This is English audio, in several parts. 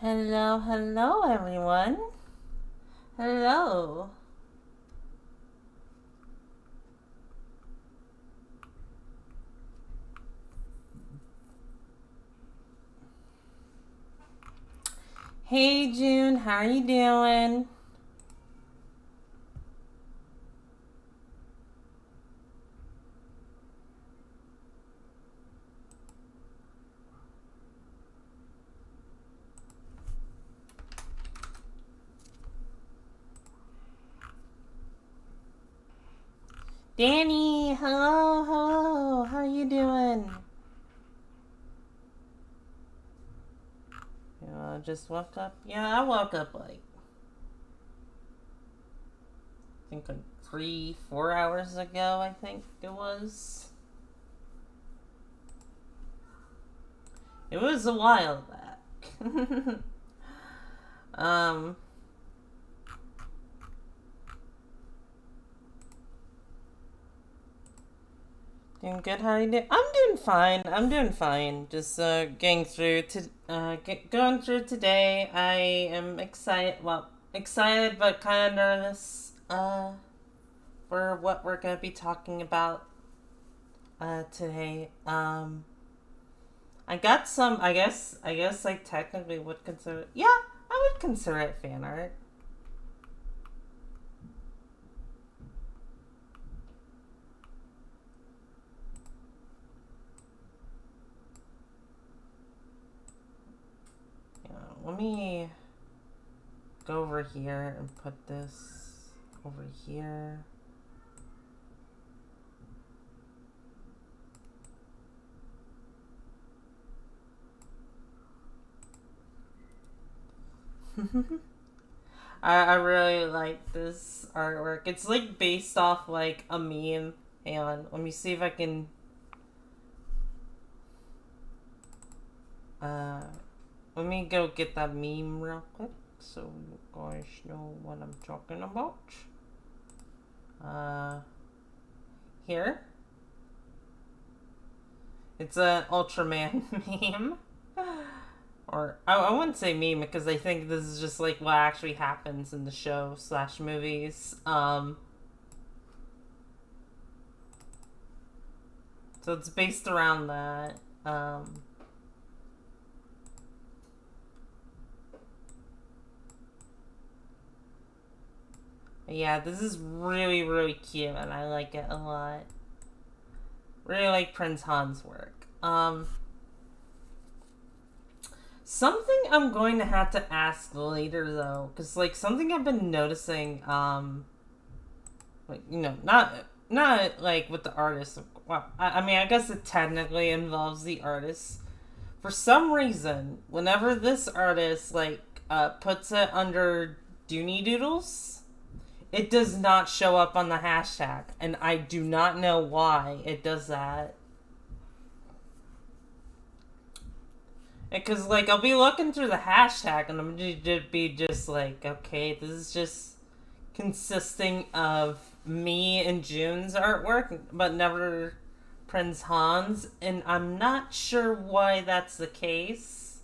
Hello, hello, everyone. Hello. Hey, June, how are you doing? Danny, hello, hello. How are you doing? Just woke up. Yeah, I woke up like I think like 3, 4 hours ago. I think it was. It was a while back. um, Doing good. How are you doing? I'm doing fine. I'm doing fine. Just getting through to going through today. I am excited. Well, excited but kind of nervous. For what we're gonna be talking about today. I got some. I guess like technically would consider. Yeah, I would consider it fan art. Let me go over here and put this over here. I really like this artwork. It's like based off like a meme. Hang on, let me see if I can. Uh, Let me go get that meme real quick so you guys know what I'm talking about. Uh, Here. It's an Ultraman meme. Or I wouldn't say meme because I think this is just like what actually happens in the show slash movies. So it's based around that. Yeah, this is really really cute and I like it a lot. Really like Prince Han's work. Something I'm going to have to ask later though, because like something I've been noticing, like not like with the artist. Well, I mean, I guess it technically involves the artist. For some reason, whenever this artist like puts it under Duni Doodles, it does not show up on the hashtag, and I do not know why it does that. Because, like, I'll be looking through the hashtag and I'm going to be just like, okay, this is just consisting of me and June's artwork, but never Prince Han's. And I'm not sure why that's the case.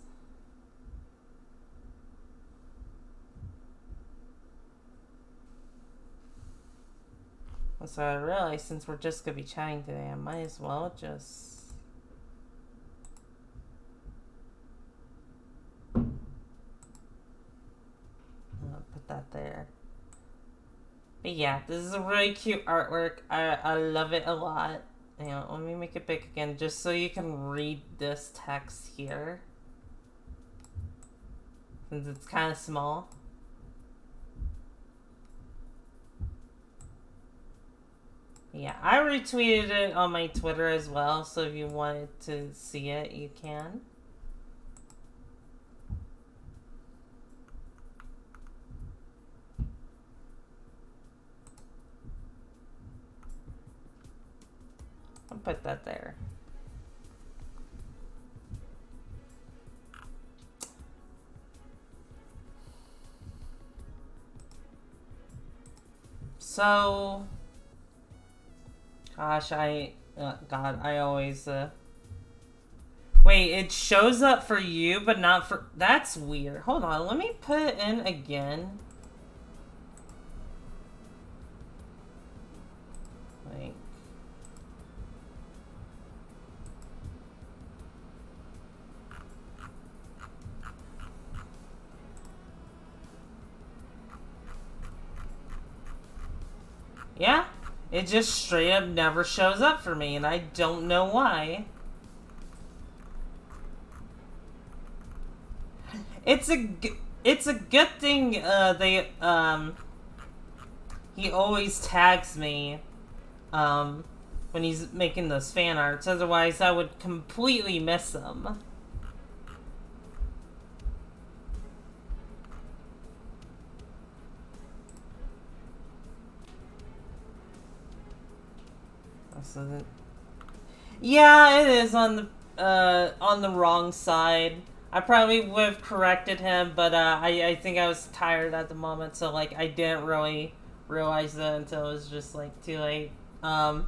So I realized since we're just going to be chatting today, I might as well just put that there. But yeah, this is a really cute artwork. I love it a lot. Let me make it big again just so you can read this text here. Since it's kind of small. Yeah, I retweeted it on my Twitter as well, so if you wanted to see it, you can. I'll put that there. So, gosh, God, I always Wait, it shows up for you, but not for... That's weird. Hold on, let me put it in again. Like... Yeah, it just straight up never shows up for me, and I don't know why. It's a good thing he always tags me when he's making those fan arts, otherwise I would completely miss them. Yeah, it is on the wrong side. I probably would have corrected him, but I think I was tired at the moment, so like I didn't really realize that until it was just like too late. I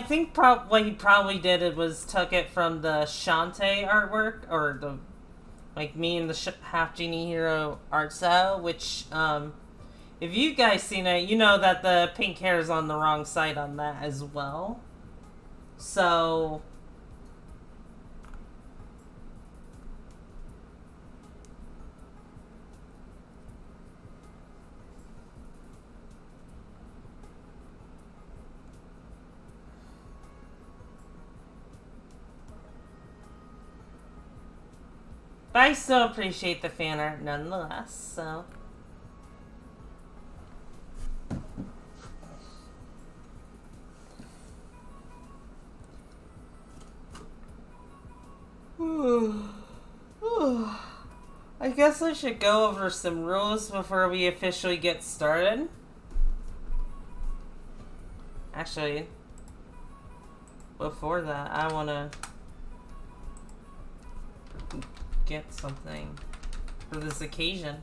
think what he probably did it was took it from the Shantae artwork, or the like me and the Half Genie Hero art style, which if you guys seen it, you know that the pink hair is on the wrong side on that as well. So... But I still appreciate the fan art nonetheless, so... I guess I should go over some rules before we officially get started. Actually, before that, I want to get something for this occasion.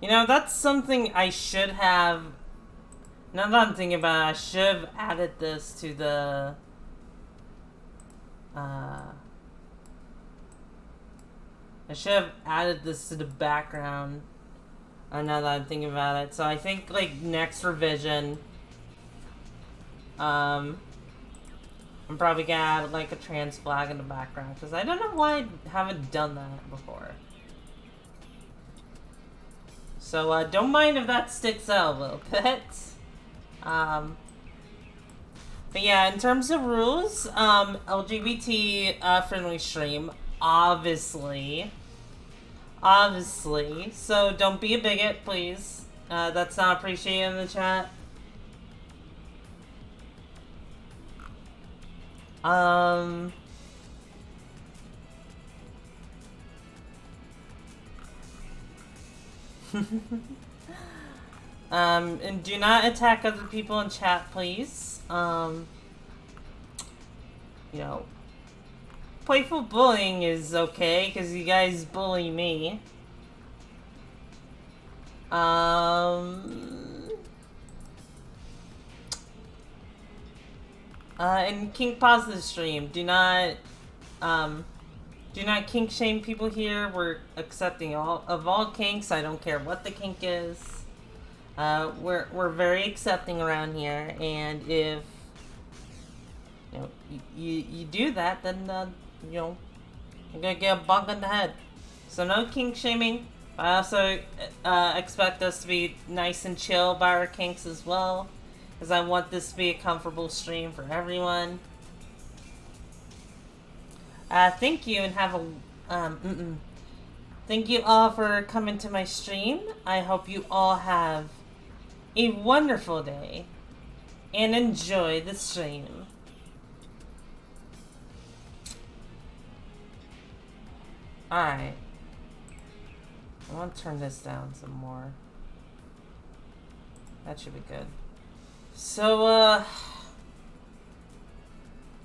You know, that's something I should have... Now that I'm thinking about it, I should have added this to the... I should have added this to the background. Now that I'm thinking about it. So I think, like, next revision... I'm probably gonna add, like, a trans flag in the background. Because I don't know why I haven't done that before. So, don't mind if that sticks out a little bit. But yeah, in terms of rules, LGBT friendly stream, obviously. Obviously. So, don't be a bigot, please. That's not appreciated in the chat. And do not attack other people in chat, please. You know, playful bullying is okay, because you guys bully me. And kink positive stream, do not kink shame people here. We're accepting all kinks. I don't care what the kink is. We're very accepting around here, and if you know you do that, then you know you're gonna get a bonk on the head. So no kink shaming. I also expect us to be nice and chill about our kinks as well, because I want this to be a comfortable stream for everyone. Thank you, and have a thank you all for coming to my stream. I hope you all have a wonderful day and enjoy the stream. Alright. I want to turn this down some more. That should be good. So,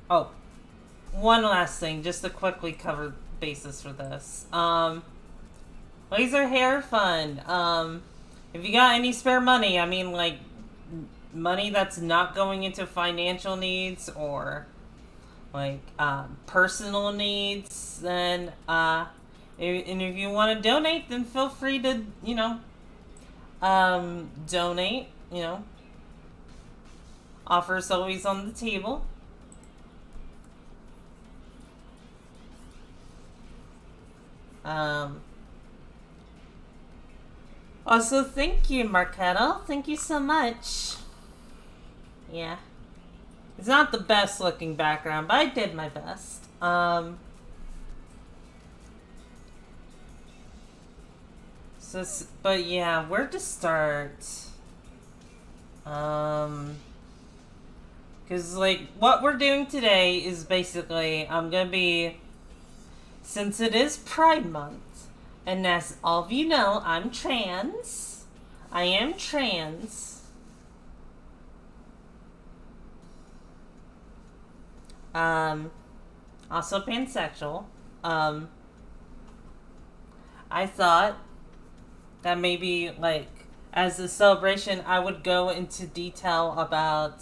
oh. One last thing, just to quickly cover bases for this. Laser hair fund. If you got any spare money, I mean, like, money that's not going into financial needs or, like, personal needs, then, and if you want to donate, then feel free to, you know, donate, you know. Offers always on the table. Also, thank you, Marquetta. Thank you so much. Yeah. It's not the best looking background, but I did my best. But yeah, where to start? Because, like, what we're doing today is basically, I'm gonna be, since it is Pride Month, and as all of you know, I'm trans. I am trans. Also pansexual. I thought that maybe, like, as a celebration, I would go into detail about,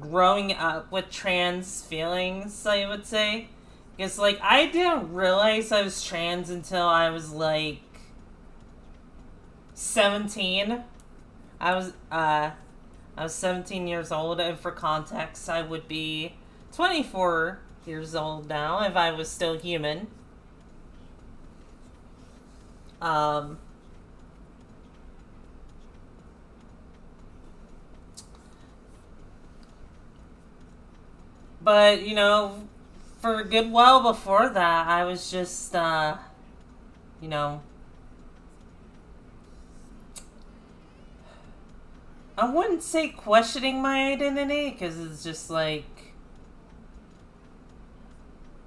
growing up with trans feelings, I would say. Because, like, I didn't realize I was trans until I was, like, 17. I was 17 years old, and for context, I would be 24 years old now if I was still human. But, you know, for a good while before that, I was just, you know, I wouldn't say questioning my identity, because it's just like,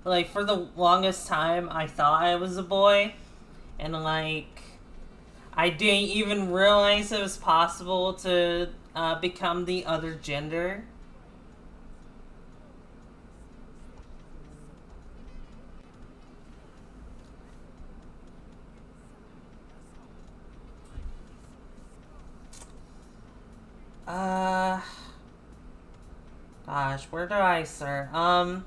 for the longest time, I thought I was a boy, and, like, I didn't even realize it was possible to, become the other gender. Gosh, where do I start? I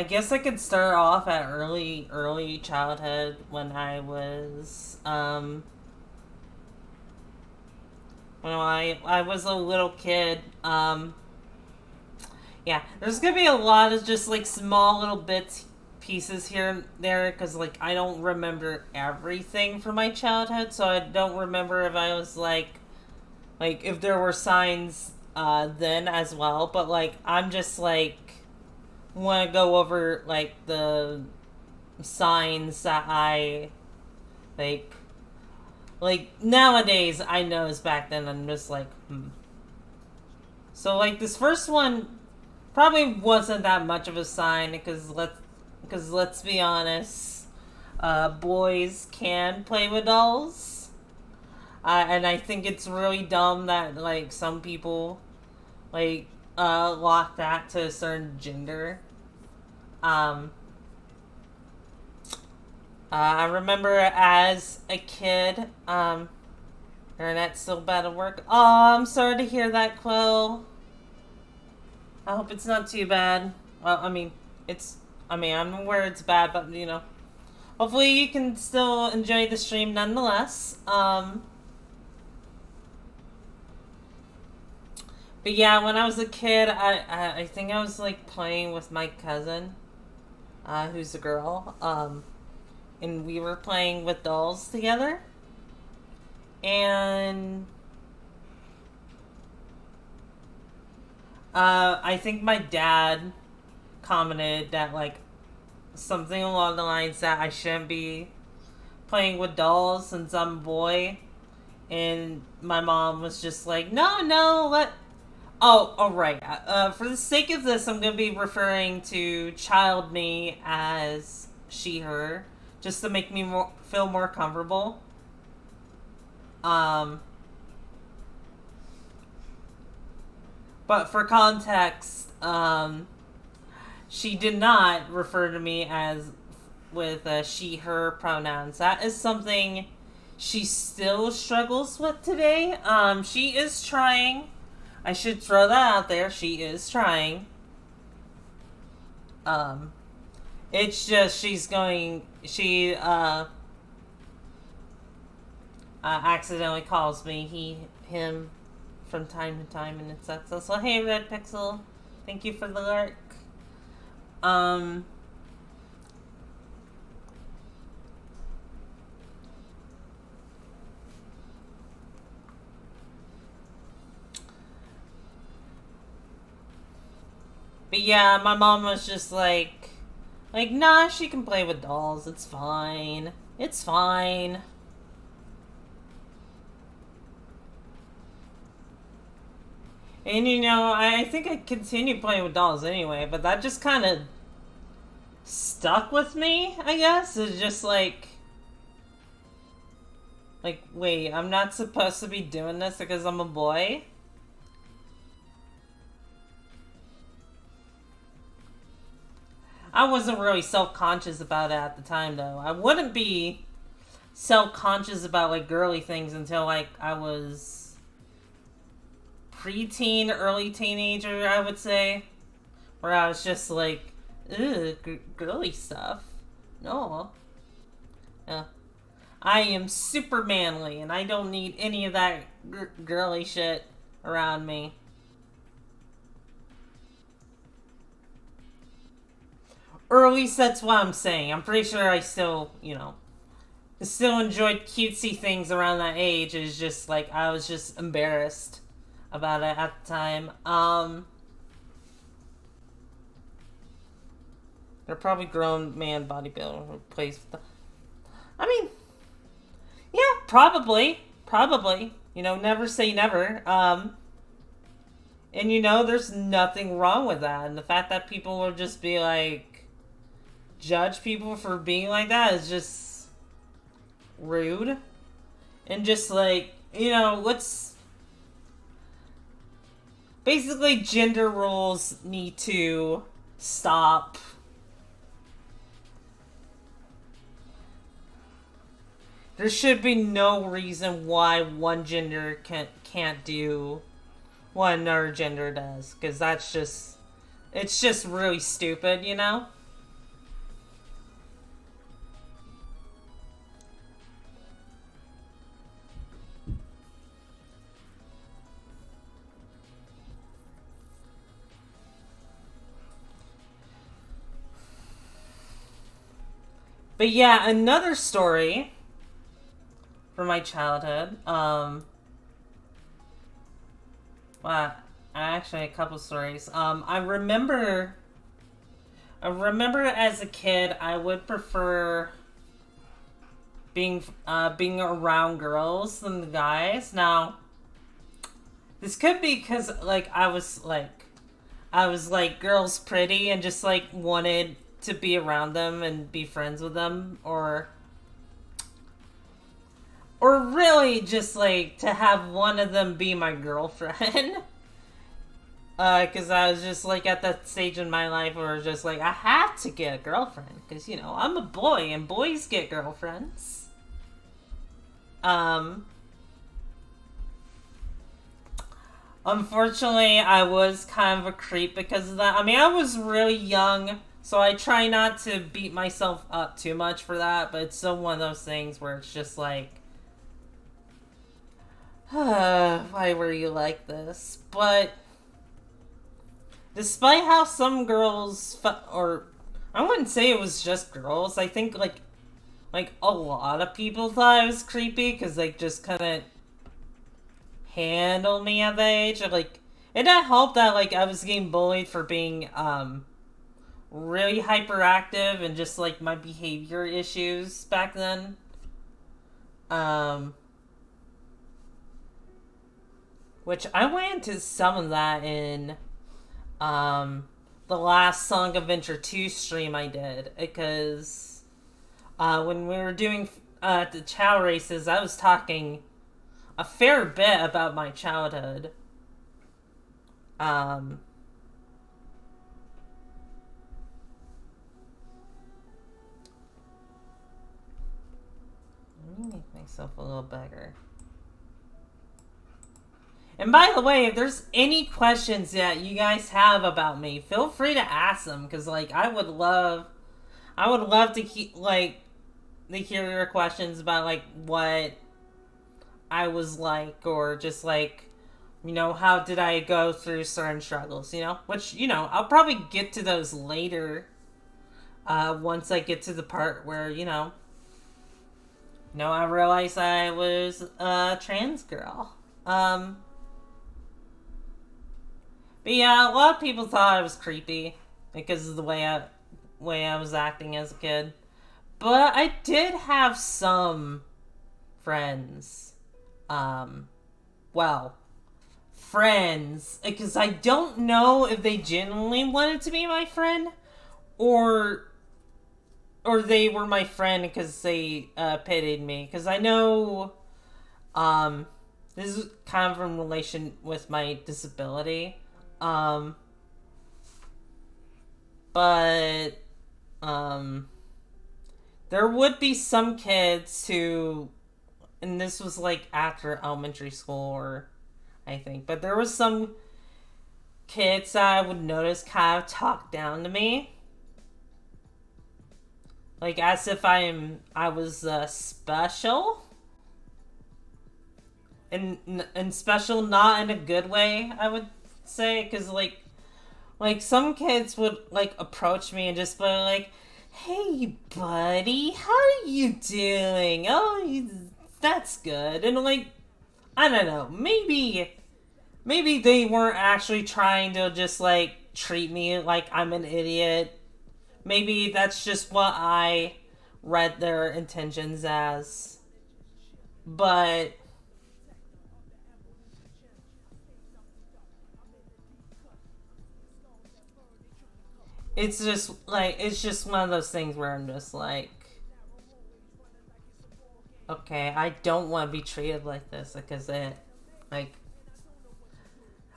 guess I could start off at early childhood when I was, when I was a little kid. Yeah, there's gonna be a lot of just, like, small little pieces here and there, because, like, I don't remember everything from my childhood, so I don't remember if I was, like, if there were signs, then as well, but, like, I'm just, like, want to go over, like, the signs that I, like, nowadays I notice. Back then I'm just like, So, like, this first one probably wasn't that much of a sign, because let's be honest, boys can play with dolls, and I think it's really dumb that, like, some people, like, lock that to a certain gender. I remember as a kid, internet's still bad at work. Oh, I'm sorry to hear that, Quill. I hope it's not too bad. Well, I mean, I'm aware it's bad, but, you know, hopefully you can still enjoy the stream nonetheless. But yeah, when I was a kid, I think I was, like, playing with my cousin, who's a girl, and we were playing with dolls together, and I think my dad commented that, like, something along the lines that I shouldn't be playing with dolls since I'm a boy. And my mom was just like, no, no, let... Oh, right. For the sake of this, I'm going to be referring to child me as she, her, just to make me feel more comfortable. But for context, she did not refer to me as with she, her pronouns. That is something she still struggles with today. She is trying. I should throw that out there. She is trying. It's just she accidentally calls me him from time to time, and it's that. So hey, Red Pixel, thank you for the lurk. But yeah, my mom was just like, nah, she can play with dolls. It's fine. It's fine. And you know, I think I continued playing with dolls anyway, but that just kind of stuck with me, I guess. It's just like, wait, I'm not supposed to be doing this because I'm a boy? I wasn't really self-conscious about it at the time, though. I wouldn't be self-conscious about, like, girly things until, like, I was preteen, early teenager, I would say. Where I was just like, ugh, girly stuff. No. I am super manly, and I don't need any of that girly shit around me. Or at least that's what I'm saying. I'm pretty sure I still, still enjoyed cutesy things around that age. It's just like I was just embarrassed about it at the time. They're probably grown man bodybuilder who plays with the... I mean, yeah, probably. Never say never. And there's nothing wrong with that. And the fact that people will just be like, judge people for being like that is just rude. And just like, let's... Basically, gender roles need to stop. There should be no reason why one gender can't do what another gender does. Because that's just... It's just really stupid, But yeah, another story from my childhood. Well, actually, a couple stories. I remember as a kid, I would prefer being around girls than the guys. Now, this could be because I was girls pretty and just wanted to be around them and be friends with them, or really just to have one of them be my girlfriend. Because I was just at that stage in my life where just I had to get a girlfriend because I'm a boy and boys get girlfriends. Unfortunately, I was kind of a creep because of that. I mean, I was really young, so I try not to beat myself up too much for that, but it's still one of those things where it's just why were you like this? But despite how some girls, or I wouldn't say it was just girls, I think a lot of people thought I was creepy because they just couldn't handle me at that age. It didn't help that I was getting bullied for being really hyperactive and just my behavior issues back then. Um, which I went into some of that in the last Song Adventure 2 stream I did, because when we were doing the Chow races, I was talking a fair bit about my childhood. Um, Let me make myself a little bigger. And by the way, if there's any questions that you guys have about me, feel free to ask them, because like I would love to to hear your questions about like what I was like, or just like, how did I go through certain struggles, which I'll probably get to those later. Once I get to the part where I realized I was a trans girl. But yeah, a lot of people thought I was creepy because of the way I was acting as a kid. But I did have some friends. Well, friends, because I don't know if they genuinely wanted to be my friend, or they were my friend because they pitied me. Because I know this is kind of in relation with my disability. But there would be some kids who, and this was like after elementary school, or I think, but there was some kids that I would notice kind of talk down to me, like as if I was special, and special not in a good way, I would say, because like some kids would like approach me and just be like, "Hey, buddy, how are you doing? Oh, that's good." And like, I don't know, maybe they weren't actually trying to just like treat me like I'm an idiot. Maybe that's just what I read their intentions as. But it's just one of those things where I'm just like, okay, I don't want to be treated like this, because like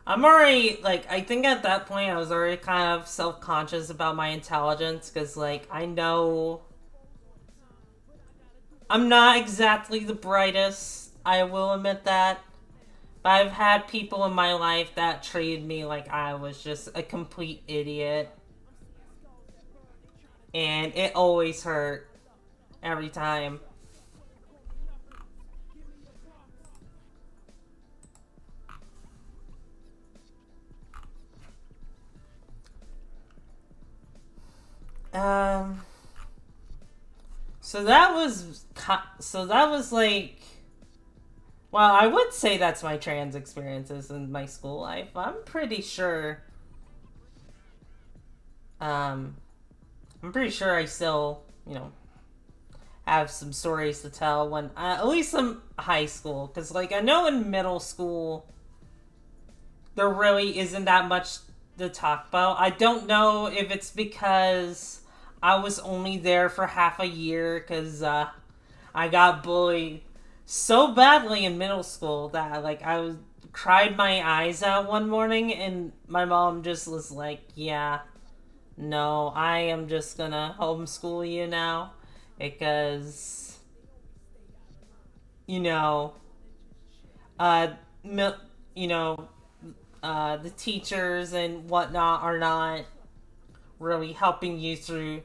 I'm already like, I think at that point I was already kind of self-conscious about my intelligence, because like I know I'm not exactly the brightest, I will admit that. But I've had people in my life that treated me like I was just a complete idiot, and it always hurt every time. Um, so that was like, well, I would say that's my trans experiences in my school life. Um, I'm pretty sure I still, have some stories to tell when, at least in high school, because like I know in middle school there really isn't that much to talk about. I don't know if it's because I was only there for half a year, because I got bullied so badly in middle school that like I was cried my eyes out one morning, and my mom just was like, "Yeah, no, I am just gonna homeschool you now, because you know, uh, you know, the teachers and whatnot are not really helping you through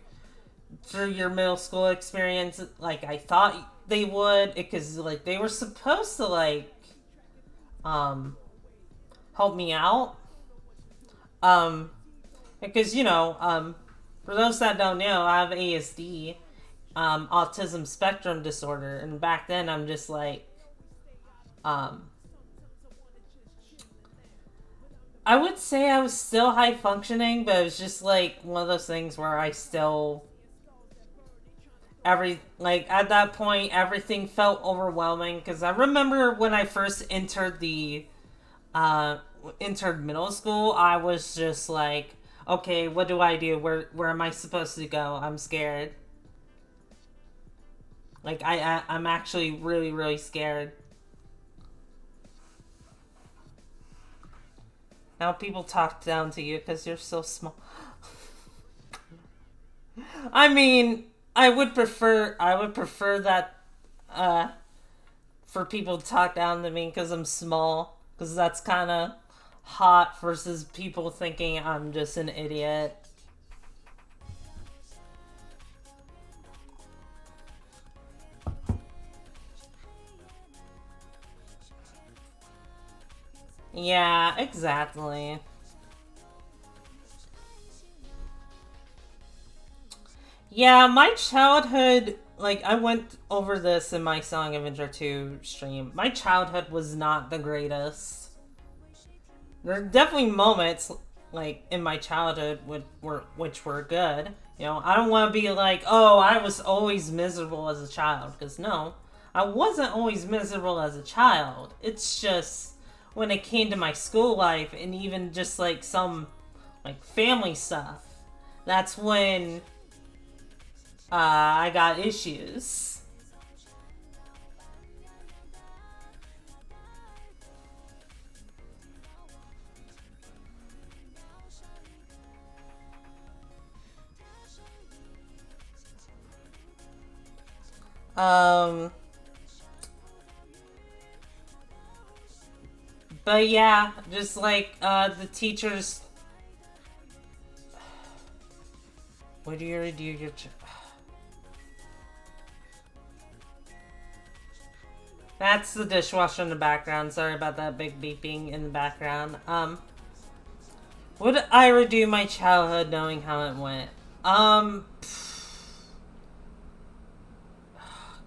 your middle school experience like I thought they would, because like they were supposed to like um help me out, um because for those that don't know, I have ASD, autism spectrum disorder, and back then I'm just like, um I would say I was still high functioning, but it was just like one of those things where I still at that point everything felt overwhelming because I remember when I first uh entered middle school, I was just like, okay, what do I do? Where am I supposed to go? I'm scared. Like I'm actually really really scared. Now people talk down to you because you're so small. I mean, I would prefer that uh for people to talk down to me because I'm small, because that's kind of hot versus people thinking I'm just an idiot. Yeah, exactly. Yeah, my childhood, like, I went over this in my Song of Intro 2 stream. My childhood was not the greatest. There are definitely moments, like, in my childhood which were good. You know, I don't want to be like, oh, I was always miserable as a child, because no, I wasn't always miserable as a child. It's just when it came to my school life and even just, like, some, like, family stuff, that's when I got issues. Um, but yeah, just like the teachers. What do you do? That's the dishwasher in the background. Sorry about that big beeping in the background. Would I redo my childhood knowing how it went? Um,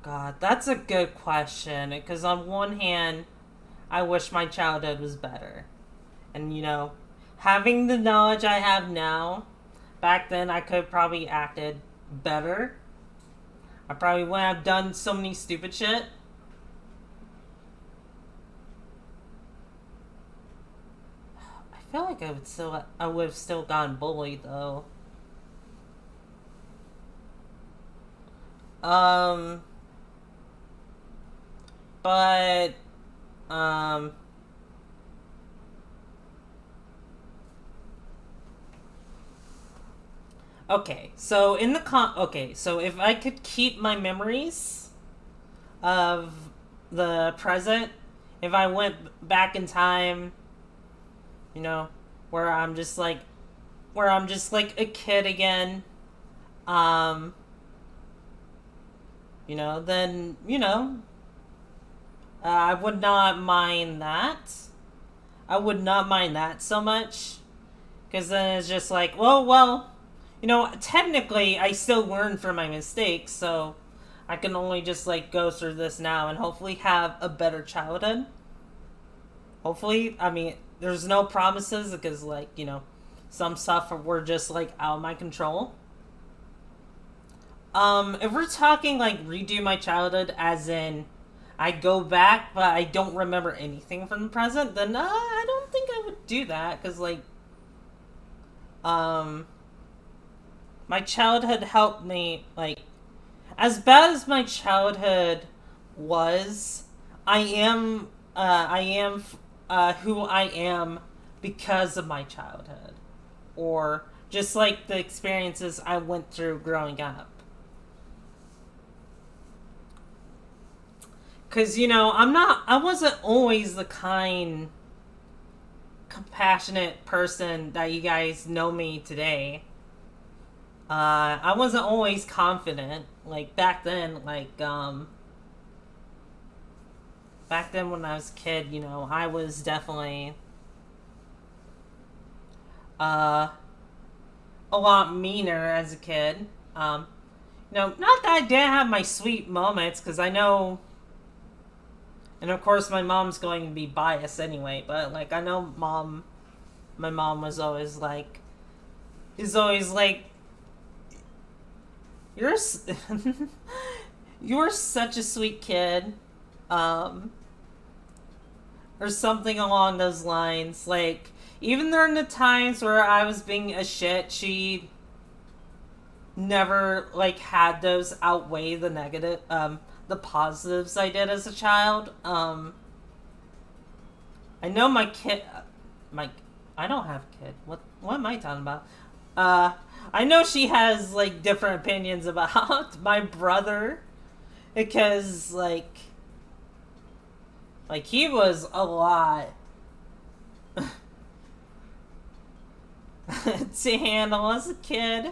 God, that's a good question. Because on one hand, I wish my childhood was better. And, having the knowledge I have now, back then I could probably acted better. I probably wouldn't have done so many stupid shit. I feel like I would have still gotten bullied though. Um, but um, okay, so if I could keep my memories of the present, if I went back in time, you know, where I'm just like where I'm just like a kid again, um, then I would not mind that. I would not mind that so much, because then it's just like, well, technically I still learn from my mistakes, so I can only just like go through this now and hopefully have a better childhood. Hopefully, I mean, there's no promises because like some stuff were just like out of my control. If we're talking like redo my childhood, as in I go back but I don't remember anything from the present, then I don't think I would do that because um, my childhood helped me like as bad as my childhood was. I am who I am because of my childhood, or just like the experiences I went through growing up. Cause I wasn't always the kind, compassionate person that you guys know me today. I wasn't always confident. Like back then, back then when I was a kid, I was definitely uh a lot meaner as a kid. Not that I didn't have my sweet moments, because I know, and of course my mom's going to be biased anyway, but like I know my mom was always like, is always like, You're you're such a sweet kid. Um, or something along those lines. Like, even during the times where I was being a shit, she never, like, had those outweigh the negative, the positives I did as a child. I know my kid, my, I don't have a kid. What am I talking about? Uh, I know she has, like, different opinions about my brother, because, like, he was a lot to handle as a kid.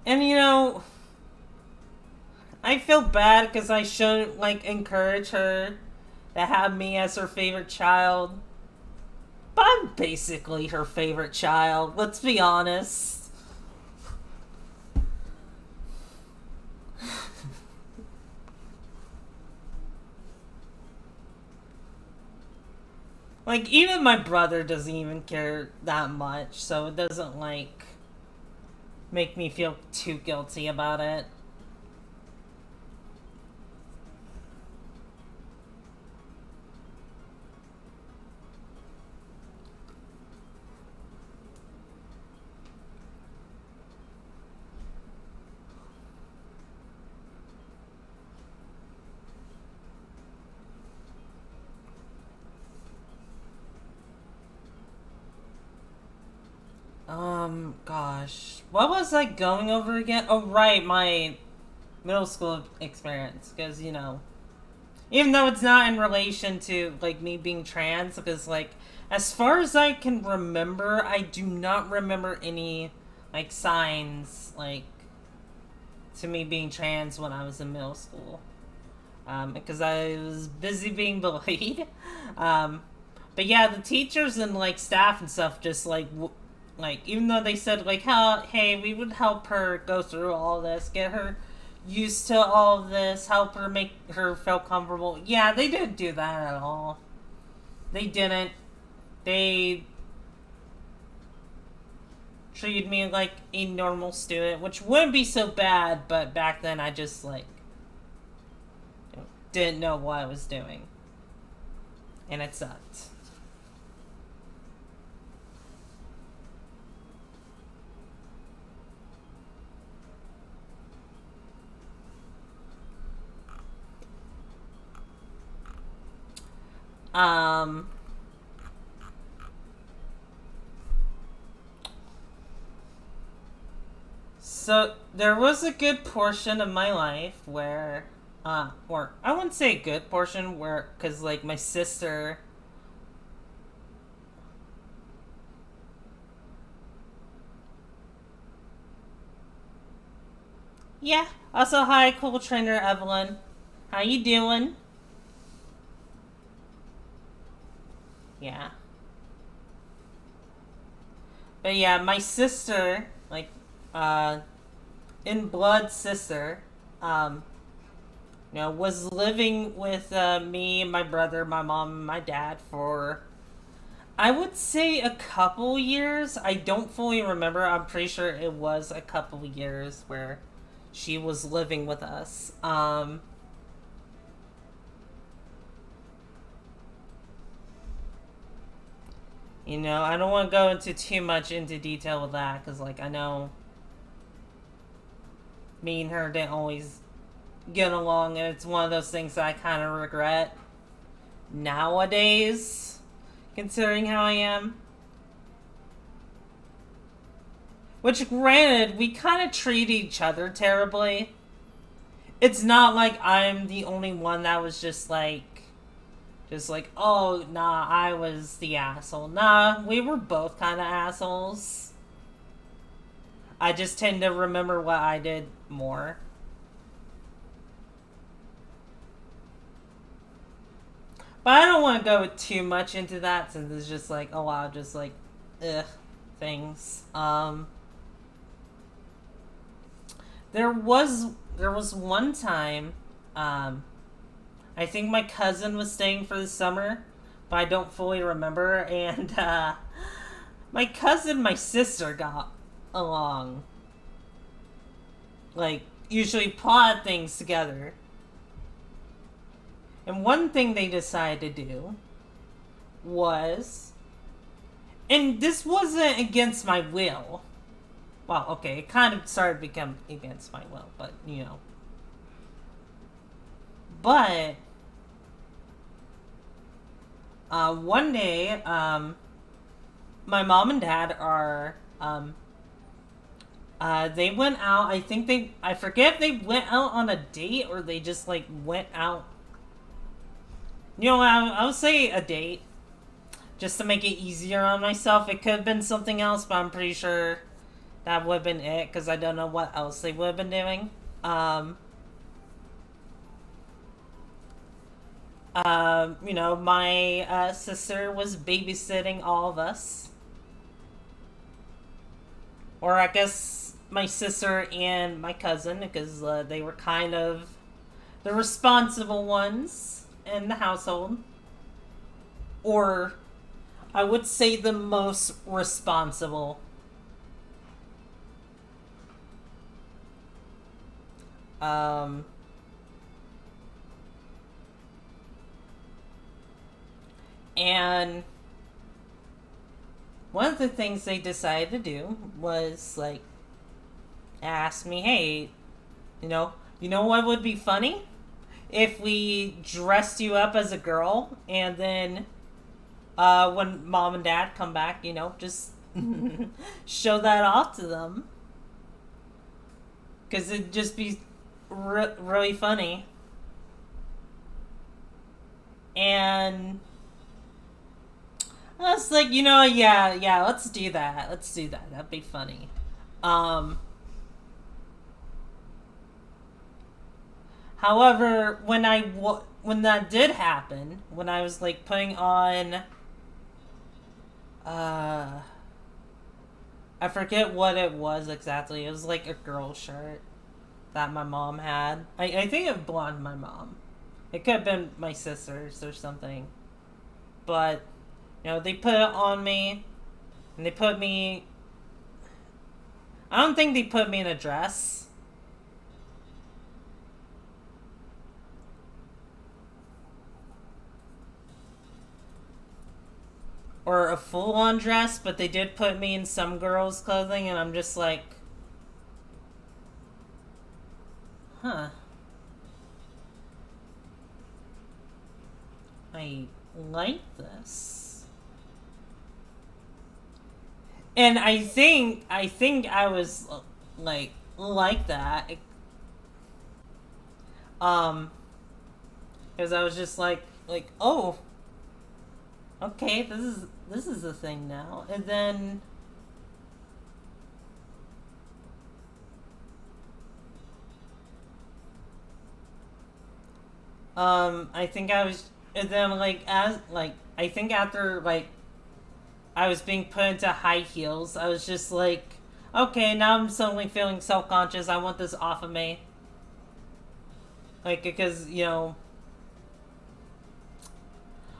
And I feel bad because I shouldn't, like, encourage her to have me as her favorite child. But I'm basically her favorite child, let's be honest. Like, even my brother doesn't even care that much, so it doesn't, like, make me feel too guilty about it. Gosh. What was I going over again? Oh, right, my middle school experience. Because, even though it's not in relation to, like, me being trans, because, like, as far as I can remember, I do not remember any, like, signs, like, to me being trans when I was in middle school. Because I was busy being bullied. um, but yeah, the teachers and, like, staff and stuff just, like, even though they said, like, how, hey, we would help her go through all this, get her used to all of this, help her make her feel comfortable. Yeah, they didn't do that at all. They didn't. They treated me like a normal student, which wouldn't be so bad, but back then I just, like, didn't know what I was doing. And it sucked. Um, so there was a good portion of my life where, or I wouldn't say a good portion where, cause, like, my sister, yeah. Also, hi, cool trainer Evelyn. How you doing? Yeah. But yeah, my sister, like, uh, in blood sister, um, was living with me, my brother, my mom, and my dad for, I would say, a couple years. I don't fully remember. I'm pretty sure it was a couple years where she was living with us. I don't want to go into too much into detail with that because, like, I know me and her didn't always get along, and it's one of those things that I kind of regret nowadays, considering how I am. Which, granted, we kind of treat each other terribly. It's not like I'm the only one that was just like, oh, nah, I was the asshole. Nah, we were both kind of assholes. I just tend to remember what I did more. But I don't want to go too much into that since it's just, like, a lot of just, like, ugh, things. There was one time, um, I think my cousin was staying for the summer, but I don't fully remember. And my cousin, my sister got along. Like, usually plot things together. And one thing they decided to do was, and this wasn't against my will. Well, okay, it kind of started to become against my will, but you know. But one day, my mom and dad are they went out. I forget if they went out on a date or they just like went out. You know, I would say a date, just to make it easier on myself. It could have been something else, but I'm pretty sure that would have been it because I don't know what else they would have been doing. You know, my sister was babysitting all of us, or I guess my sister and my cousin, because they were kind of the responsible ones in the household, or I would say the most responsible. Um, and one of the things they decided to do was like ask me, "Hey, you know what would be funny if we dressed you up as a girl, and then when mom and dad come back, just show that off to them, because it'd just be really funny." And I was like, yeah, let's do that. Let's do that. That'd be funny. Um, However, when that did happen, when I was like putting on, uh, I forget what it was exactly. It was like a girl shirt that my mom had. I think it belonged to my mom. It could have been my sister's or something. But, they put it on me, and they put me. I don't think they put me in a dress. Or a full on dress, but they did put me in some girls' clothing, and I'm just like, huh. I like this. And I think I was like that. Um because I was just like, "Oh, okay, this is a thing now." And then I think I was, and then I think after I was being put into high heels, I was just like, "Okay, now I'm suddenly feeling self-conscious. I want this off of me." Because,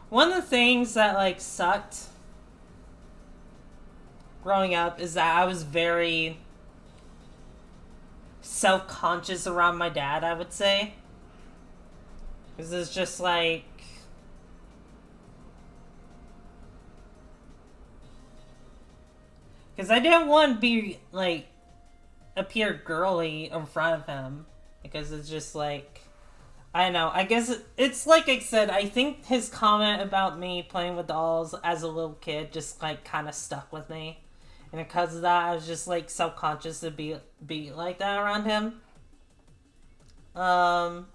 one of the things that sucked growing up is that I was very self-conscious around my dad, I would say. Because it's just because I didn't want to be appear girly in front of him, because it's just I don't know. I guess it's like I said. I think his comment about me playing with dolls as a little kid just kind of stuck with me, and because of that, I was just self conscious to be like that around him. Um.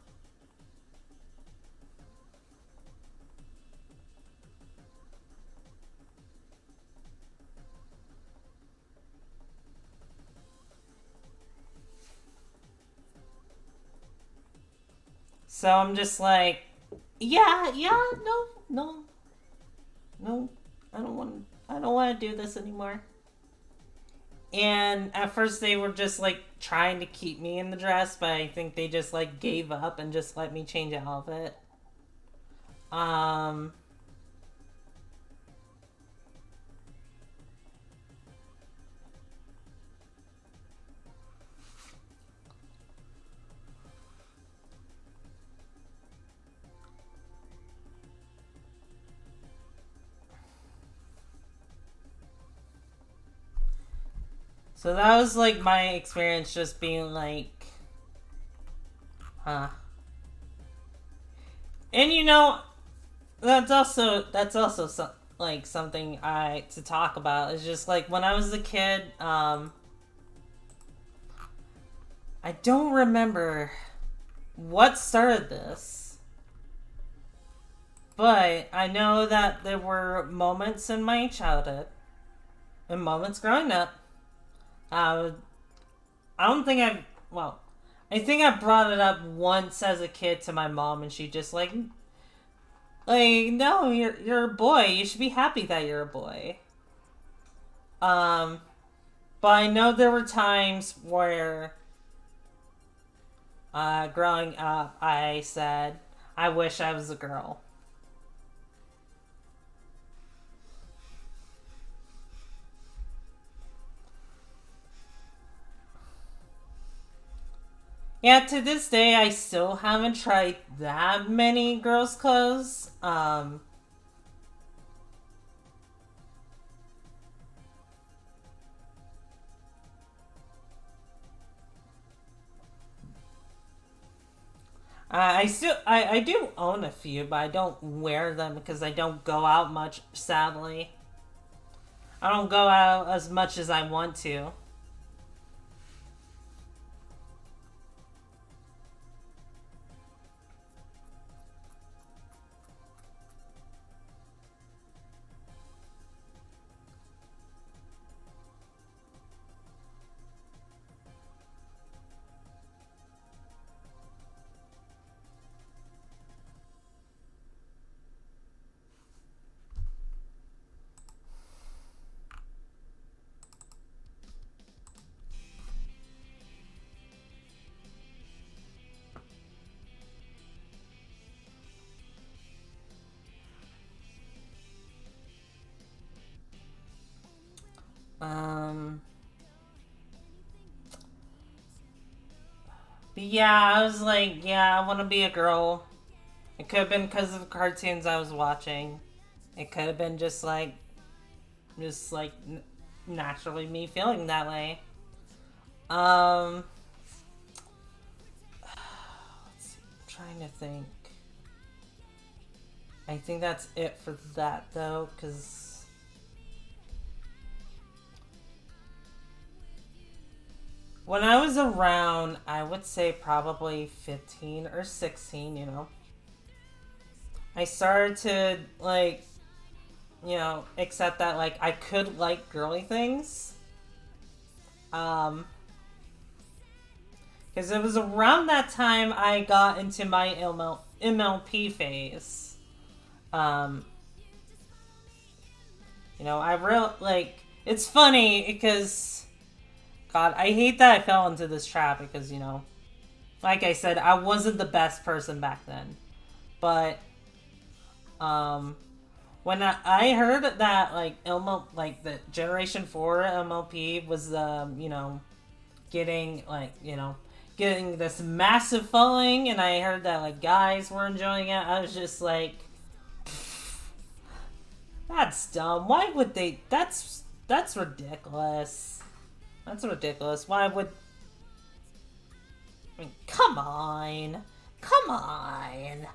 So I'm just like, yeah, yeah, no, no, no. I don't want to do this anymore. And at first they were just trying to keep me in the dress, but I think they just gave up and just let me change out of it. Um, so that was like my experience just being like, huh. And that's also like something I to talk about is just like when I was a kid, I don't remember what started this, but I know that there were moments in my childhood and moments growing up. Uh, I don't think well, I think I brought it up once as a kid to my mom, and she just like no, you're a boy. You should be happy that you're a boy. Um, but I know there were times where, growing up, I said, I wish I was a girl. Yeah, to this day, I still haven't tried that many girls' clothes. I do own a few, but I don't wear them because I don't go out much. Sadly, I don't go out as much as I want to. Um, but yeah, I was like, yeah, I want to be a girl. It could have been because of cartoons I was watching. It could have been just like naturally me feeling that way. Um, let's see, I'm trying to think. I think that's it for that though, because when I was around, I would say probably 15 or 16, I started to, like, accept that, like, I could like girly things. Um, because it was around that time I got into my MLP phase. Um, I like, it's funny because, God, I hate that I fell into this trap because, like I said, I wasn't the best person back then. But, um, when I heard that, like, like, the Generation 4 MLP was, getting, like, getting this massive following, and I heard that, like, guys were enjoying it, I was just like, that's dumb. Why would they? That's ridiculous. That's ridiculous. Why would? I mean, come on, come on.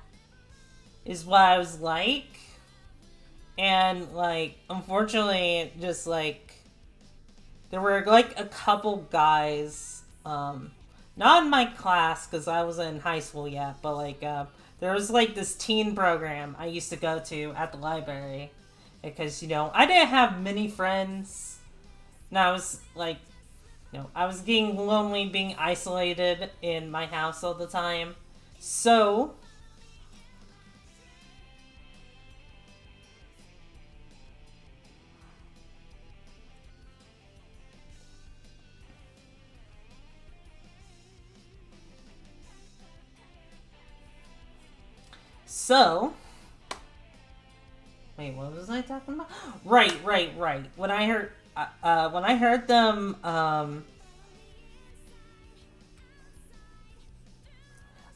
Is what I was like, and like, unfortunately, just like there were like a couple guys, not in my class because I wasn't in high school yet, but like, there was like this teen program I used to go to at the library because I didn't have many friends, and I was like, I was getting lonely, being isolated in my house all the time. So, so Wait, what was I talking about? Right. When I heard them, some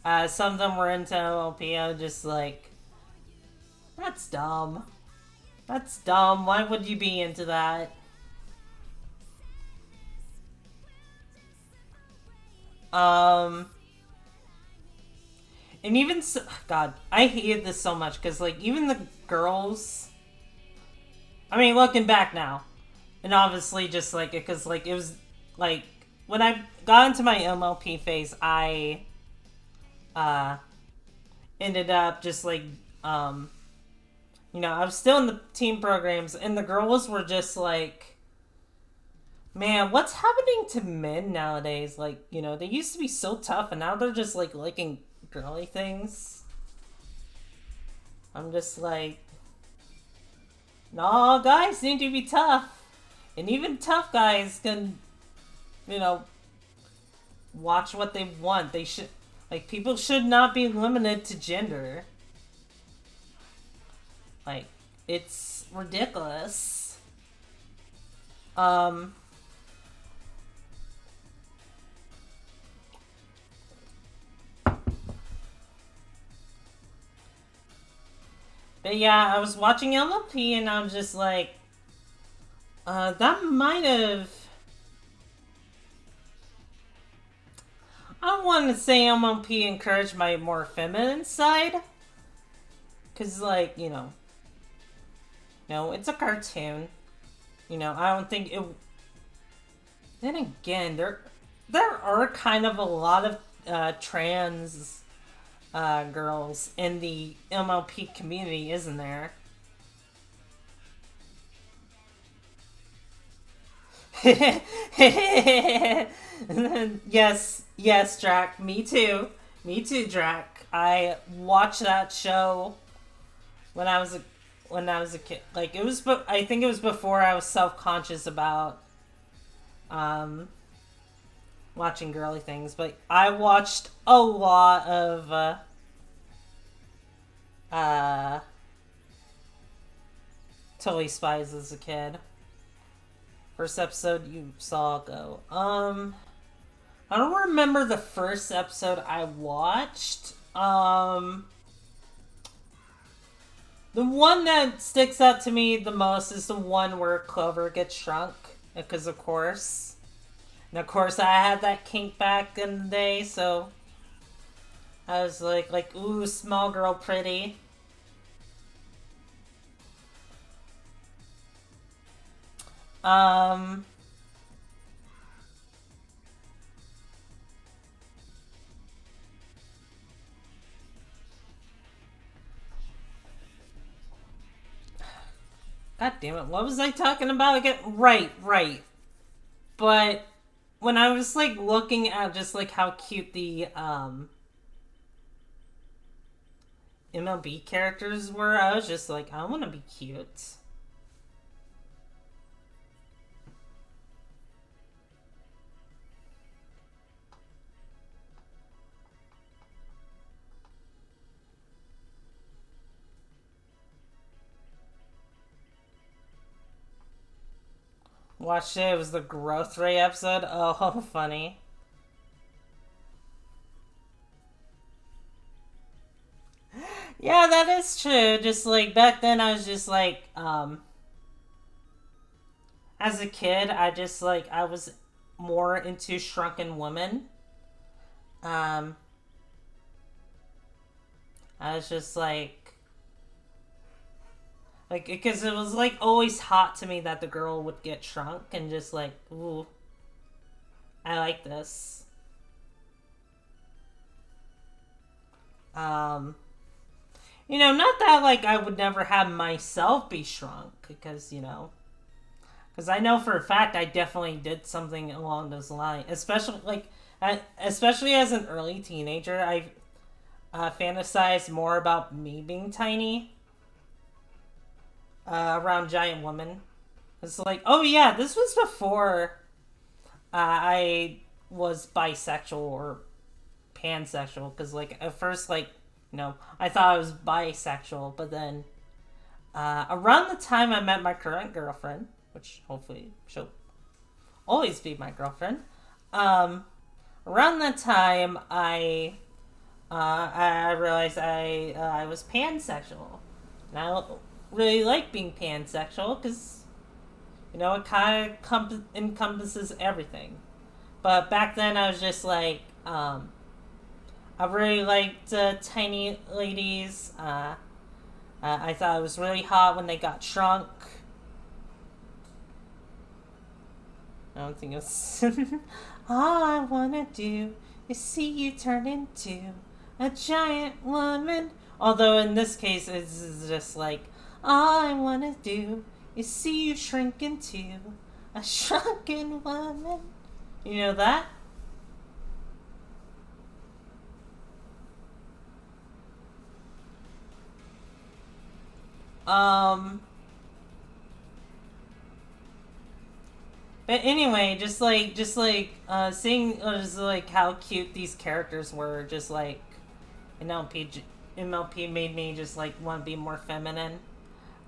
of them were into MLP. I was just like, that's dumb. That's dumb. Why would you be into that? Um, and even so, God, I hated this so much because like even the girls. I mean, looking back now, and obviously just like because like it was like when I got into my MLP phase, I uh ended up just like um I was still in the team programs, and the girls were just like, man, what's happening to men nowadays? Like, they used to be so tough, and now they're just like liking girly things. I'm just like, no, guys need to be tough, and even tough guys can, you know, watch what they want. They should, like, people should not be limited to gender. Like, it's ridiculous. Um, but yeah, I was watching LLP and I was just like, that might have. I want to say MLP encouraged my more feminine side. Because, like, no, it's a cartoon. I don't think it. Then again, there are kind of a lot of trans girls in the MLP community, isn't there? Yes, Drac. Me too, Drac. I watched that show when I was a kid. Like it was, but I think it was before I was self conscious about um watching girly things. But I watched a lot of uh Totally Spies as a kid. First episode you saw go. I don't remember the first episode I watched. The one that sticks out to me the most is the one where Clover gets shrunk. Because of course. And of course I had that kink back in the day, so I was like, ooh, small girl pretty. Um God damn it, what was I talking about again? Right. But when I was like looking at just like how cute the MLB characters were, I was just like, I want to be cute. Watched it. It was the growth rate episode. Oh, funny. Yeah, that is true. Just like back then, I was just like, as a kid, I was more into shrunken women. Um, I was just like, because it was like always hot to me that the girl would get shrunk and just like, ooh, I like this. Um, not that like I would never have myself be shrunk because I know for a fact I definitely did something along those lines, especially as an early teenager. I fantasized more about me being tiny around giant women. It's like, oh yeah, this was before I was bisexual or pansexual because like at first like I thought I was bisexual, but then around the time I met my current girlfriend, which hopefully she'll always be my girlfriend. Around that time, I realized I was pansexual, and I really like being pansexual because it kind of encompasses everything. But back then, I was just like, I really liked tiny ladies. I thought it was really hot when they got shrunk. I don't think it was. All I wanna do is see you turn into a giant woman. Although in this case, it's just like, all I wanna do is see you shrink into a shrunken woman. You know that? But anyway, seeing just like how cute these characters were, just like MLP made me just like want to be more feminine.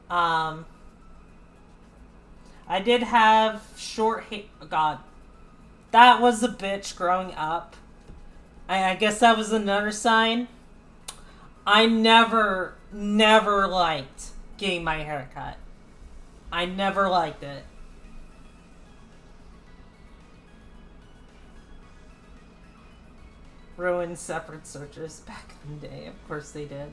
Um, I did have short hair. God, that was a bitch growing up. I guess that was another sign. I never liked getting my hair cut. I never liked it. Ruined separate searches back in the day. Of course they did.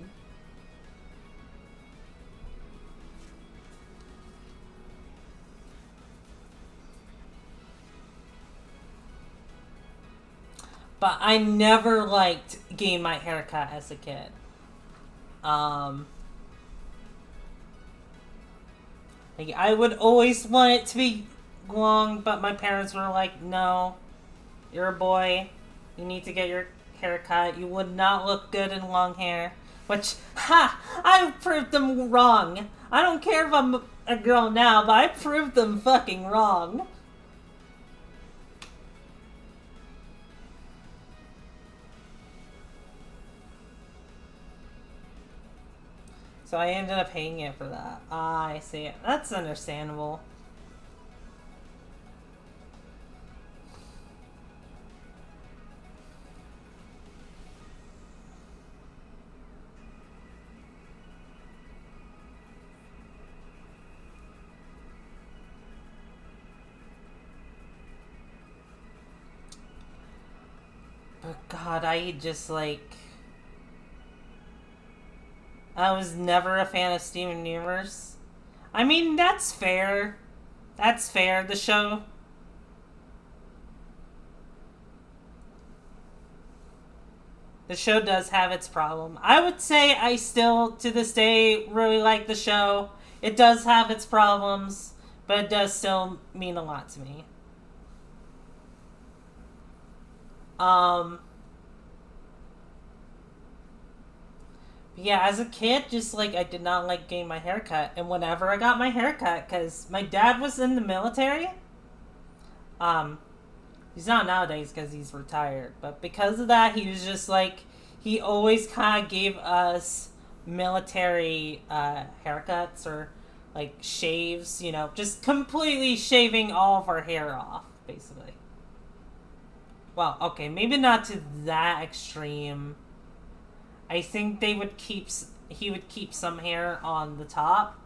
But I never liked getting my hair cut as a kid. Like I would always want it to be long, but my parents were like, no, you're a boy. You need to get your hair cut. You would not look good in long hair. Which, I proved them wrong. I don't care if I'm a girl now, but I proved them fucking wrong. So I ended up paying it for that. I see. That's understandable. But God, I just like... I was never a fan of Steven Universe. I mean, that's fair. That's fair. The show does have its problem. I would say I still, to this day, really like the show. It does have its problems, but it does still mean a lot to me. Yeah, as a kid, just like I did not like getting my hair cut, and whenever I got my hair cut, because my dad was in the military, um, he's not nowadays because he's retired, but because of that, he was just like he always kind of gave us military haircuts or like shaves, just completely shaving all of our hair off, basically. Well, okay, maybe not to that extreme. I think he would keep some hair on the top.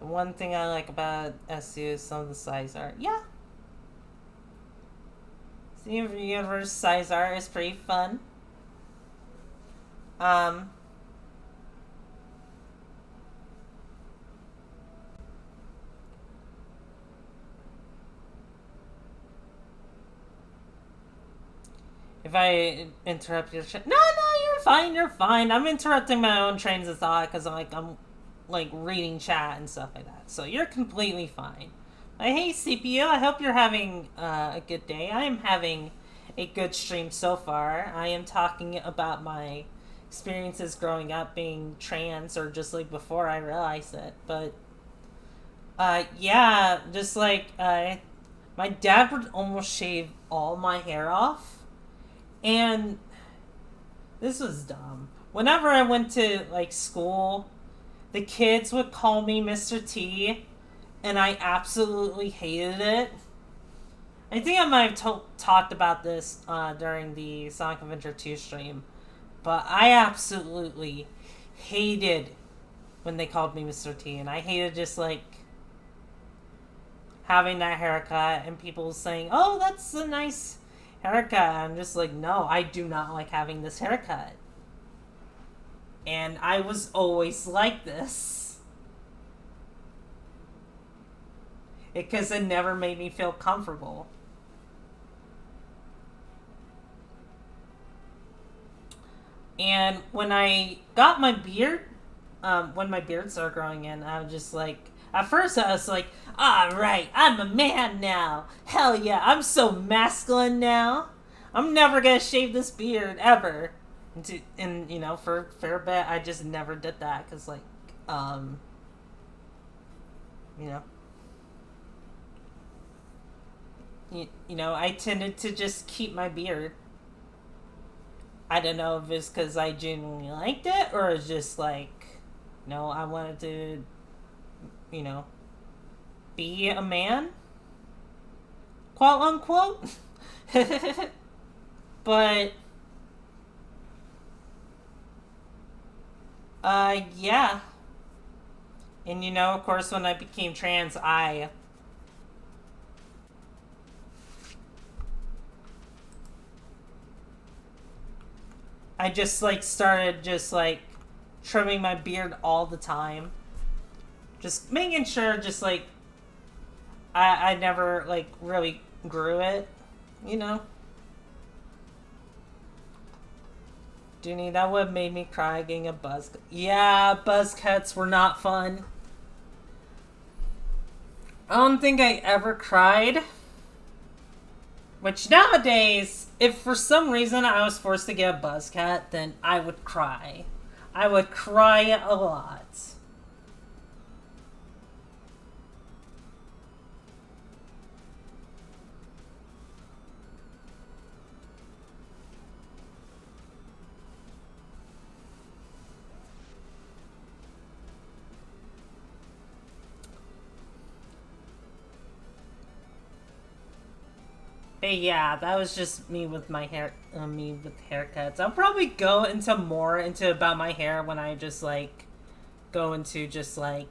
The one thing I like about SU is some of the size art. Yeah. Steven Universe size art is pretty fun. If I interrupt your no, you're fine, you're fine. I'm interrupting my own trains of thought because I'm like reading chat and stuff like that. So you're completely fine. Hey CPU, I hope you're having a good day. I am having a good stream so far. I am talking about my experiences growing up being trans, or just like before I realized it. But Yeah, just like, my dad would almost shave all my hair off. And this was dumb. Whenever I went to, like, school, the kids would call me Mr. T, and I absolutely hated it. I think I might have talked about this during the Sonic Adventure 2 stream, but I absolutely hated when they called me Mr. T, and I hated just like having that haircut and people saying, "Oh, that's a nice haircut." I'm just like, "No, I do not like having this haircut." And I was always like this because it never made me feel comfortable. And when I got my beard, when my beard started growing in, I was just like, at first I was like, alright, I'm a man now. Hell yeah, I'm so masculine now. I'm never gonna shave this beard ever. And you know, for a fair bit, I just never did that because, like, you know, I tended to just keep my beard. I don't know if it's because I genuinely liked it or it's just like, I wanted to, you know, be a man, quote unquote. But, yeah. And of course, when I became trans, I just like started just like trimming my beard all the time. Just making sure just like I never like really grew it, you know? Duni, that would have made me cry getting a buzz. Yeah, buzz cuts were not fun. I don't think I ever cried. Which nowadays, if for some reason I was forced to get a buzz cut, then I would cry. I would cry a lot. But yeah, that was just me with my hair. Me with haircuts. I'll probably go into more into about my hair when I just like go into just like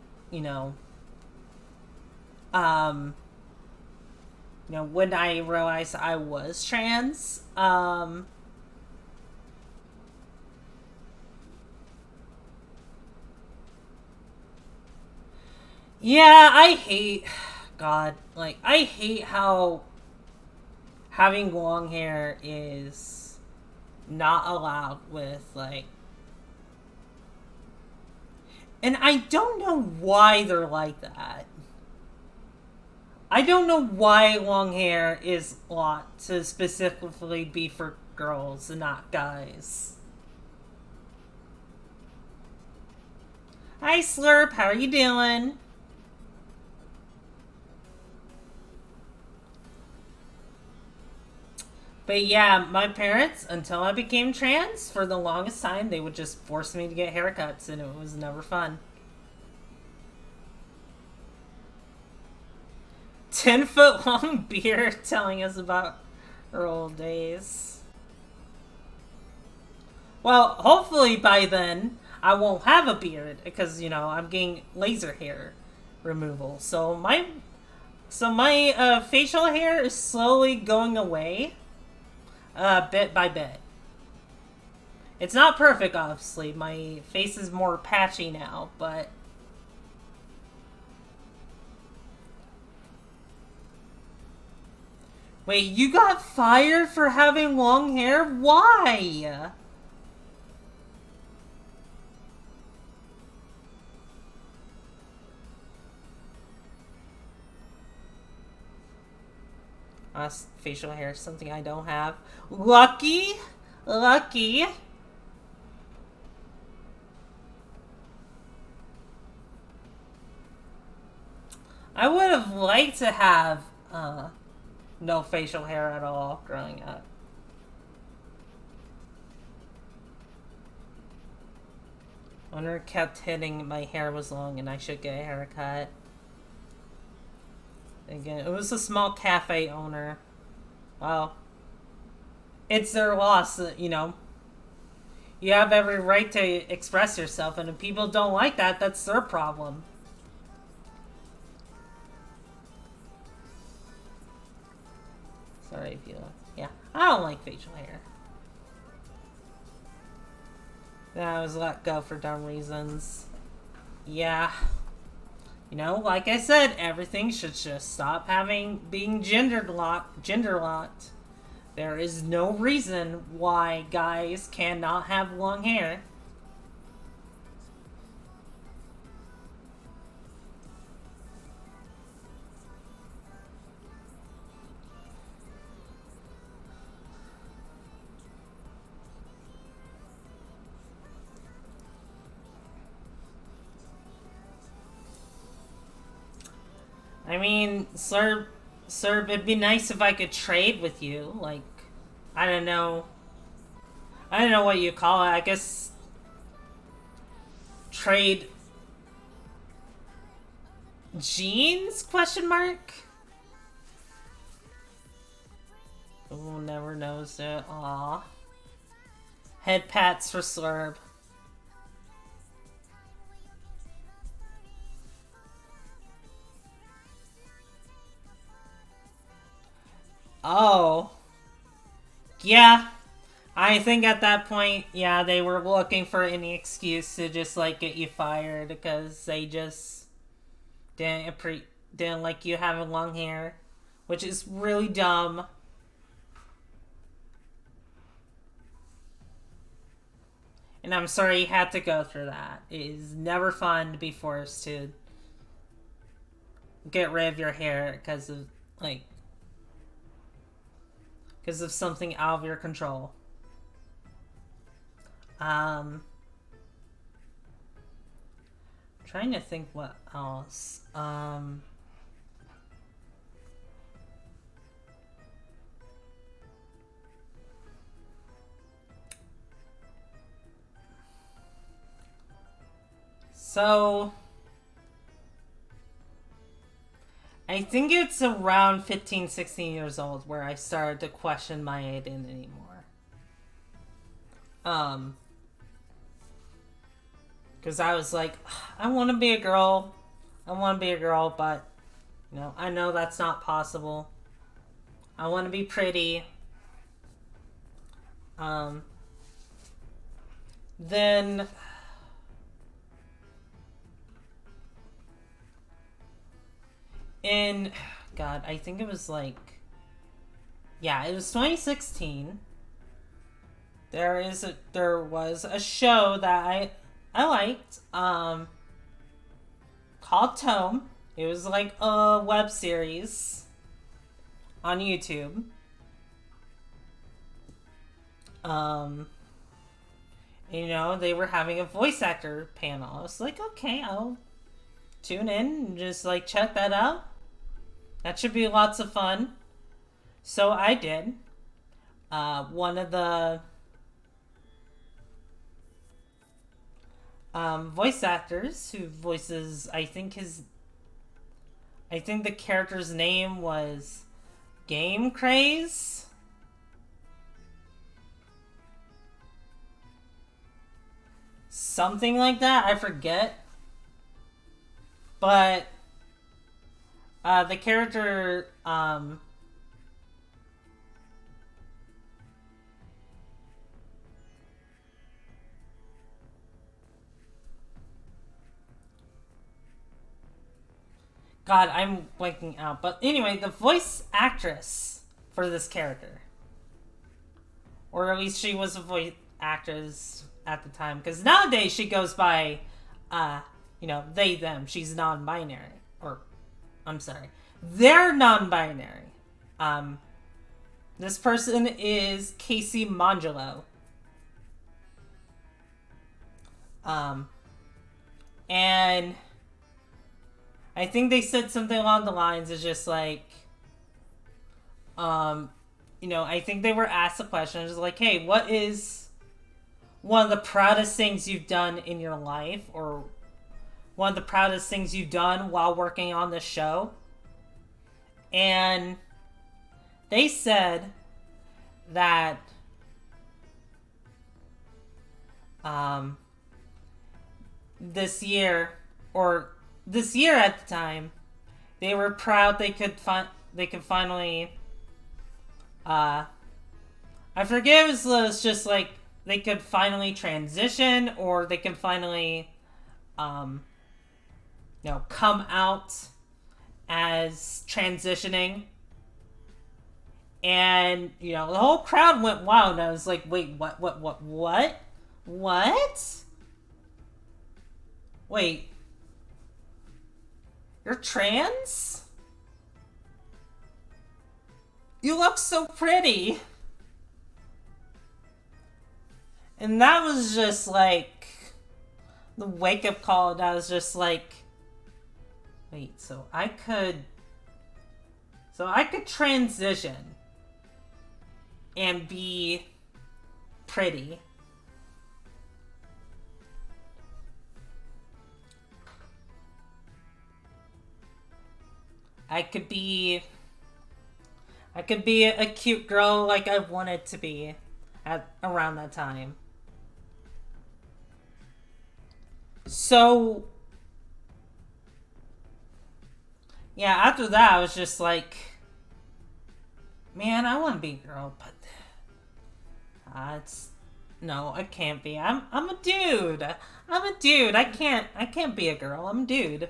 um when I realized I was trans. Yeah, I hate. God, like I hate how having long hair is not allowed with like, and I don't know why they're like that. I don't know why long hair is ought to specifically be for girls and not guys. Hi Slurp, how are you doing? But yeah, my parents, until I became trans, for the longest time, they would just force me to get haircuts, and it was never fun. 10-foot long beard telling us about her old days. Well, hopefully by then, I won't have a beard, because, I'm getting laser hair removal. So my facial hair is slowly going away. Bit by bit. It's not perfect, obviously. My face is more patchy now, but... Wait, you got fired for having long hair? Why? Facial hair is something I don't have. Lucky? Lucky? I would have liked to have no facial hair at all growing up. Owner kept hitting my hair was long and I should get a haircut. Again, it was a small cafe owner. Well, it's their loss, you know. You have every right to express yourself, and if people don't like that, that's their problem. Sorry if you... Yeah, I don't like facial hair. I was let go for dumb reasons. Yeah. You know, like I said, everything should just stop being gender locked. There is no reason why guys cannot have long hair. I mean, sir, it'd be nice if I could trade with you. Like, I don't know. I don't know what you call it. I guess trade jeans? Question mark. Oh, never knows it. Aw. Head pats for Slurb. Oh. Yeah. I think at that point, yeah, they were looking for any excuse to just, like, get you fired because they just didn't like you having long hair, which is really dumb. And I'm sorry you had to go through that. It is never fun to be forced to get rid of your hair because of, like, because of something out of your control. Trying to think what else. So I think it's around 15, 16 years old where I started to question my identity more. Because I was like, I want to be a girl. I want to be a girl, but, you know, I know that's not possible. I want to be pretty. Then... in... God, I think it was like... Yeah, it was 2016. There was a show that I liked, called Tome. It was like a web series on YouTube. You know, they were having a voice actor panel. I was like, okay, I'll tune in and just like check that out. That should be lots of fun. So I did. One of the voice actors who voices, I think the character's name was Game Craze. Something like that, I forget. But the character God, I'm blanking out. But anyway, the voice actress for this character, or at least she was a voice actress at the time, because nowadays she goes by, you know, they, them. She's non-binary. Or, I'm sorry. They're non-binary. This person is Casey Mongelo. And I think they said something along the lines of just like, I think they were asked a question, just like, hey, what is one of the proudest things you've done in your life, or one of the proudest things you've done while working on the show? And they said that this year at the time, they were proud they could finally I forget if it was just like they could finally transition, or they can finally come out as transitioning. And the whole crowd went wild, and I was like, wait, what? Wait, you're trans? You look so pretty. And that was just like the wake up call, and I was just like, wait, so I could transition and be pretty. I could be a cute girl like I wanted to be at around that time. So yeah, after that I was just like, man, I want to be a girl, but it's no, I can't be. I'm a dude. I can't be a girl. I'm a dude.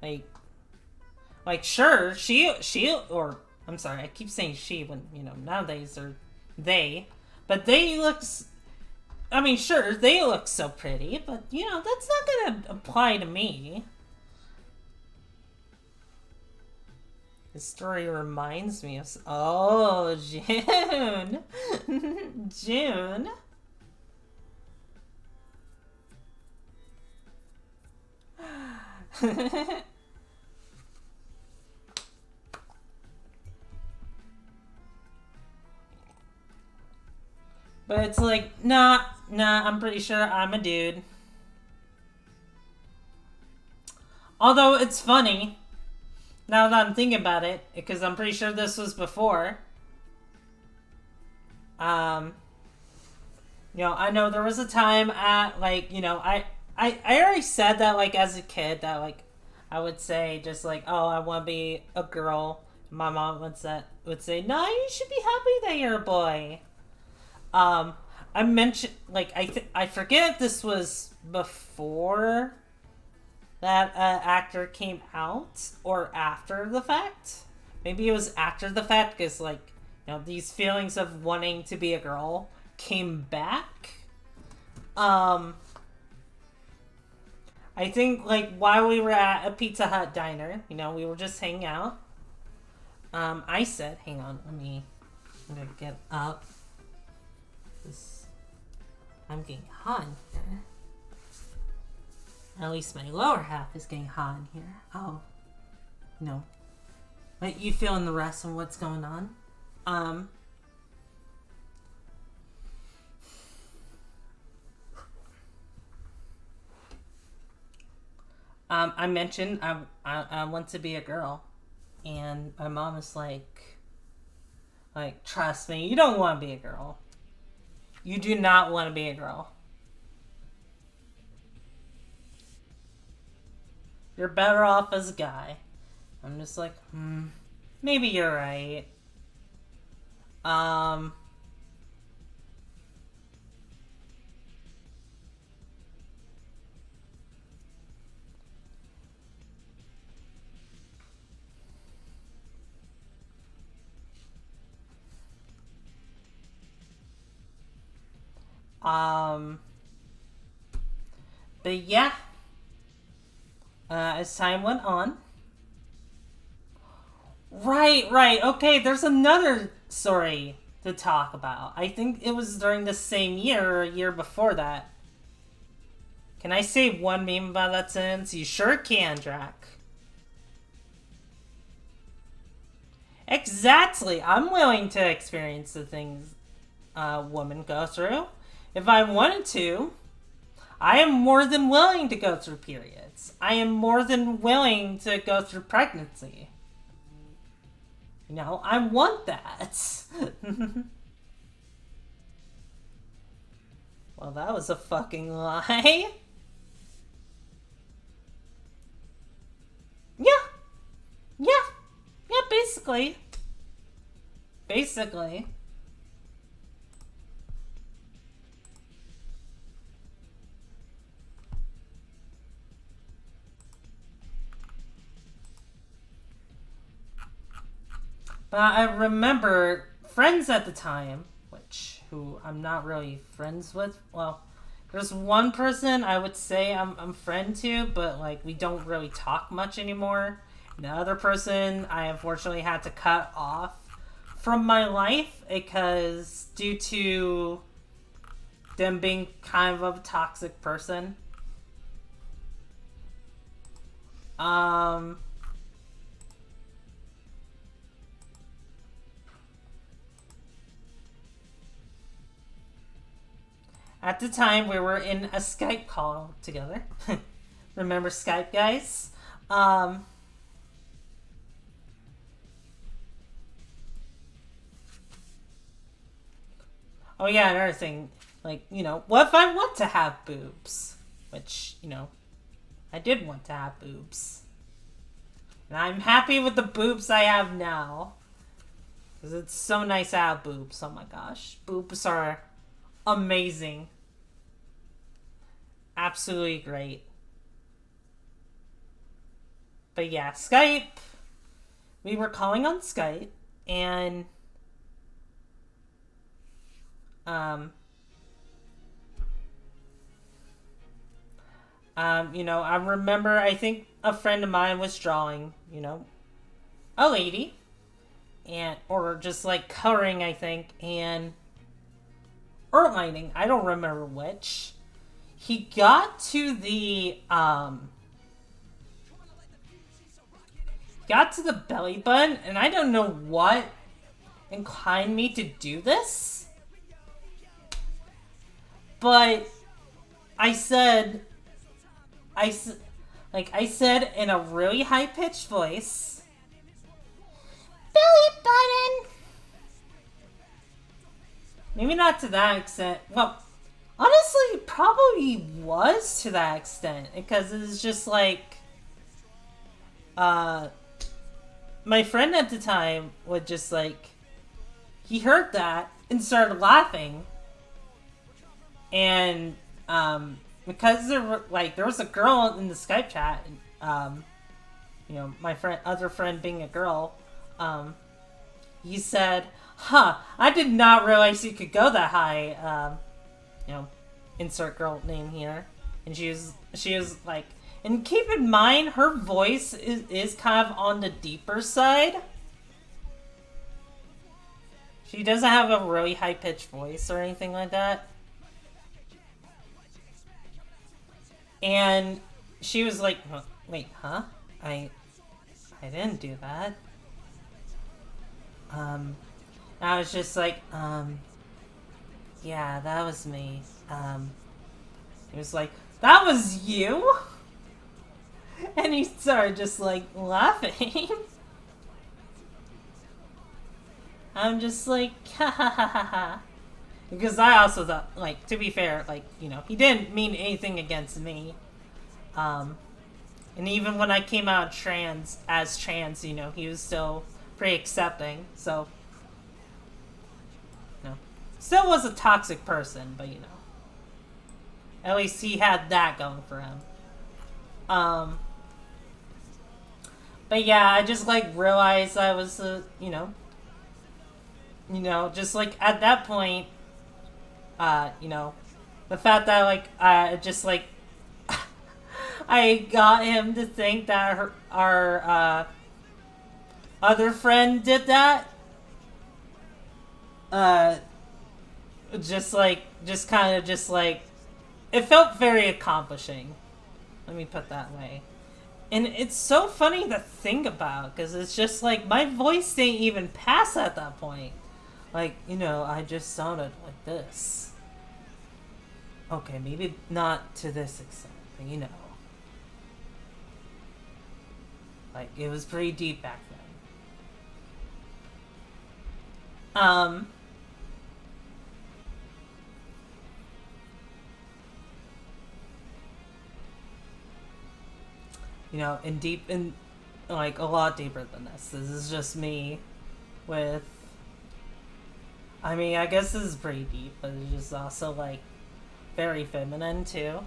Like sure, she or I'm sorry, I keep saying she when nowadays they're they, but they looks. I mean, sure, they look so pretty, but that's not gonna apply to me. This story reminds me of... Oh, June! June! But it's like, nah, I'm pretty sure I'm a dude. Although it's funny, now that I'm thinking about it, because I'm pretty sure this was before. I know there was a time at, like, I already said that, like, as a kid, that, like, I would say just, like, oh, I want to be a girl. My mom would say, no, you should be happy that you're a boy. I mentioned, like, I forget if this was before that actor came out or after the fact. Maybe it was after the fact, because, like, these feelings of wanting to be a girl came back. I think, like, while we were at a Pizza Hut diner, we were just hanging out. I said, hang on, I'm gonna get up. I'm getting hot in here. At least my lower half is getting hot in here. Oh. No. But you feeling the rest of what's going on? I mentioned I want to be a girl. And my mom is like, trust me, you don't want to be a girl. You do not want to be a girl. You're better off as a guy. I'm just like, maybe you're right. But yeah, as time went on, right, okay, there's another story to talk about. I think it was during the same year or a year before that. Can I say one meme about that sentence? You sure can, Drac. Exactly. I'm willing to experience the things women go through. If I wanted to, I am more than willing to go through periods. I am more than willing to go through pregnancy. You know, I want that. Well, that was a fucking lie. Yeah. Yeah. Yeah, basically. Basically. But I remember friends at the time, who I'm not really friends with. Well, there's one person I would say I'm friend to, but like we don't really talk much anymore. And the other person I unfortunately had to cut off from my life because due to them being kind of a toxic person. At the time, we were in a Skype call together. Remember Skype, guys? Oh yeah, another thing. Like, you know, what if I want to have boobs? Which, you know, I did want to have boobs. And I'm happy with the boobs I have now. Because it's so nice to have boobs. Oh my gosh. Boobs are amazing. Absolutely great. But yeah, Skype. We were calling on Skype and you know, I remember I think a friend of mine was drawing, you know, a lady and or just like coloring, I think, and or lighting, I don't remember which. He got to the belly button, and I don't know what inclined me to do this, but I said in a really high pitched voice, belly button. Maybe not to that extent. Well, honestly, probably was to that extent. Because it's just like... my friend at the time would just like... He heard that and started laughing. And, because there was a girl in the Skype chat, you know, my other friend being a girl, he said... Huh, I did not realize you could go that high, you know, insert girl name here. And she was like, and keep in mind, her voice is kind of on the deeper side. She doesn't have a really high-pitched voice or anything like that. And she was like, wait, huh? I didn't do that. I was just like, yeah, that was me. He was like, that was you? And he started just like laughing. I'm just like, ha ha ha ha ha. Because I also thought, like, to be fair, like, you know, he didn't mean anything against me. And even when I came out as trans, you know, he was still pretty accepting, so... Still was a toxic person, but you know. At least he had that going for him. But yeah, I just like realized I was, you know, just like at that point, you know, the fact that like just like I got him to think that our other friend did that. Just kind of it felt very accomplishing. Let me put that way. And it's so funny to think about because it's just like my voice didn't even pass at that point. Like, I just sounded like this. Okay, maybe not to this extent, but like it was pretty deep back then. And deep in like a lot deeper than this. This is just me with I guess this is pretty deep, but it's just also like very feminine too,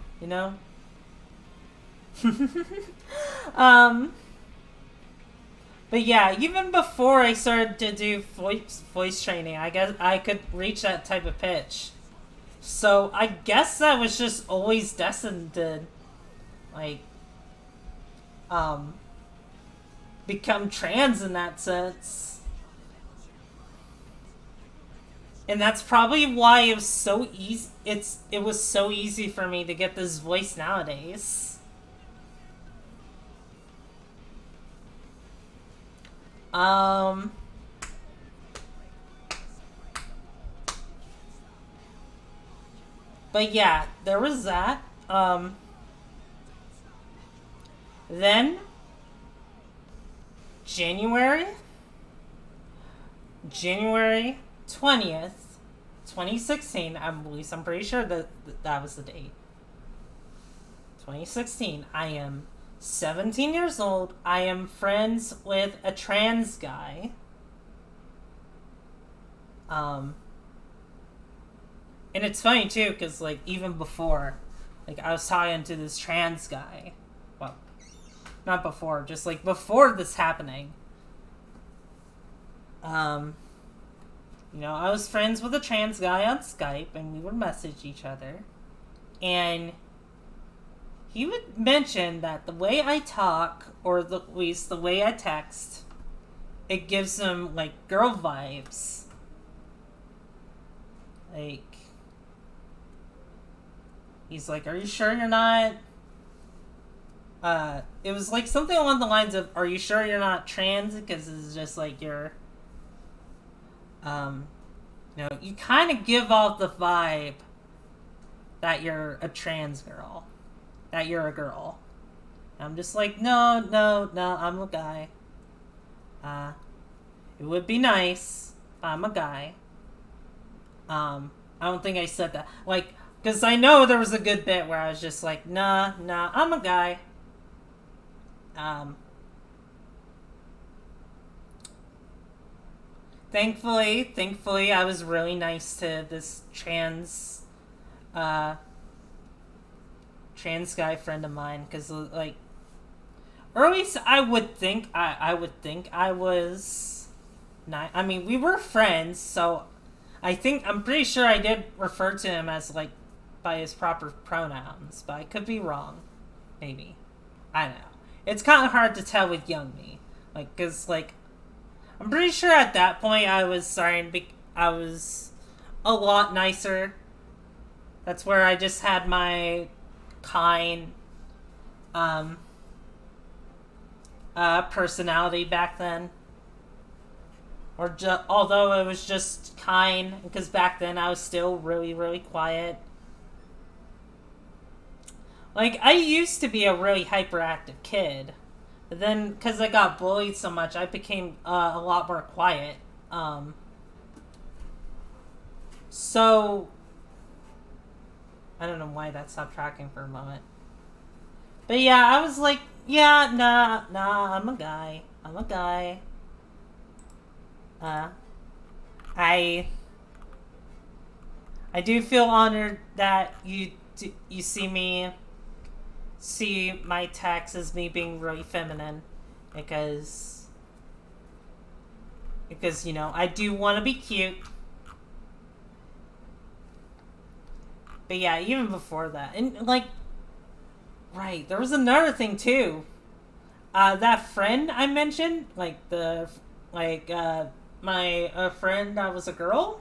But yeah, even before I started to do voice training, I guess I could reach that type of pitch. So I guess that was just always destined to, like, become trans in that sense. And that's probably why it was so easy. It was so easy for me to get this voice nowadays. But yeah, there was that. Then January 20th, 2016, at least I'm pretty sure that was the date. 2016, I am 17 years old. I am friends with a trans guy. And it's funny too, because like even before, like I was talking to this trans guy. Well, not before, just like before this happening. I was friends with a trans guy on Skype, and we would message each other. And he would mention that the way I talk, or at least the way I text, it gives him, like, girl vibes. Like, he's like, are you sure you're not... it was, like, something along the lines of, are you sure you're not trans? Because it's just, like, you're... you kind of give off the vibe that you're a trans girl. That you're a girl. I'm just like, no, I'm a guy. It would be nice. I'm a guy. I don't think I said that. Like, because I know there was a good bit where I was just like, nah, I'm a guy. Thankfully, I was really nice to this trans guy friend of mine, because like, or at least I would think I was not. I mean, we were friends, so I'm pretty sure I did refer to him as like by his proper pronouns, but I could be wrong. Maybe, I don't know. It's kind of hard to tell with young me, like, because like, I'm pretty sure at that point I was a lot nicer. That's where I just had my kind personality back then. Or although it was just kind, because back then I was still really, really quiet. Like, I used to be a really hyperactive kid. But then, because I got bullied so much, I became a lot more quiet. So, I don't know why that stopped tracking for a moment. But yeah, I was like, yeah, nah, I'm a guy. I do feel honored that you see my text as me being really feminine, because I do want to be cute. But yeah, even before that, and like, right, there was another thing too. That friend I mentioned, like my friend that was a girl.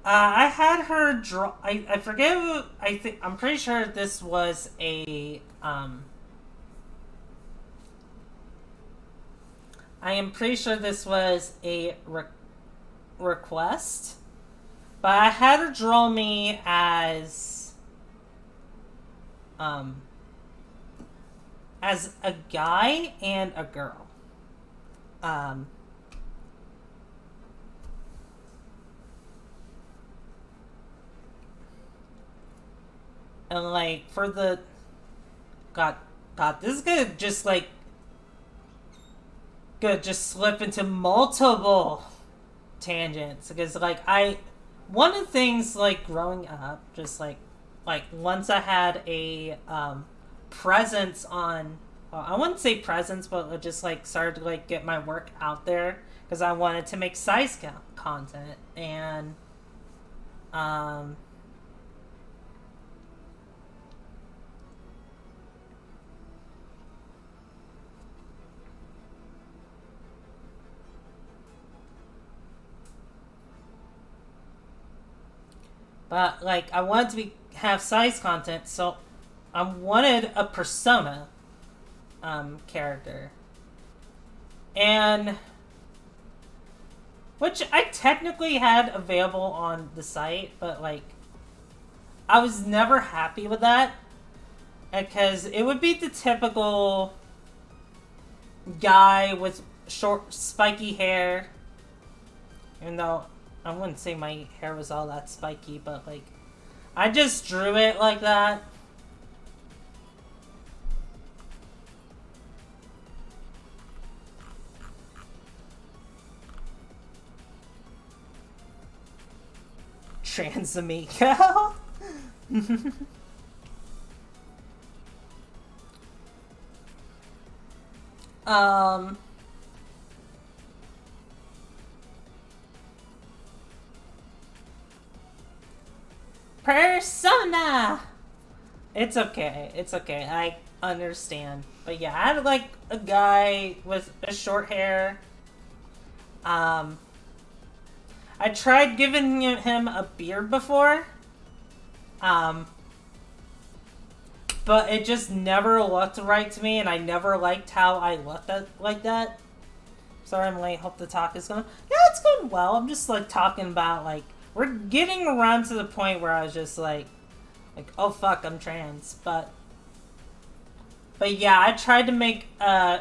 I had her draw. I forget. I think I'm pretty sure this was a. I am pretty sure this was a request, but I had her draw me um, as a guy and a girl. Um, and like for the God, God, this is gonna just like gonna just slip into multiple tangents because like I one of the things like growing up just like once I had a presence on I wouldn't say presence but I just like started to like get my work out there because I wanted to make size content and um but like I wanted to have size content so I wanted a persona character and which I technically had available on the site, but like I was never happy with that because it would be the typical guy with short, spiky hair. Even though I wouldn't say my hair was all that spiky, but like I just drew it like that. Transamico. um Persona. It's okay. It's okay. I understand. But yeah, I had like a guy with a short hair. Um I tried giving him a beard before. Um but it just never looked right to me and I never liked how I looked like that. Sorry I'm late. Hope the talk is going. Yeah, it's going well. I'm just like talking about like we're getting around to the point where I was just like oh fuck, I'm trans. But yeah, I tried to make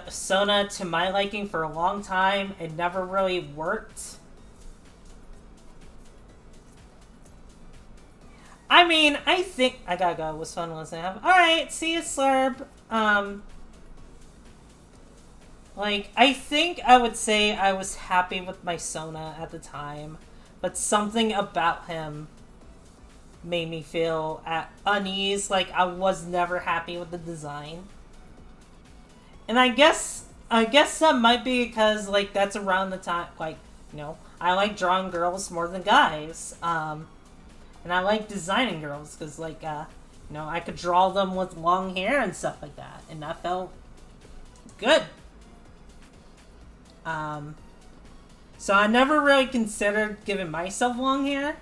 Sona to my liking for a long time. It never really worked. I mean, I think I gotta go. It was fun listening. All right, see you, Slurb. Like I think I would say I was happy with my Sona at the time, but something about him made me feel at unease. Like I was never happy with the design, and I guess that might be because like that's around the time like I like drawing girls more than guys. And I like designing girls because like I could draw them with long hair and stuff like that, and that felt good. So I never really considered giving myself long hair.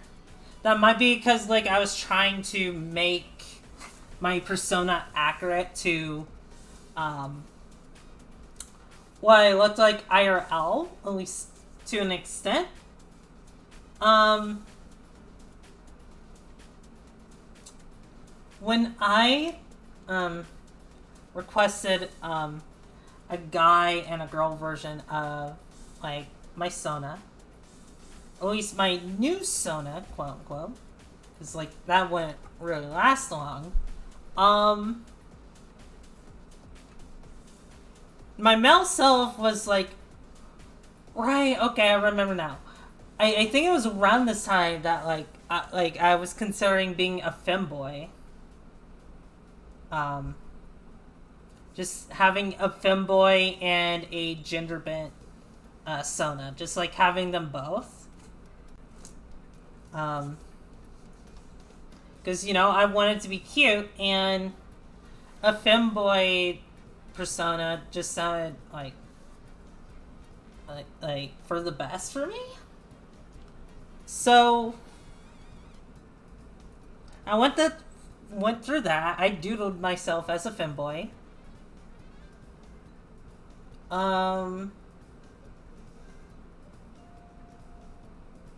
That might be because like I was trying to make my persona accurate to what I looked like IRL, at least to an extent. When I requested a guy and a girl version of like my Sona, at least my new Sona, quote unquote, because like that wouldn't really last long. My male self was like, right, okay, I remember now. I think it was around this time that like I was considering being a femboy. Um, just having a femboy and a gender bent Sona, just like having them both. Because I wanted to be cute, and a femboy persona just sounded like for the best for me. So I went through that. I doodled myself as a femboy. Um,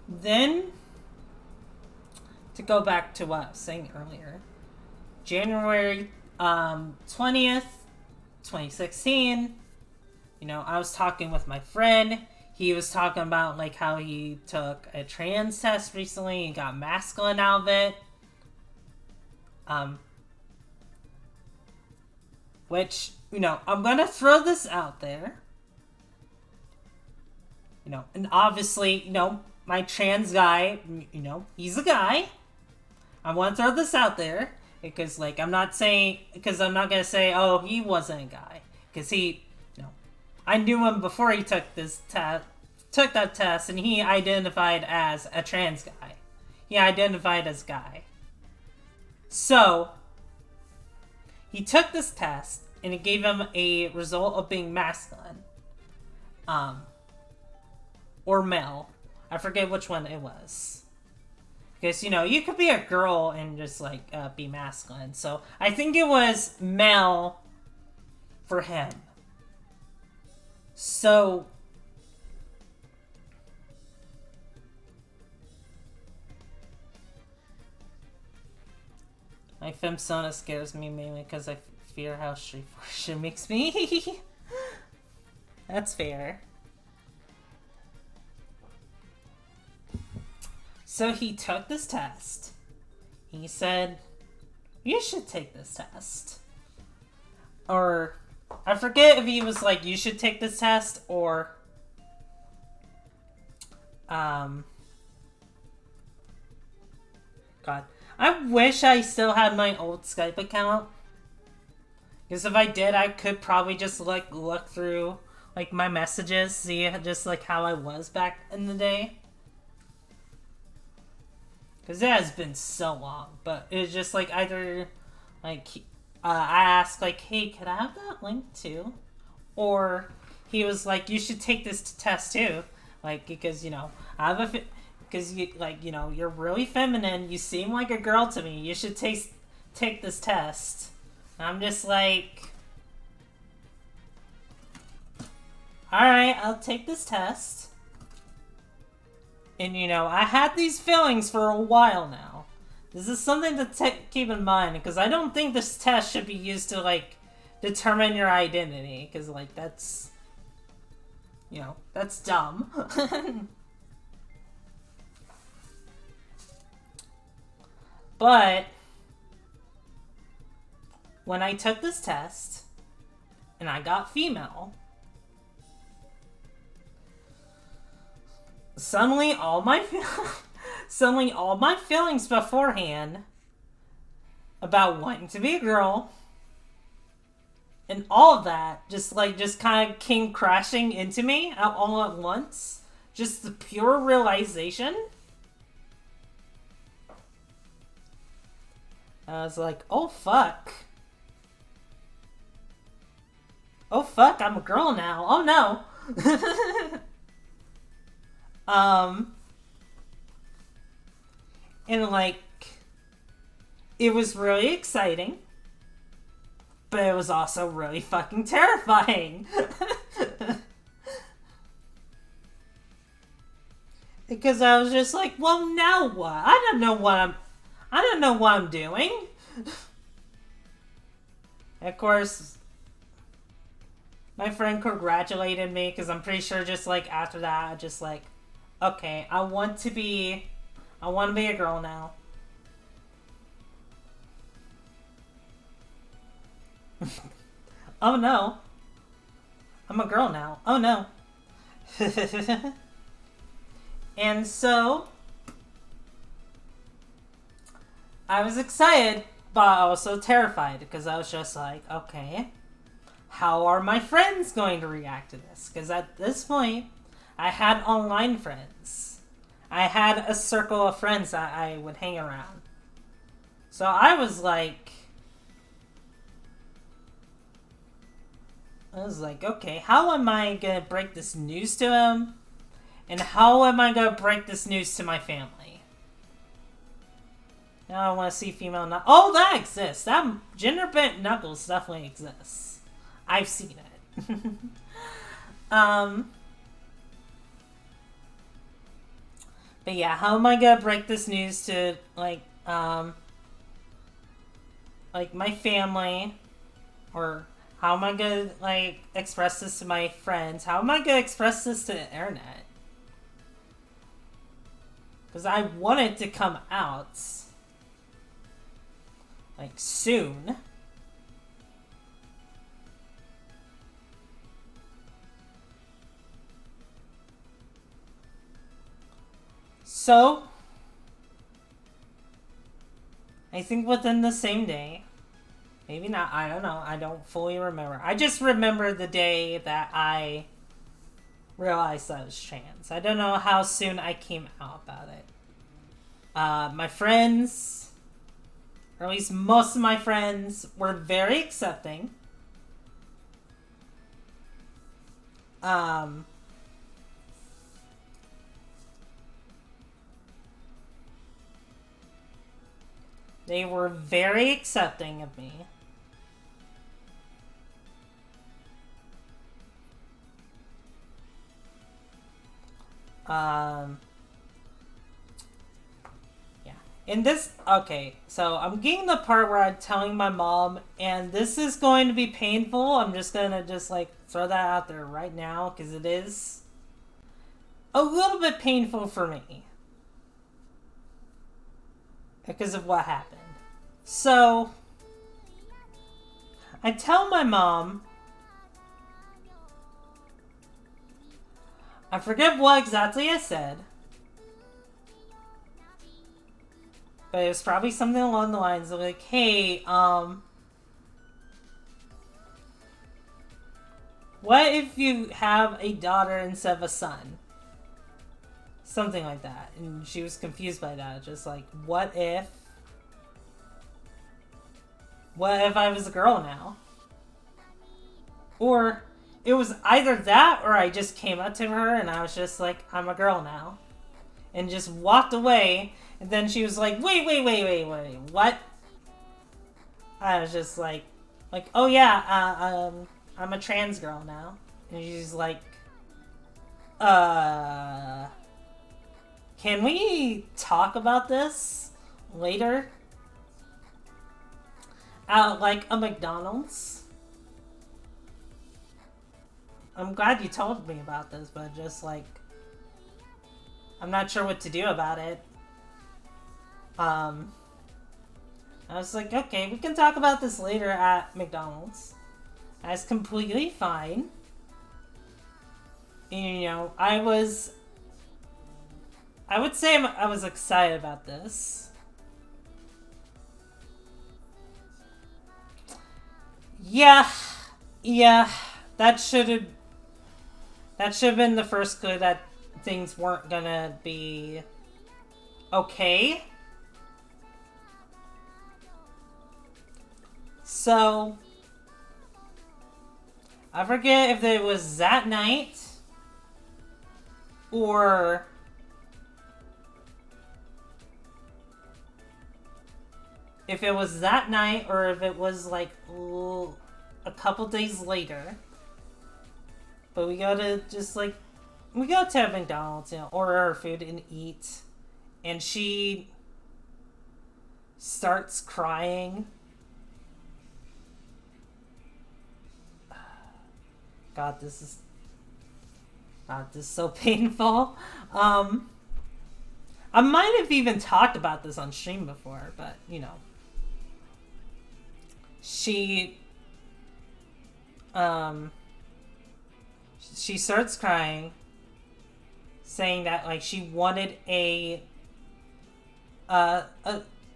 then to go back to what I was saying earlier, January 20th, 2016. I was talking with my friend. He was talking about like how he took a trans test recently and got masculine out of it. Which, I'm gonna throw this out there. And obviously, my trans guy, he's a guy. I want to throw this out there because, like, I'm not gonna say, oh, he wasn't a guy, because I knew him before he took that test, and he identified as a trans guy. He identified as guy. So he took this test, and it gave him a result of being masculine, or male. I forget which one it was. Because, you could be a girl and just, like, be masculine. So, I think it was male for him. So, my femsona scares me mainly because I fear how straightforward it makes me. That's fair. So he took this test. He said, you should take this test. Or, I forget if he was like, you should take this test, or, God. I wish I still had my old Skype account. Because if I did, I could probably just, like, look through, like, my messages, see just, like, how I was back in the day. Because it has been so long, but it's just, like, either, like, I asked, like, hey, could I have that link too? Or he was like, you should take this test too. Like, because, I have because, you're really feminine, you seem like a girl to me, you should take this test. And I'm just like, alright, I'll take this test. And, I had these feelings for a while now. This is something to keep in mind, because I don't think this test should be used to, like, determine your identity. Because, like, that's, that's dumb. But, when I took this test, and I got female, suddenly all my feelings beforehand about wanting to be a girl and all of that just kind of came crashing into me all at once. Just the pure realization. I was like, oh fuck. Oh fuck, I'm a girl now. Oh no. And like, it was really exciting, but it was also really fucking terrifying. Because I was just like, well, now what? I don't know what I'm doing. Of course, my friend congratulated me, because I'm pretty sure just like after that, I just like, okay, I want to be a girl now. Oh no. I'm a girl now. Oh no. And so, I was excited, but also terrified, because I was just like, okay, how are my friends going to react to this? Because at this point, I had online friends. I had a circle of friends that I would hang around. So I was like, okay, how am I going to break this news to him? And how am I going to break this news to my family? Now I want to see female knuckles. Oh, that exists. That gender bent knuckles definitely exists. I've seen it. But yeah, how am I gonna break this news to like my family, or how am I gonna like express this to my friends? How am I gonna express this to the internet? Because I want it to come out like soon. So, I think within the same day, maybe not, I don't know, I don't fully remember. I just remember the day that I realized I was trans. I don't know how soon I came out about it. My friends, or at least most of my friends, were very accepting. They were very accepting of me. Yeah. In this, okay, so I'm getting the part where I'm telling my mom, and this is going to be painful. I'm just gonna like throw that out there right now, because it is a little bit painful for me. Because of what happened. So, I tell my mom, I forget what exactly I said, but it was probably something along the lines of like, hey, what if you have a daughter instead of a son? Something like that. And she was confused by that. Just like, what if I was a girl now? Or it was either that, or I just came up to her and I was just like, I'm a girl now. And just walked away. And then she was like, wait, what? I was just like, oh yeah, I'm a trans girl now. And she's like, can we talk about this later? At like a McDonald's? I'm glad you told me about this, but just like, I'm not sure what to do about it. I was like, okay, we can talk about this later at McDonald's. That's completely fine. And, you know, I would say I was excited about this. Yeah, that should have been the first clue that things weren't gonna be okay. So, I forget if it was that night or if it was like a couple days later. But we go to McDonald's, you know, order our food and eat. And she starts crying. God, this is so painful. I might have even talked about this on stream before, but, you know. She starts crying, saying that, like, she wanted a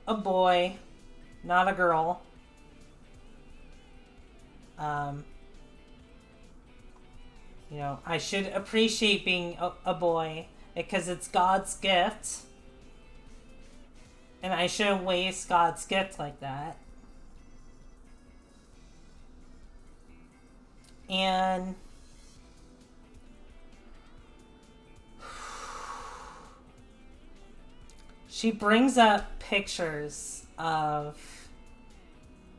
boy, not a girl. You know, I should appreciate being a boy because it's God's gift. And I shouldn't waste God's gift like that. And she brings up pictures of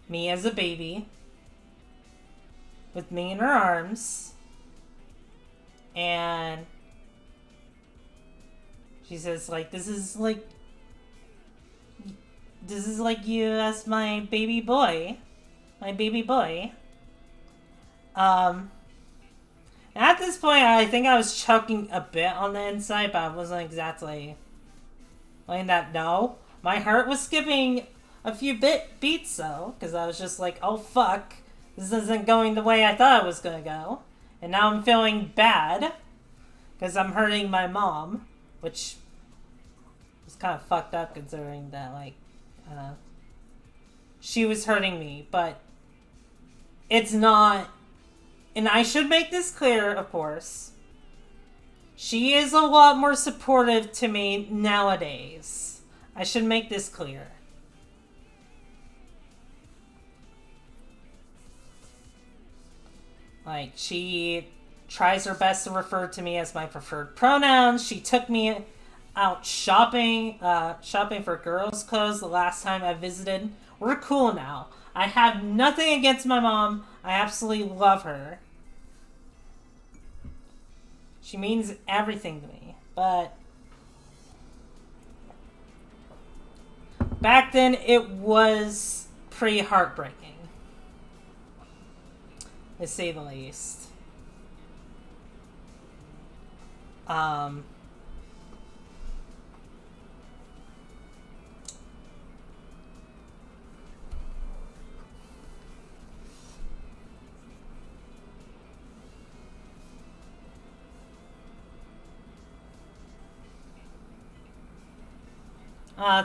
me as a baby with me in her arms, and she says, like, this is like you as my baby boy. My baby boy. At this point, I think I was choking a bit on the inside, but I wasn't exactly letting that know. My heart was skipping a few beats, though, because I was just like, oh, fuck. This isn't going the way I thought it was going to go. And now I'm feeling bad, because I'm hurting my mom, which was kind of fucked up considering that, like, she was hurting me, but it's not. And I should make this clear, of course. She is a lot more supportive to me nowadays. I should make this clear. Like, she tries her best to refer to me as my preferred pronouns. She took me out shopping for girls' clothes the last time I visited. We're cool now. I have nothing against my mom. I absolutely love her. She means everything to me. But back then, it was pretty heartbreaking, to say the least.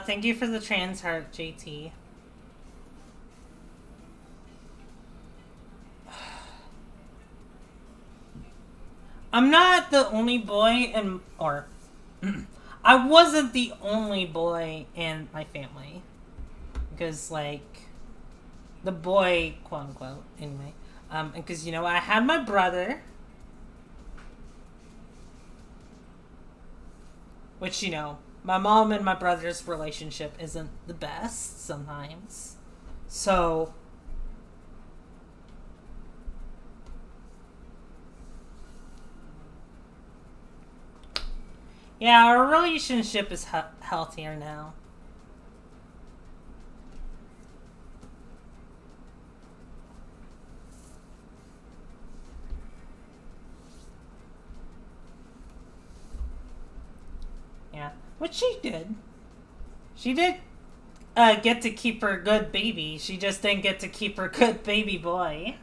Thank you for the trans heart, JT. I'm not the only boy I wasn't the only boy in my family. Because, like, the boy, quote unquote, anyway. Because, I had my brother. Which, my mom and my brother's relationship isn't the best sometimes. So, yeah, our relationship is healthier now. Yeah, which she did. She did get to keep her good baby. She just didn't get to keep her good baby boy.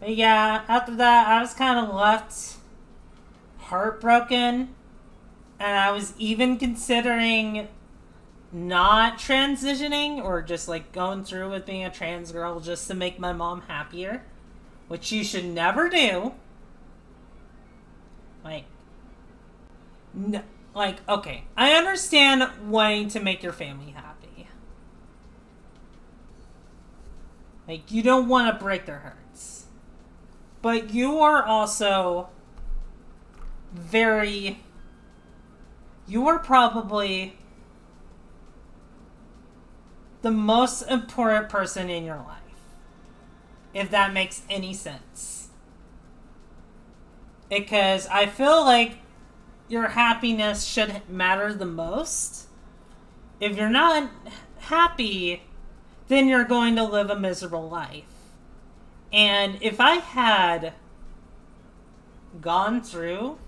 But yeah, after that, I was kind of left heartbroken. And I was even considering not transitioning or just, like, going through with being a trans girl just to make my mom happier. Which you should never do. Okay, I understand wanting to make your family happy. Like, you don't want to break their hearts. But you are also you are probably the most important person in your life. If that makes any sense. Because I feel like your happiness should matter the most. If you're not happy, then you're going to live a miserable life. And if I had gone through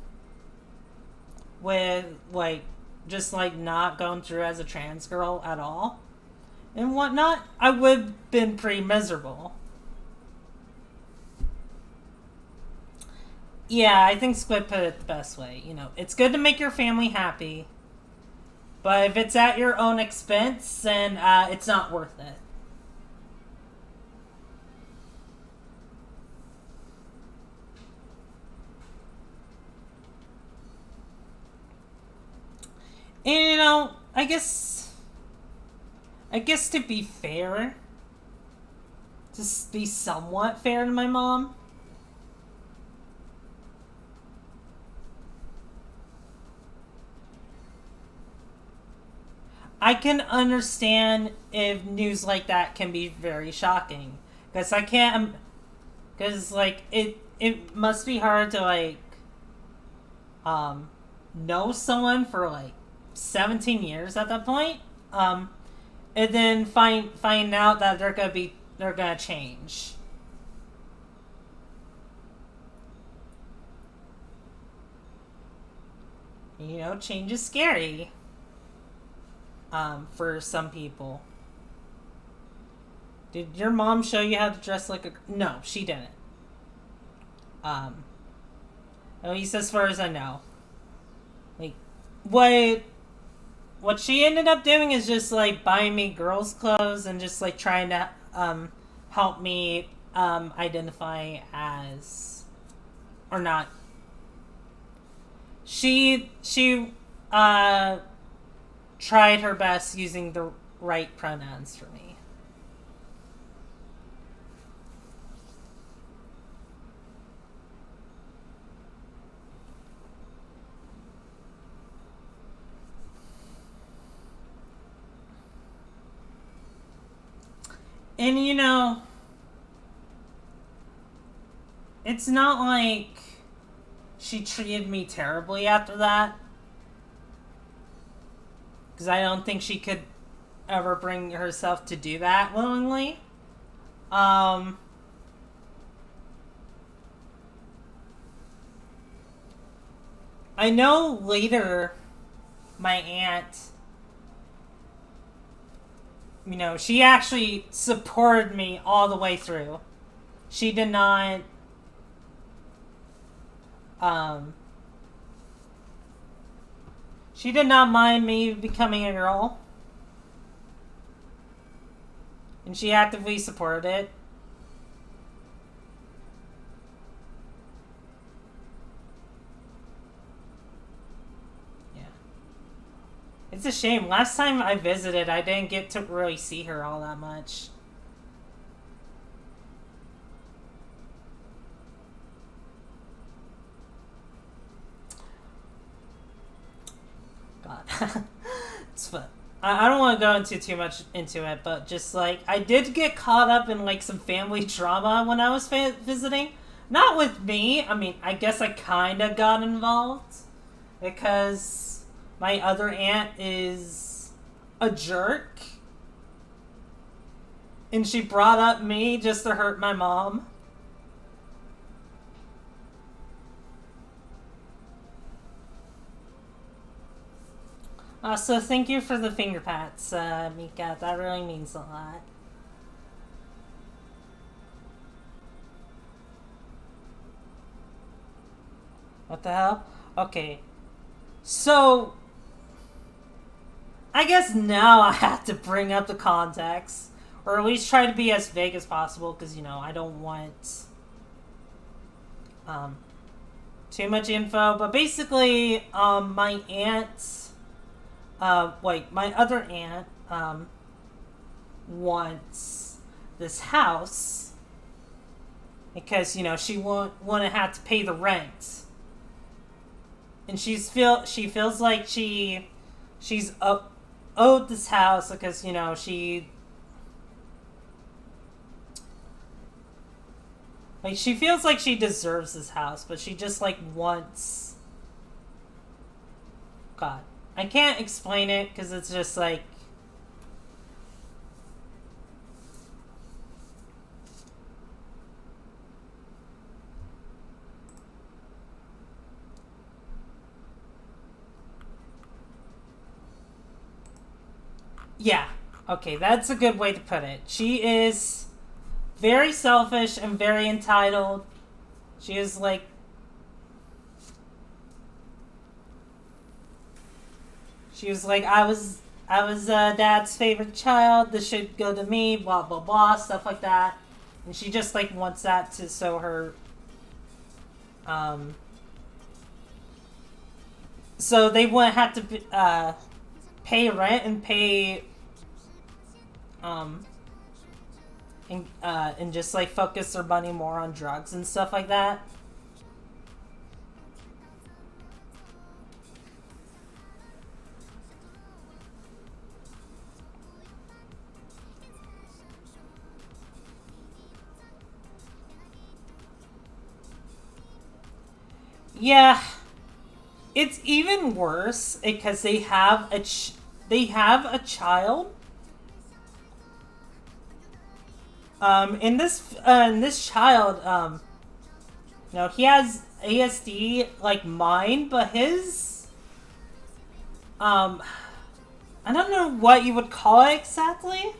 with, like, just, like, not going through as a trans girl at all and whatnot, I would have been pretty miserable. Yeah, I think Squid put it the best way. It's good to make your family happy. But if it's at your own expense, then it's not worth it. And, I guess to be fair, to be somewhat fair to my mom, I can understand if news like that can be very shocking. Because I can't... Because, like, it must be hard to, like, know someone for, like, 17 years at that point. And then find out that they're gonna change. You know, change is scary. For some people. Did your mom show you how to dress like a... No, she didn't. At least as far as I know. Like, what she ended up doing is just, like, buying me girls' clothes and just, like, trying to, help me, identify as... Or not. She, tried her best using the right pronouns for me. And you know, it's not like she treated me terribly after that. Because I don't think she could ever bring herself to do that willingly. I know later my aunt, you know, she actually supported me all the way through. She did not, she did not mind me becoming a girl. And she actively supported it. Yeah. It's a shame. Last time I visited, I didn't get to really see her all that much. God. It's fun. I don't want to go into too much into it, but just, like, I did get caught up in, like, some family drama when I was visiting. Not with me. I mean, I guess I kind of got involved. Because my other aunt is a jerk. And she brought up me just to hurt my mom. So thank you for the finger pats, Mika. That really means a lot. What the hell? Okay. So, I guess now I have to bring up the context. Or at least try to be as vague as possible, because, you know, I don't want too much info. But basically, my aunt... my other aunt, wants this house because, you know, she won't want to have to pay the rent. And she feels like she's owed this house because, you know, she feels like she deserves this house, but she just, like, wants... God. I can't explain it because it's just like... Yeah. Okay, that's a good way to put it. She is very selfish and very entitled. She is like... She was like, I was Dad's favorite child. This should go to me. Blah blah blah, stuff like that. And she just, like, wants that to show her. So they wouldn't have to pay rent and pay. And just, like, focus their money more on drugs and stuff like that. Yeah, it's even worse because they have they have a child. In this child, no, he has ASD like mine, but his, um, I don't know what you would call it exactly,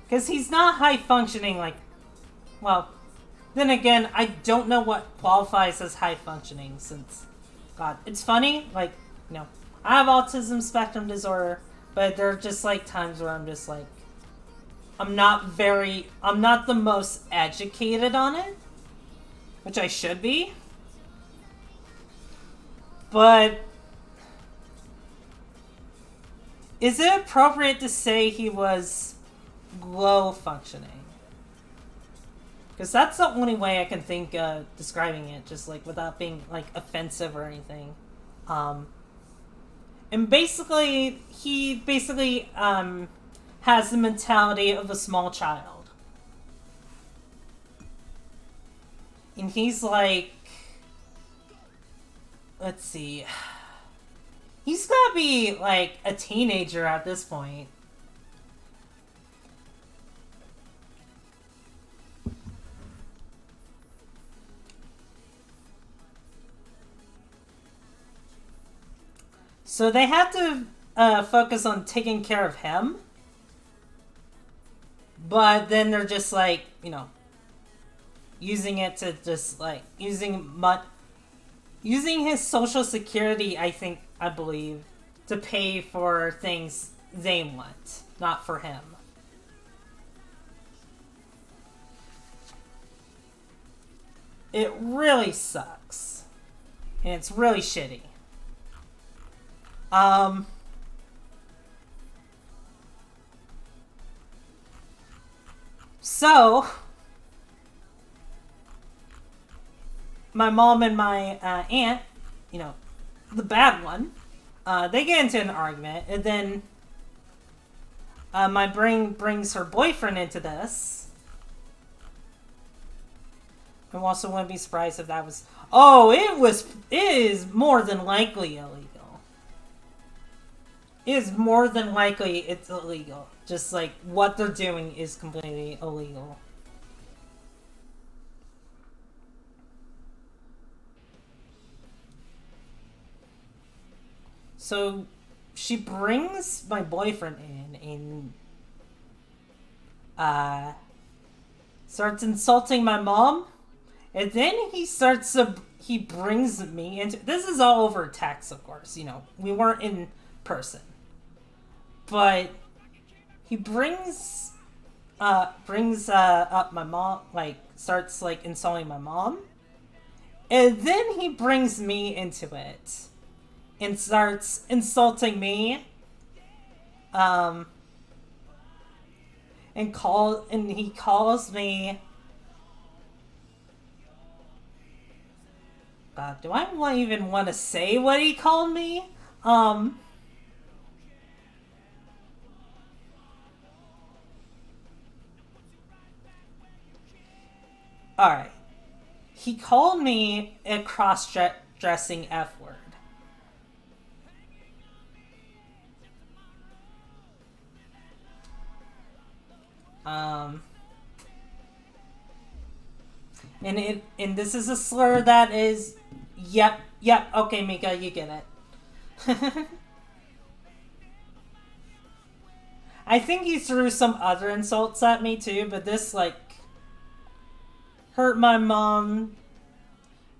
because he's not high functioning. Like, well, then again, I don't know what qualifies as high functioning. Since, God, it's funny. Like, you know, I have autism spectrum disorder, but there are just like times where I'm just like, I'm not the most educated on it, which I should be. But is it appropriate to say he was low functioning? Because that's the only way I can think of describing it, just like without being like offensive or anything. Um, and basically, he basically has the mentality of a small child. And he's like, let's see, he's gotta be like a teenager at this point. So they have to focus on taking care of him. But then they're just like, you know, using it to just like, using his social security, I believe, to pay for things they want, not for him. It really sucks. And it's really shitty. Um, so, my mom and my aunt, you know, the bad one, they get into an argument, and then my brain brings her boyfriend into this. I also wouldn't be surprised if that was. Oh, it is more than likely illegal. It is more than likely it's illegal. Just like what they're doing is completely illegal. So she brings my boyfriend in and starts insulting my mom. And then he brings me into, this is all over text, of course, you know, we weren't in person. But he brings up my mom, like starts like insulting my mom. And then he brings me into it and starts insulting me. Um and he calls me, God, do I even want to say what he called me? Um Alright. He called me a cross-dressing F word. Um, and this is a slur that is, yep, okay, Mika, you get it. I think he threw some other insults at me too, but this like hurt my mom.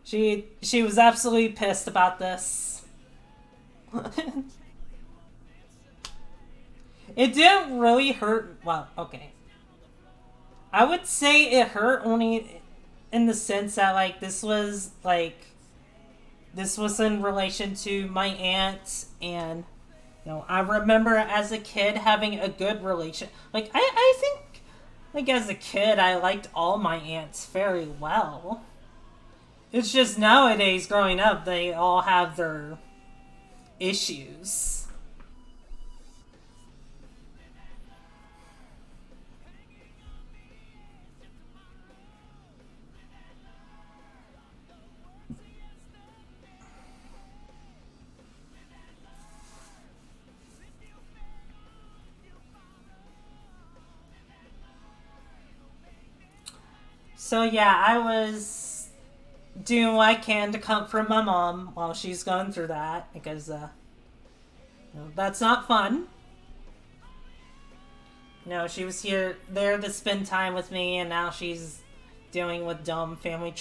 She was absolutely pissed about this. It didn't really hurt. Well, okay. I would say it hurt only in the sense that like this was in relation to my aunt, and you know, I remember as a kid having a good relation. Like I think like as a kid I liked all my aunts very well. It's just nowadays growing up they all have their issues. So yeah, I was doing what I can to comfort my mom while she's going through that because that's not fun. She was there to spend time with me, and now she's dealing with dumb family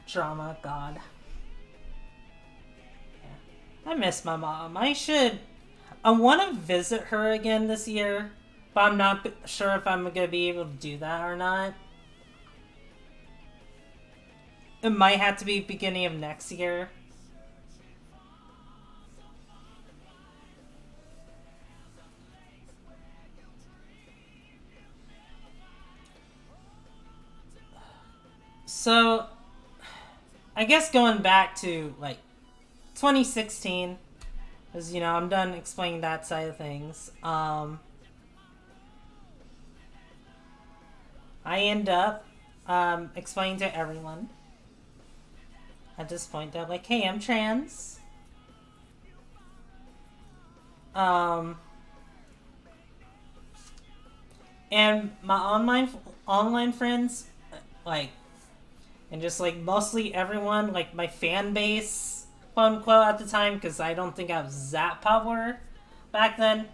trauma. God, yeah. I miss my mom. I want to visit her again this year, but I'm not sure if I'm gonna be able to do that or not. It might have to be beginning of next year. So, I guess going back to, 2016, because, I'm done explaining that side of things. I end up explaining to everyone at this point that, hey, I'm trans. And my online friends, and just mostly everyone, my fan base, quote unquote, at the time, because I don't think I was that popular back then.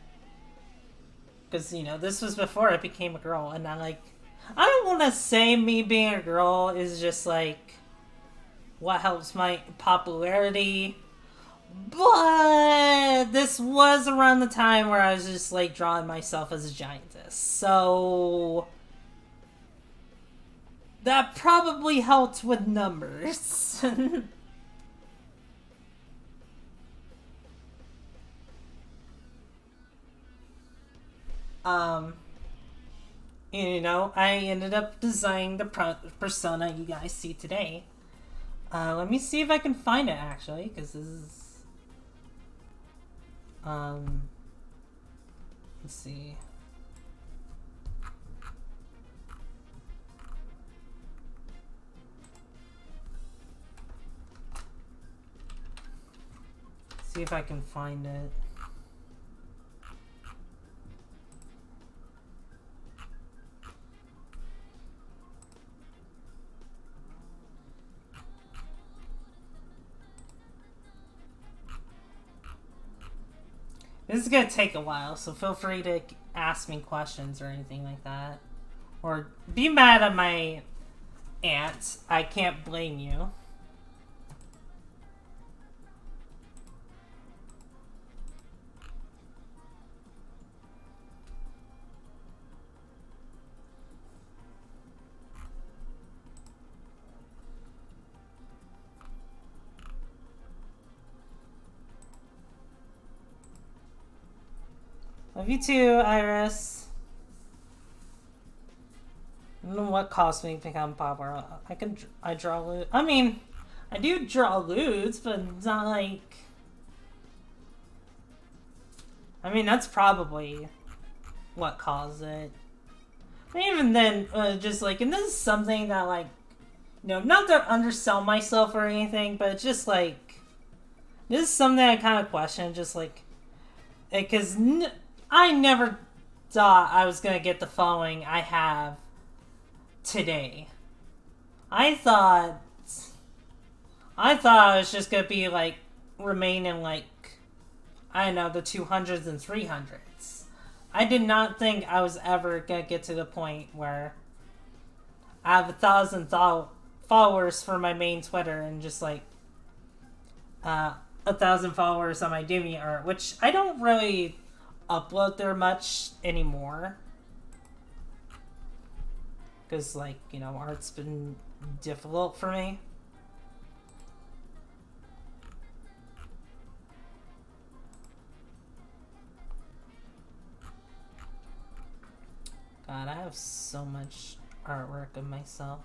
Because this was before I became a girl, and I don't want to say me being a girl is just what helps my popularity, but this was around the time where I was just drawing myself as a giantess, so that probably helped with numbers. I ended up designing the persona you guys see today. Let me see if I can find it, actually, because this is... let's see. See if I can find it. This is gonna take a while, so feel free to ask me questions or anything like that. Or be mad at my aunt. I can't blame you. Love you too, Iris. I don't know what caused me to become popular. I draw lewd. I mean, I do draw lewds, but it's not I mean, that's probably what caused it. But even then, just and this is something that not to undersell myself or anything, but it's just this is something I kind of question, just because I never thought I was going to get the following I have today. I thought I was just going to be remain in I don't know, the 200s and 300s. I did not think I was ever going to get to the point where I have 1,000 followers for my main Twitter and just 1,000 followers on my DeviantArt, which I don't really upload there much anymore, because art's been difficult for me. God, I have so much artwork of myself.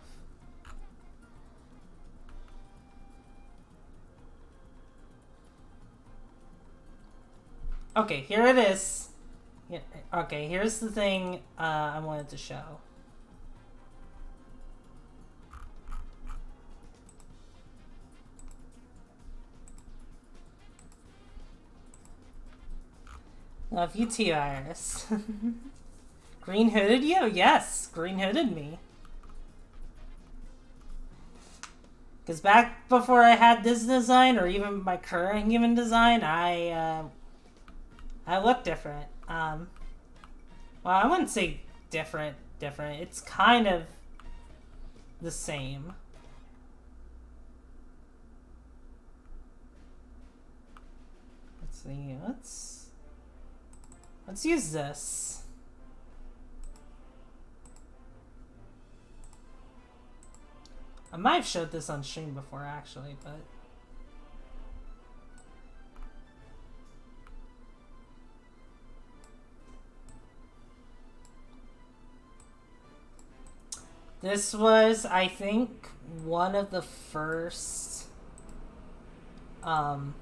Okay, here it is. Yeah, okay, here's the thing I wanted to show. Love you too, Iris. Green hooded you? Yes, green hooded me. Because back before I had this design, or even my current human design, I look different. Well, I wouldn't say different. It's kind of the same. Let's see. Let's use this. I might have showed this on stream before, actually, but this was, I think, one of the first artworks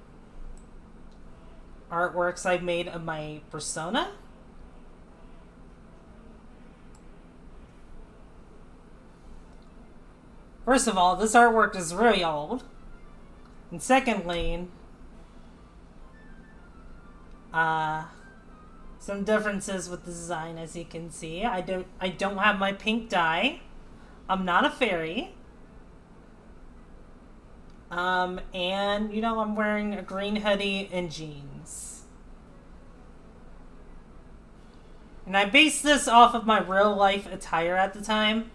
I made of my persona. First of all, this artwork is really old. And secondly, some differences with the design, as you can see. I don't have my pink dye. I'm not a fairy. And, you know, I'm wearing a green hoodie and jeans. And I based this off of my real life attire at the time.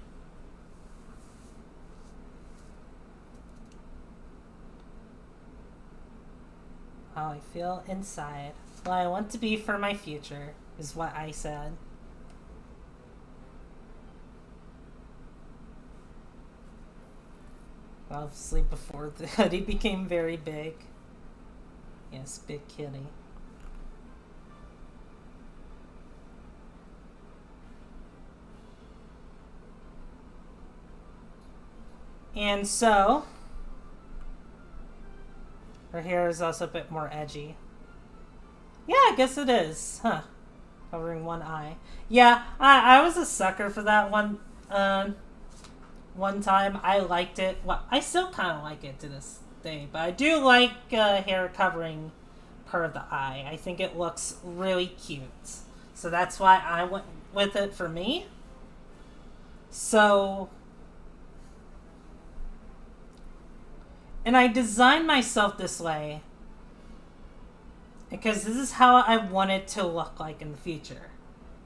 How I feel inside. What I want to be for my future is what I said. Obviously before the hoodie became very big. Yes, big kitty. And so, her hair is also a bit more edgy. Yeah, I guess it is. Huh. Covering one eye. Yeah, I was a sucker for that one. One time. I liked it. Well, I still kind of like it to this day. But I do like hair covering part of the eye. I think it looks really cute. So that's why I went with it for me. So... And I designed myself this way because this is how I wanted to look like in the future.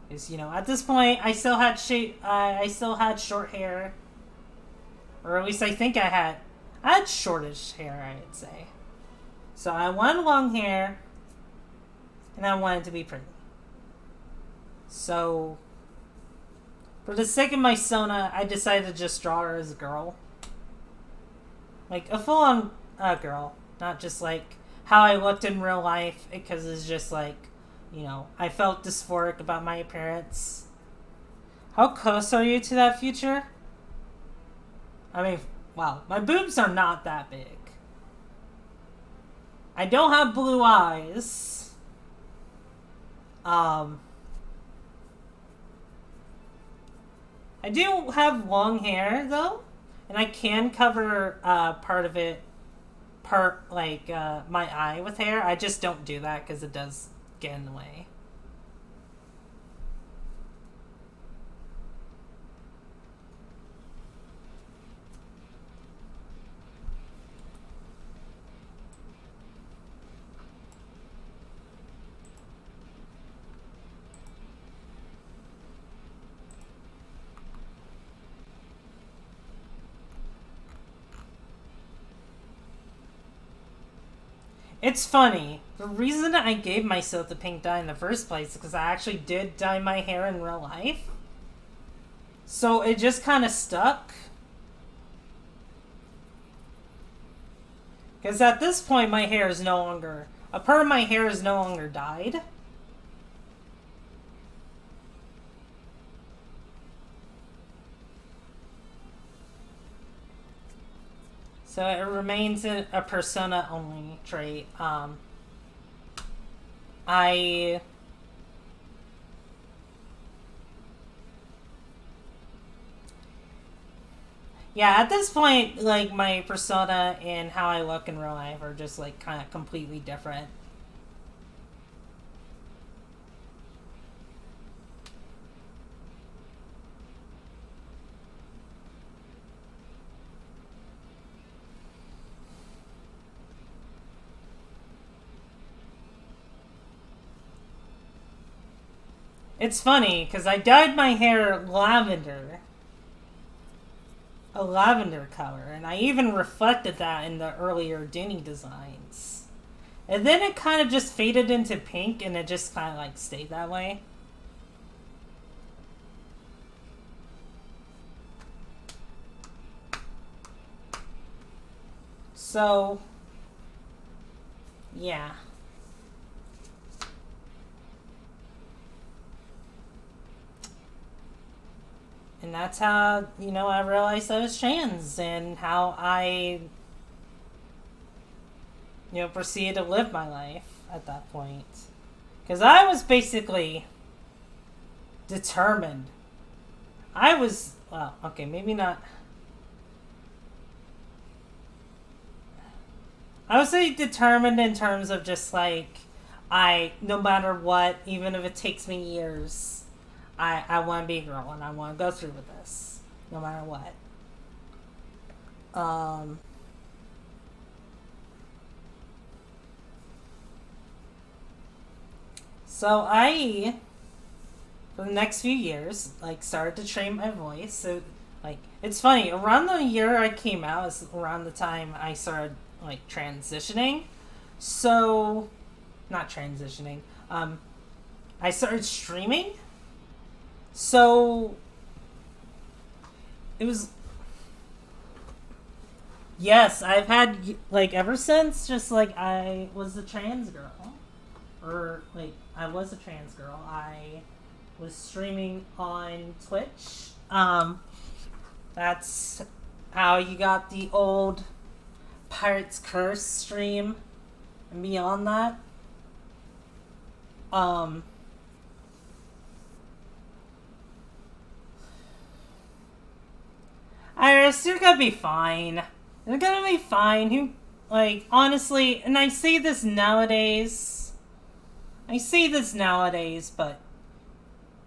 Because, you know, at this point, I still had short hair, or at least I think I had shortish hair, I'd say. So I wanted long hair, and I wanted to be pretty. So, for the sake of my Sona, I decided to just draw her as a girl. Like, a full-on girl. Not just, like, how I looked in real life. Because it's just, like, you know, I felt dysphoric about my appearance. How close are you to that future? I mean, wow. My boobs are not that big. I don't have blue eyes. I do have long hair, though. And I can cover part of it, my eye with hair. I just don't do that because it does get in the way. It's funny. The reason I gave myself the pink dye in the first place is because I actually did dye my hair in real life. So it just kind of stuck. Because at this point, my hair is no longer... A part of my hair is no longer dyed. So it remains a persona-only trait. Yeah, at this point, like, my persona and how I look in real life are just, like, kind of completely different. It's funny because I dyed my hair lavender, a lavender color, and I even reflected that in the earlier Duni designs. And then it kind of just faded into pink, and it just kind of like stayed that way. So, yeah. And that's how, I realized I was trans and how I, proceeded to live my life at that point. Because I was basically determined. I was, well, okay, maybe not. I would say determined in terms of just like, no matter what, even if it takes me years, I want to be a girl and I want to go through with this, no matter what. Um, so for the next few years, like, started to train my voice. So, like, it's funny. Around the year I came out is around the time I started like transitioning. So, not transitioning. I started streaming. So it was, yes, I've had like ever since, just like I was a trans girl, or like I was a trans girl. I was streaming on Twitch. That's how you got the old Pirate's Curse stream, and beyond that, um, Iris, you're gonna be fine. You're gonna be fine. Who, like, honestly, and I say this nowadays. I say this nowadays, but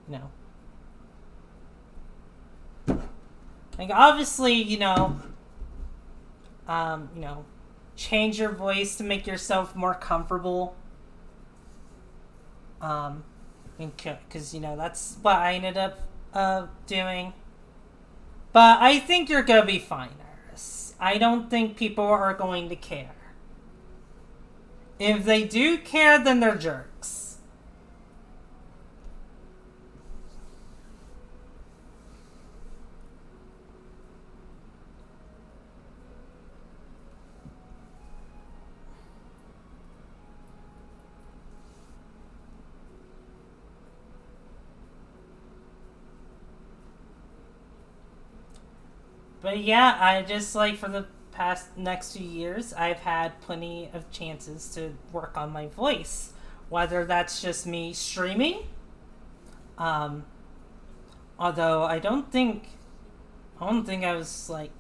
you know, like, obviously, um, you know, change your voice to make yourself more comfortable. Um, because that's what I ended up doing. But I think you're gonna be fine, Iris. I don't think people are going to care. If they do care, then they're jerks. But yeah, I just like for the past next few years, I've had plenty of chances to work on my voice. Whether that's just me streaming, um, although I don't think I was like,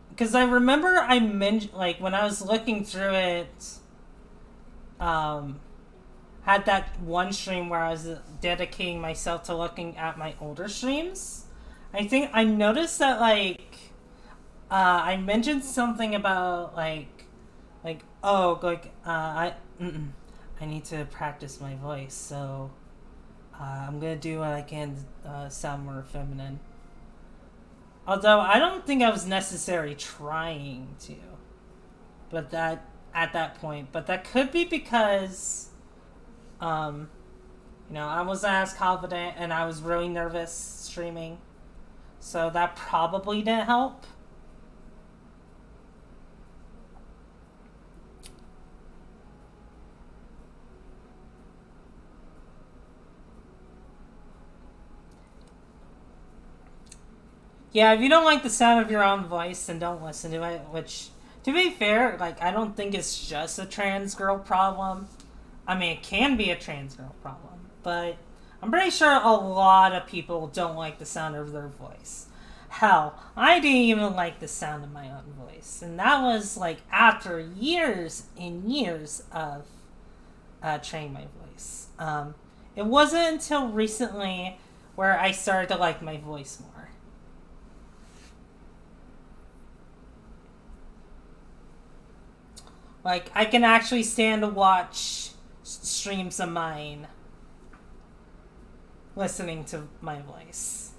because I remember I mentioned like when I was looking through it, um, had that one stream where I was dedicating myself to looking at my older streams. I think I noticed that like I mentioned something about I need to practice my voice, so I'm gonna do what I can sound more feminine. Although I don't think I was necessarily trying to, but that at that point, but that could be because um, I wasn't as confident and I was really nervous streaming, so that probably didn't help. Yeah, if you don't like the sound of your own voice, then don't listen to it. Which, to be fair, like I don't think it's just a trans girl problem. I mean, it can be a trans girl problem, but I'm pretty sure a lot of people don't like the sound of their voice. Hell, I didn't even like the sound of my own voice, and that was like after years and years of training my voice. It wasn't until recently where I started to like my voice more. Like, I can actually stand to watch streams of mine. listening to my voice.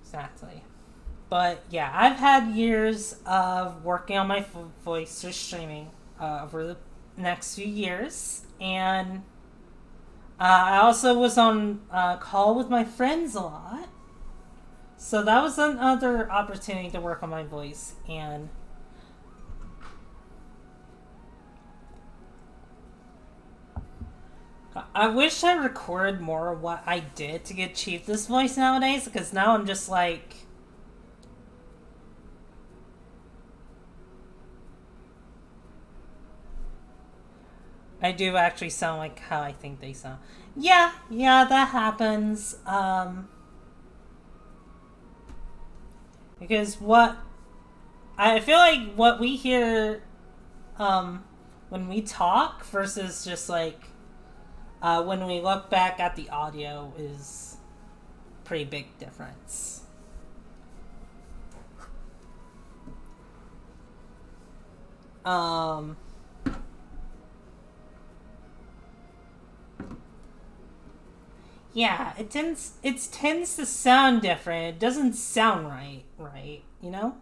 Exactly. But yeah, I've had years of working on my voice for streaming over the next few years. And I also was on call with my friends a lot. So that was another opportunity to work on my voice. And I wish I recorded more of what I did to achieve this voice nowadays. Because now I'm just like, I do actually sound like how I think they sound. Yeah, yeah, that happens. Because what I feel like what we hear when we talk versus just like when we look back at the audio is pretty big difference. Um, yeah, it tends to sound different. It doesn't sound right, you know?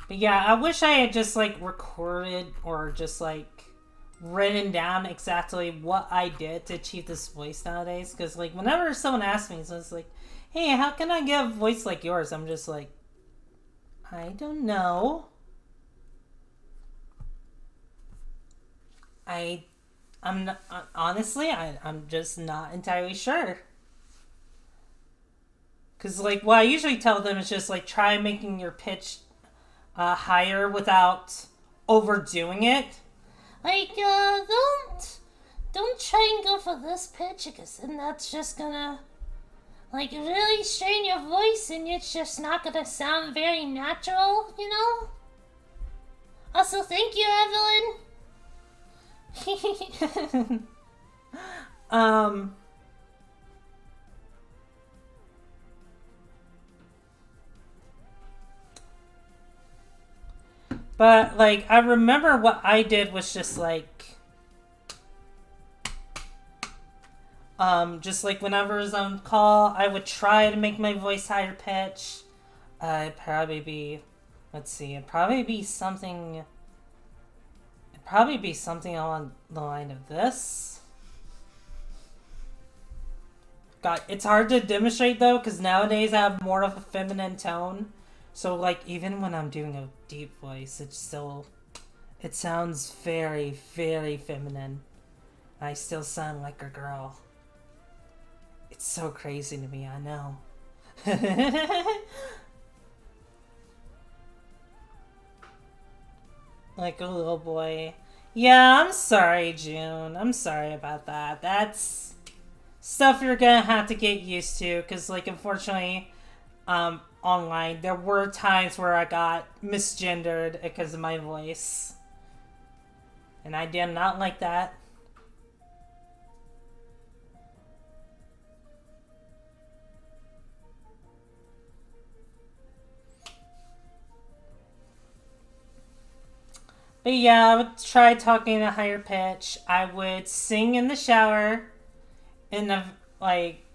But yeah, I wish I had just like recorded or just like written down exactly what I did to achieve this voice nowadays. Because like whenever someone asks me, so it's like, "Hey, how can I get a voice like yours?" I'm just like, I don't know. I I'm not, honestly I'm just not entirely sure. Because like what I usually tell them is just like try making your pitch higher without overdoing it. Like, don't try and go for this pitch because then that's just gonna like really strain your voice and it's just not gonna sound very natural, you know? Also, thank you, Evelyn. um, but like I remember what I did was just like just like whenever I was on call, I would try to make my voice higher pitch. It'd probably be, let's see, it'd probably be something along the line of this. God, it's hard to demonstrate though, because nowadays I have more of a feminine tone. So like even when I'm doing a deep voice, it sounds very, very feminine. I still sound like a girl. It's so crazy to me, I know. Like a little boy. Yeah, I'm sorry, June. I'm sorry about that. That's stuff you're gonna have to get used to, because, like, unfortunately, online, there were times where I got misgendered because of my voice. And I did not like that. But yeah, I would try talking in a higher pitch. I would sing in the shower in a like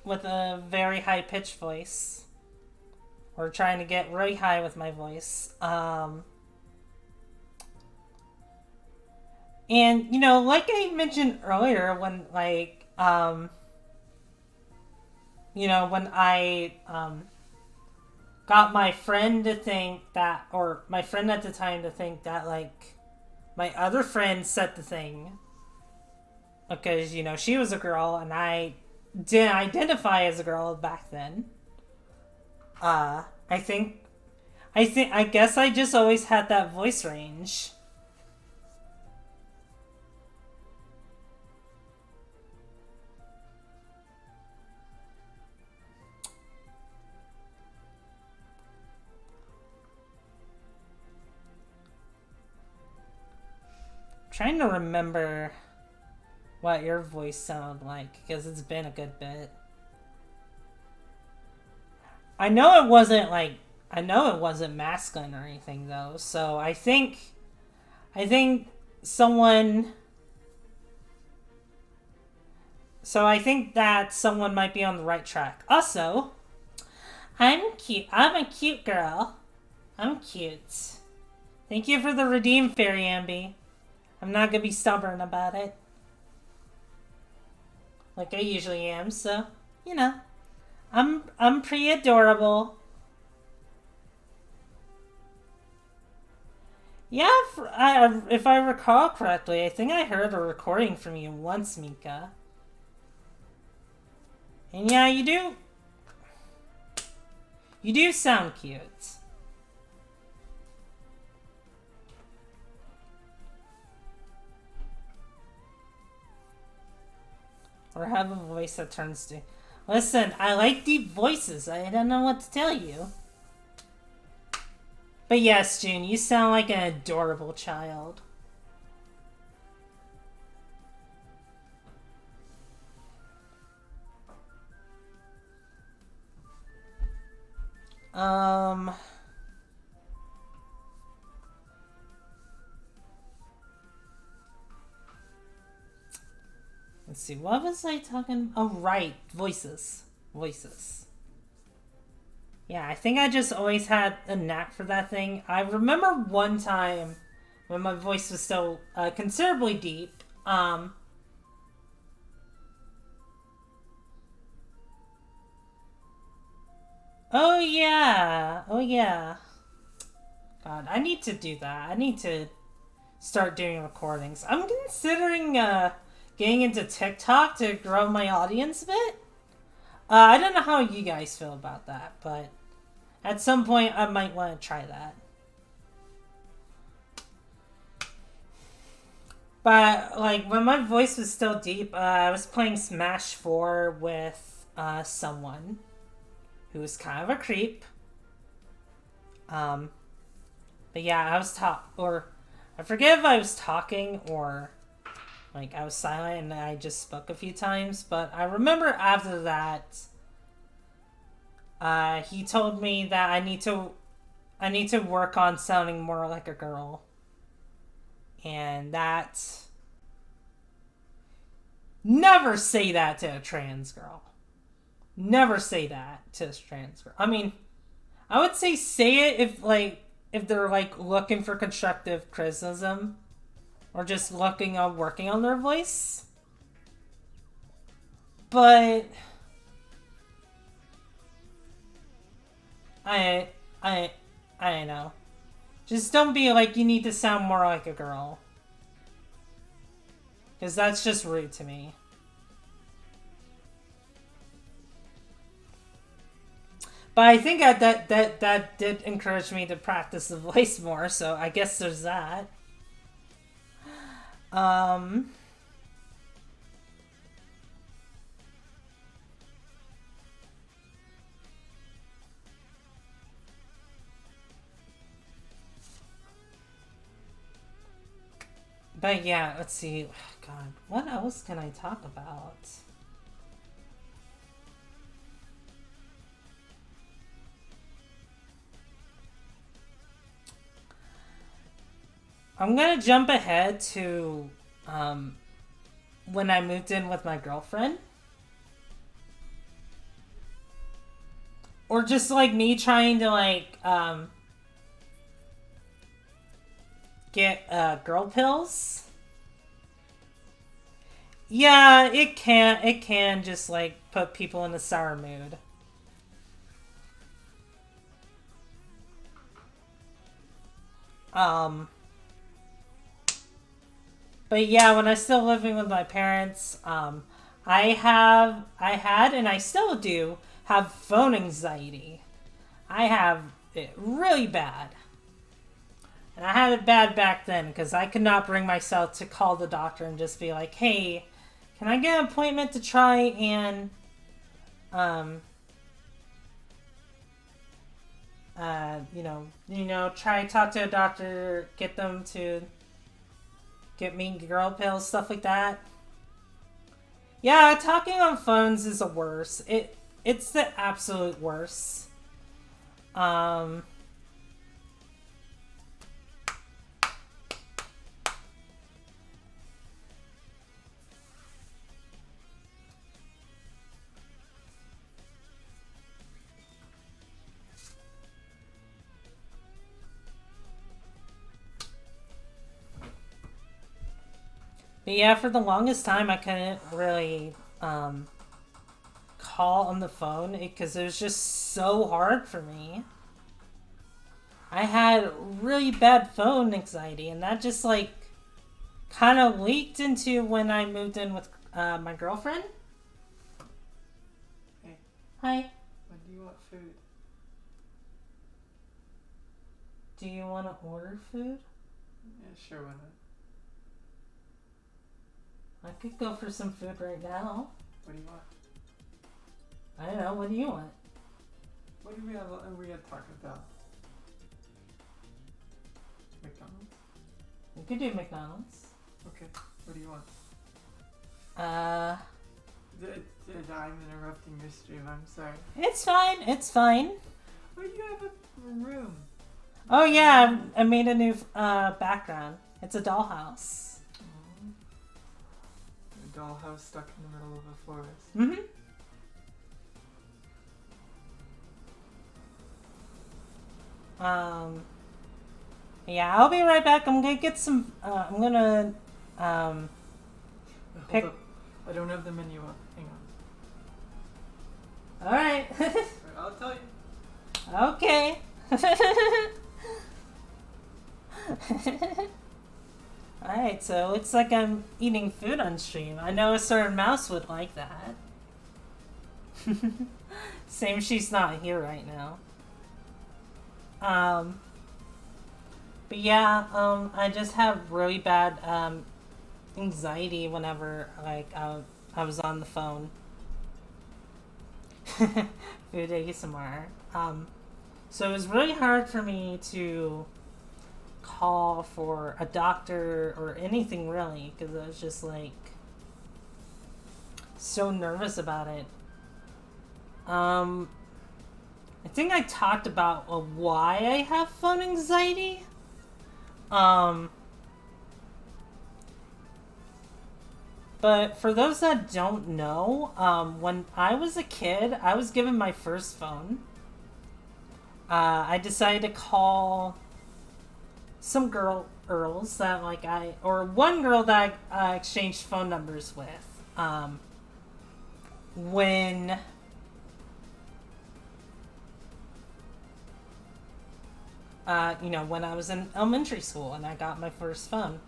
with a very high pitched voice, or trying to get really high with my voice. And you know, like I mentioned earlier, when when I got my friend to think that, or my friend at the time to think that like my other friend said the thing because she was a girl and I didn't identify as a girl back then. I think I guess I just always had that voice range. trying to remember what your voice sounded like, because it's been a good bit. I know it wasn't masculine or anything though, so I think someone I think that someone might be on the right track. Also, I'm cute. I'm a cute girl. I'm cute. Thank you for the redeem, Fairy Ambi. I'm not gonna be stubborn about it. Like I usually am, so, you know. I'm pretty adorable. Yeah, if I recall correctly, I think I heard a recording from you once, Mika. And yeah, you do sound cute. Or have a voice that turns to... Listen, I like deep voices. I don't know what to tell you. But yes, June, you sound like an adorable child. Let's see, what was I talking? Oh, right, voices. Yeah, I think I just always had a knack for that thing. I remember one time when my voice was still considerably deep. Oh yeah. God, I need to do that. I need to start doing recordings. I'm considering getting into TikTok to grow my audience a bit. I don't know how you guys feel about that, but at some point I might want to try that. But like when my voice was still deep, I was playing Smash 4 with someone who was kind of a creep. But yeah, I forget if I was talking or like I was silent and I just spoke a few times, but I remember after that he told me that I need to work on sounding more like a girl. And that... Never say that to a trans girl. Never say that to a trans girl. I mean, I would say it if they're like looking for constructive criticism or just working on their voice. But I don't know. Just don't be like you need to sound more like a girl. Because that's just rude to me. But I think that did encourage me to practice the voice more, so I guess there's that. But yeah, let's see. God, what else can I talk about? I'm gonna jump ahead to when I moved in with my girlfriend. Or just like me trying to like get girl pills. Yeah, it can just like put people in a sour mood. But yeah, when I was still living with my parents, I had, and I still do, have phone anxiety. I have it really bad. And I had it bad back then because I could not bring myself to call the doctor and just be like, hey, can I get an appointment to try and, try to talk to a doctor, get them to get me girl pills, stuff like that. Yeah, talking on phones is the worst. It's the absolute worst. But yeah, for the longest time, I couldn't really call on the phone because it was just so hard for me. I had really bad phone anxiety, and that just like kind of leaked into when I moved in with my girlfriend. Hey. Hi. When do you want food? Do you want to order food? Yeah, sure, why not? I could go for some food right now. What do you want? I don't know. What do you want? What do we have Taco Bell? McDonald's? We could do McDonald's. Okay, what do you want? I'm interrupting your stream, I'm sorry. It's fine. It's fine. Oh, you have a room. Oh yeah, I made a new background. It's a dollhouse. A dollhouse stuck in the middle of a forest. Mm-hmm. Yeah, I'll be right back. I'm gonna get some. I'm gonna pick. Hold up. I don't have the menu up. Hang on. All right. I'll tell you. Okay. Alright, so it looks like I'm eating food on stream. I know a certain mouse would like that. Same, she's not here right now. But yeah, I just have really bad anxiety whenever like I was on the phone. Food ASMR. So it was really hard for me to call for a doctor or anything really because I was just like so nervous about it. I think I talked about why I have phone anxiety. But for those that don't know, when I was a kid, I was given my first phone. I decided to call some girls that one girl that I exchanged phone numbers with. When when I was in elementary school and I got my first phone.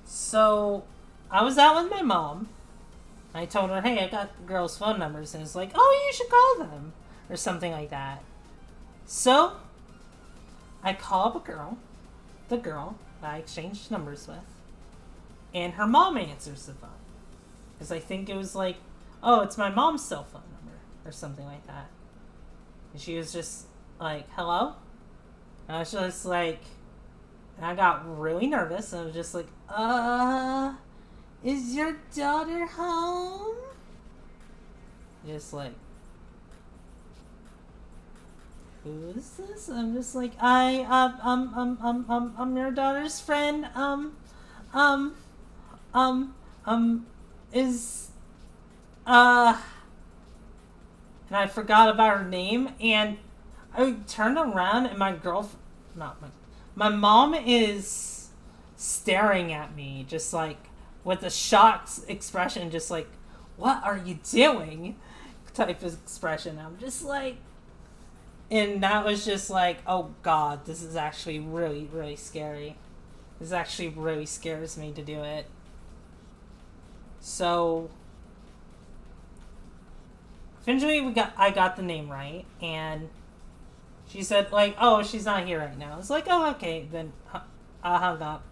So I was out with my mom. I told her, hey, I got the girls' phone numbers. And it's like, oh, you should call them. Or something like that. So I call up the girl that I exchanged numbers with. And her mom answers the phone. Because I think it was like, oh, it's my mom's cell phone number. Or something like that. And she was just like, hello? And I was just like, and I got really nervous. And I was just like, is your daughter home? Just like, who is this? I'm just like, I'm your daughter's friend. And I forgot about her name, and I turned around, and my mom is staring at me, just like, with a shocked expression, just like, what are you doing? Type of expression. I'm just like, and that was just like, oh god, this is actually really, really scary. This actually really scares me to do it. So eventually I got the name right, and she said like, oh, she's not here right now. It's like, oh, okay, then I hung up.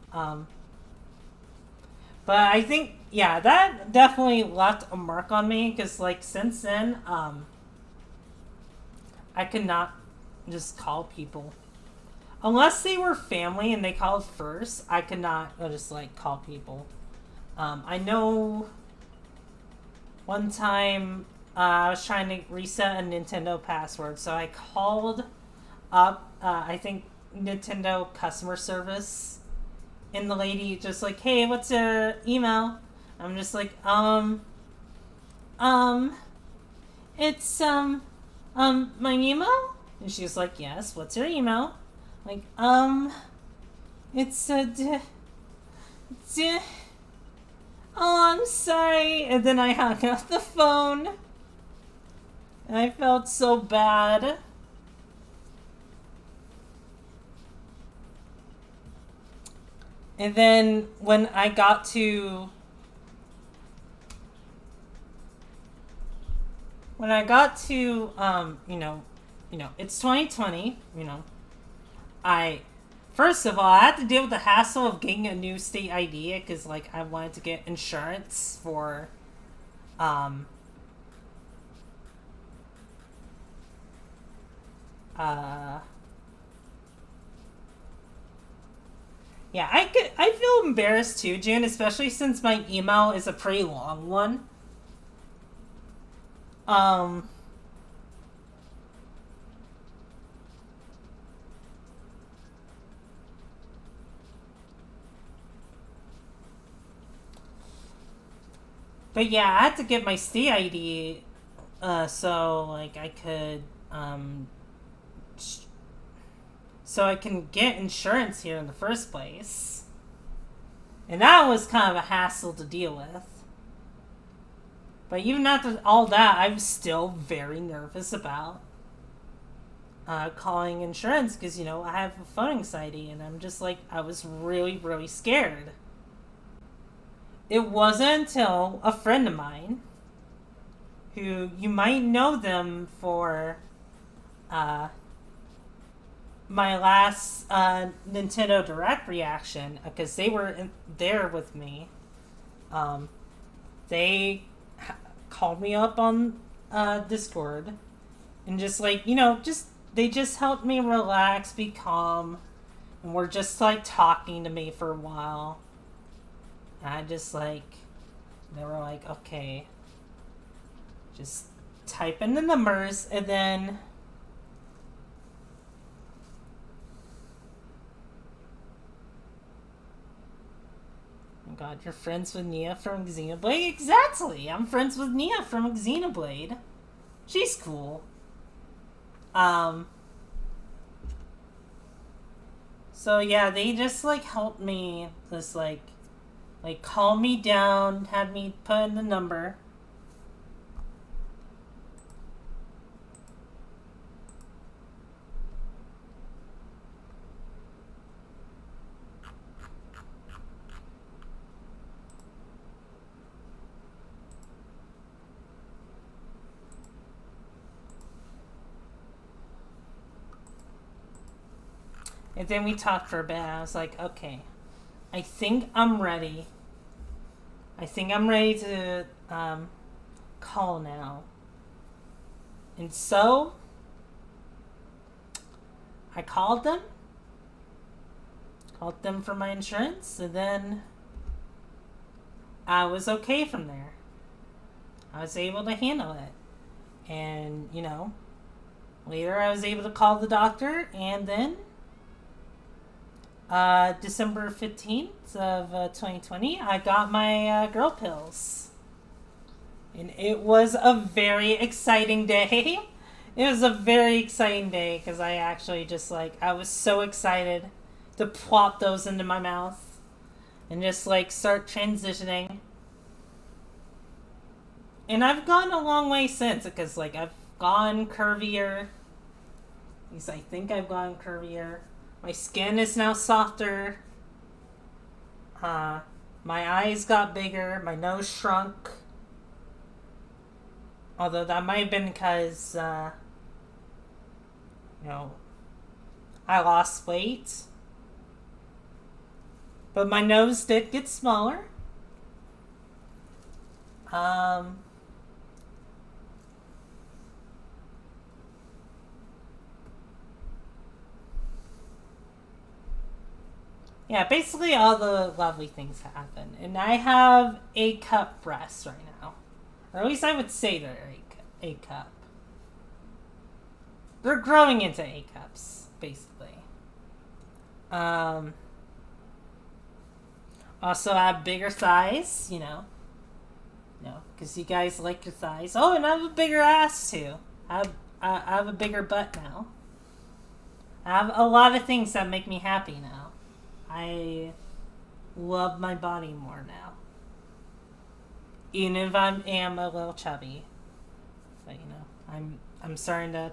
But I think, yeah, that definitely left a mark on me, because like since then, I could not just call people. unless they were family and they called first, I could not just like call people. I know one time I was trying to reset a Nintendo password, so I called up, I think, Nintendo customer service, and the lady just like, hey, what's your email? I'm just like, um, it's, my email? And she was like, yes, what's your email? Like, it's, oh, I'm sorry. And then I hung up the phone. And I felt so bad. And then when I got to it's 2020, I first of all, I had to deal with the hassle of getting a new state ID because like I wanted to get insurance for um uh yeah, I feel embarrassed too, June, especially since my email is a pretty long one. Um but yeah, I had to get my state ID so like I could so I can get insurance here in the first place. And that was kind of a hassle to deal with. But even after all that, I was still very nervous about calling insurance because, I have a phone anxiety and I'm just like, I was really, really scared. It wasn't until a friend of mine, who you might know them for my last Nintendo Direct reaction, because they were there with me. They called me up on Discord and just like, they just helped me relax, be calm, and were just like talking to me for a while. And I just like, they were like, okay, just type in the numbers, and then oh God, you're friends with Nia from Xenoblade? Exactly! I'm friends with Nia from Xenoblade. She's cool. So yeah, they just like helped me just like calm me down, had me put in the number. And then we talked for a bit. I was like, okay, I think I'm ready. I think I'm ready to call now. And so I called them for my insurance, and then I was okay from there. I was able to handle it. And, later I was able to call the doctor, and then December 15th of 2020, I got my girl pills. And it was a very exciting day. It was a very exciting day because I actually just I was so excited to plop those into my mouth and just start transitioning. And I've gone a long way since because I've gone curvier. At least I think I've gone curvier. My skin is now softer. My eyes got bigger. My nose shrunk. Although that might have been because, I lost weight. But my nose did get smaller. Yeah, basically all the lovely things happen. And I have A cup breasts right now. Or at least I would say they're A cup. They're growing into A cups, basically. Also I have bigger thighs, you know. Because you guys like your thighs. Oh, and I have a bigger ass too. I have a bigger butt now. I have a lot of things that make me happy now. I love my body more now. Even if I am a little chubby. But you know, I'm starting to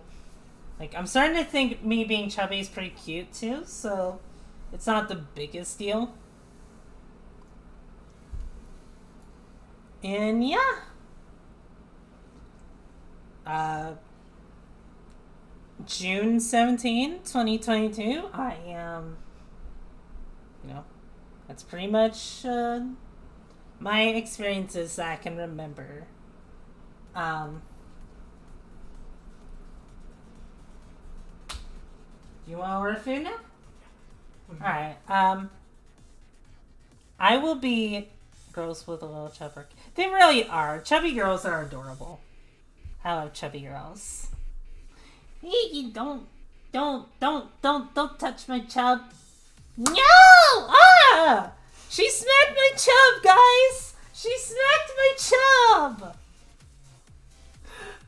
think me being chubby is pretty cute too, so it's not the biggest deal. And yeah. June 17, 2022, I am, that's pretty much my experiences that I can remember. You want to order food now? Alright, I will be girls with a little chubber. They really are. Chubby girls are adorable. I love chubby girls. Hey, don't touch my chub. No! Ah! She smacked my chub, guys! She smacked my chub!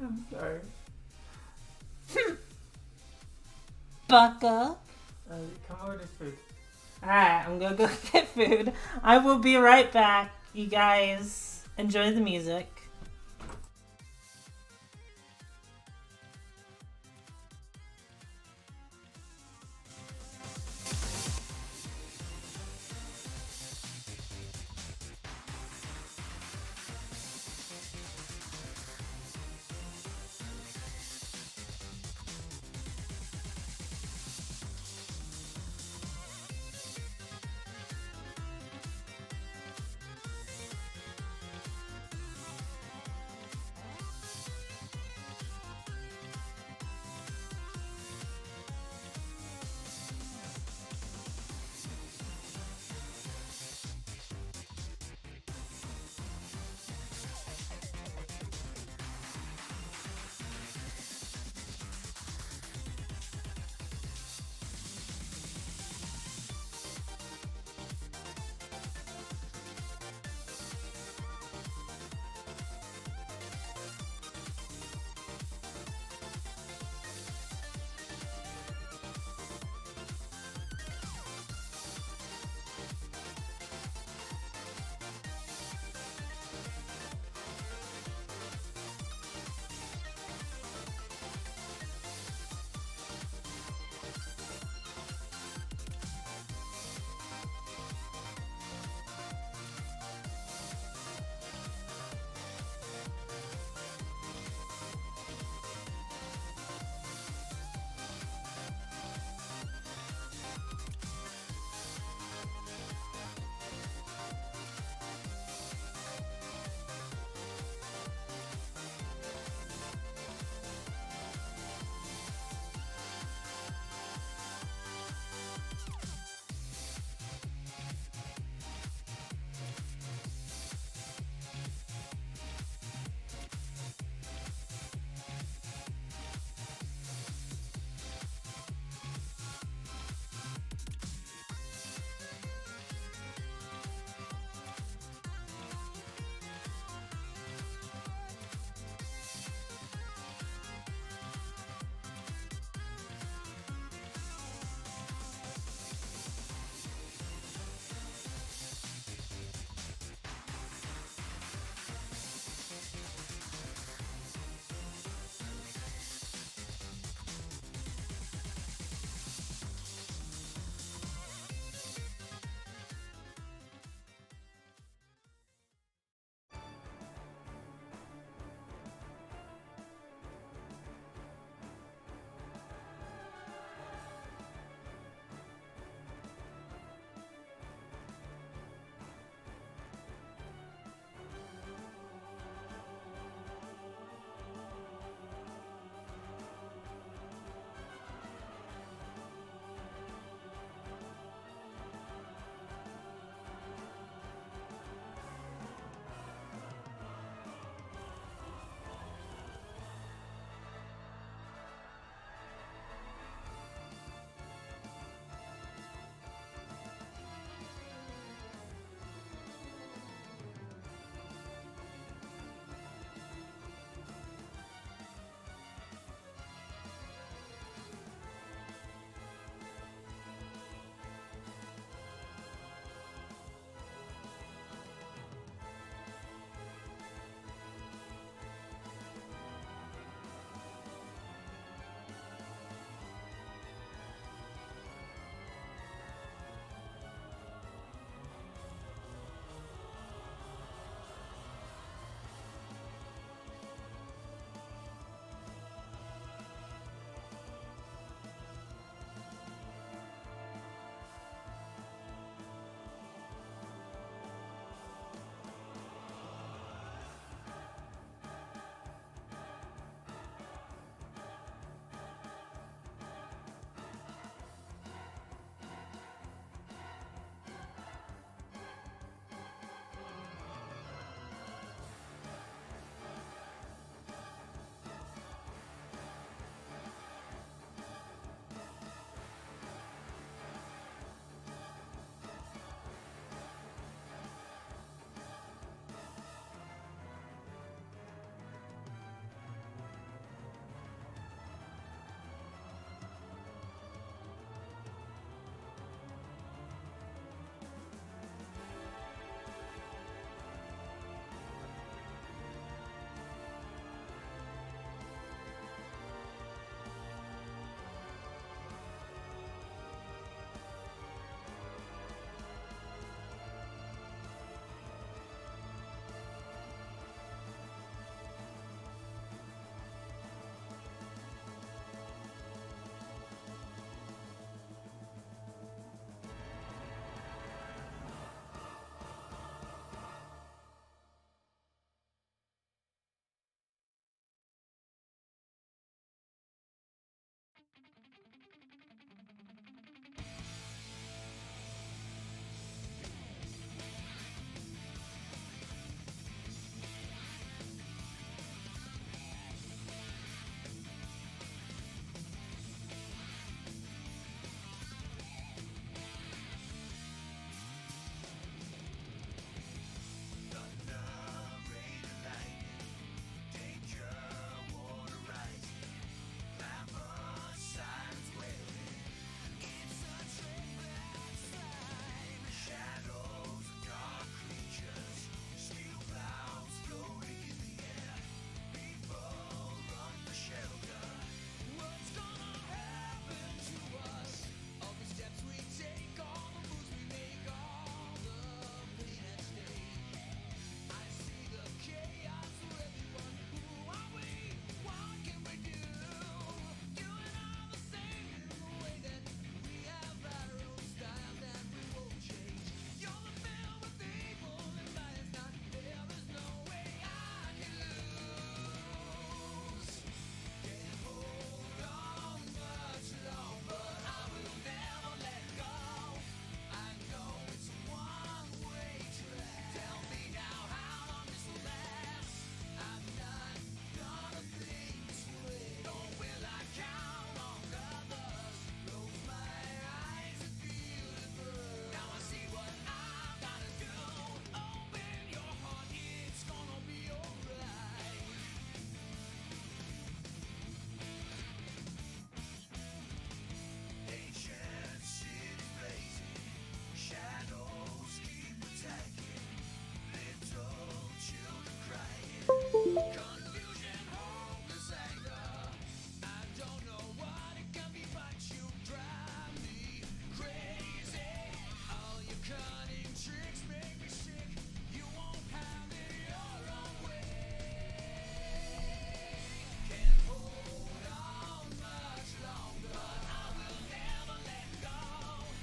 I'm sorry. Bucka. Come order food. Alright, I'm gonna go get food. I will be right back. You guys enjoy the music.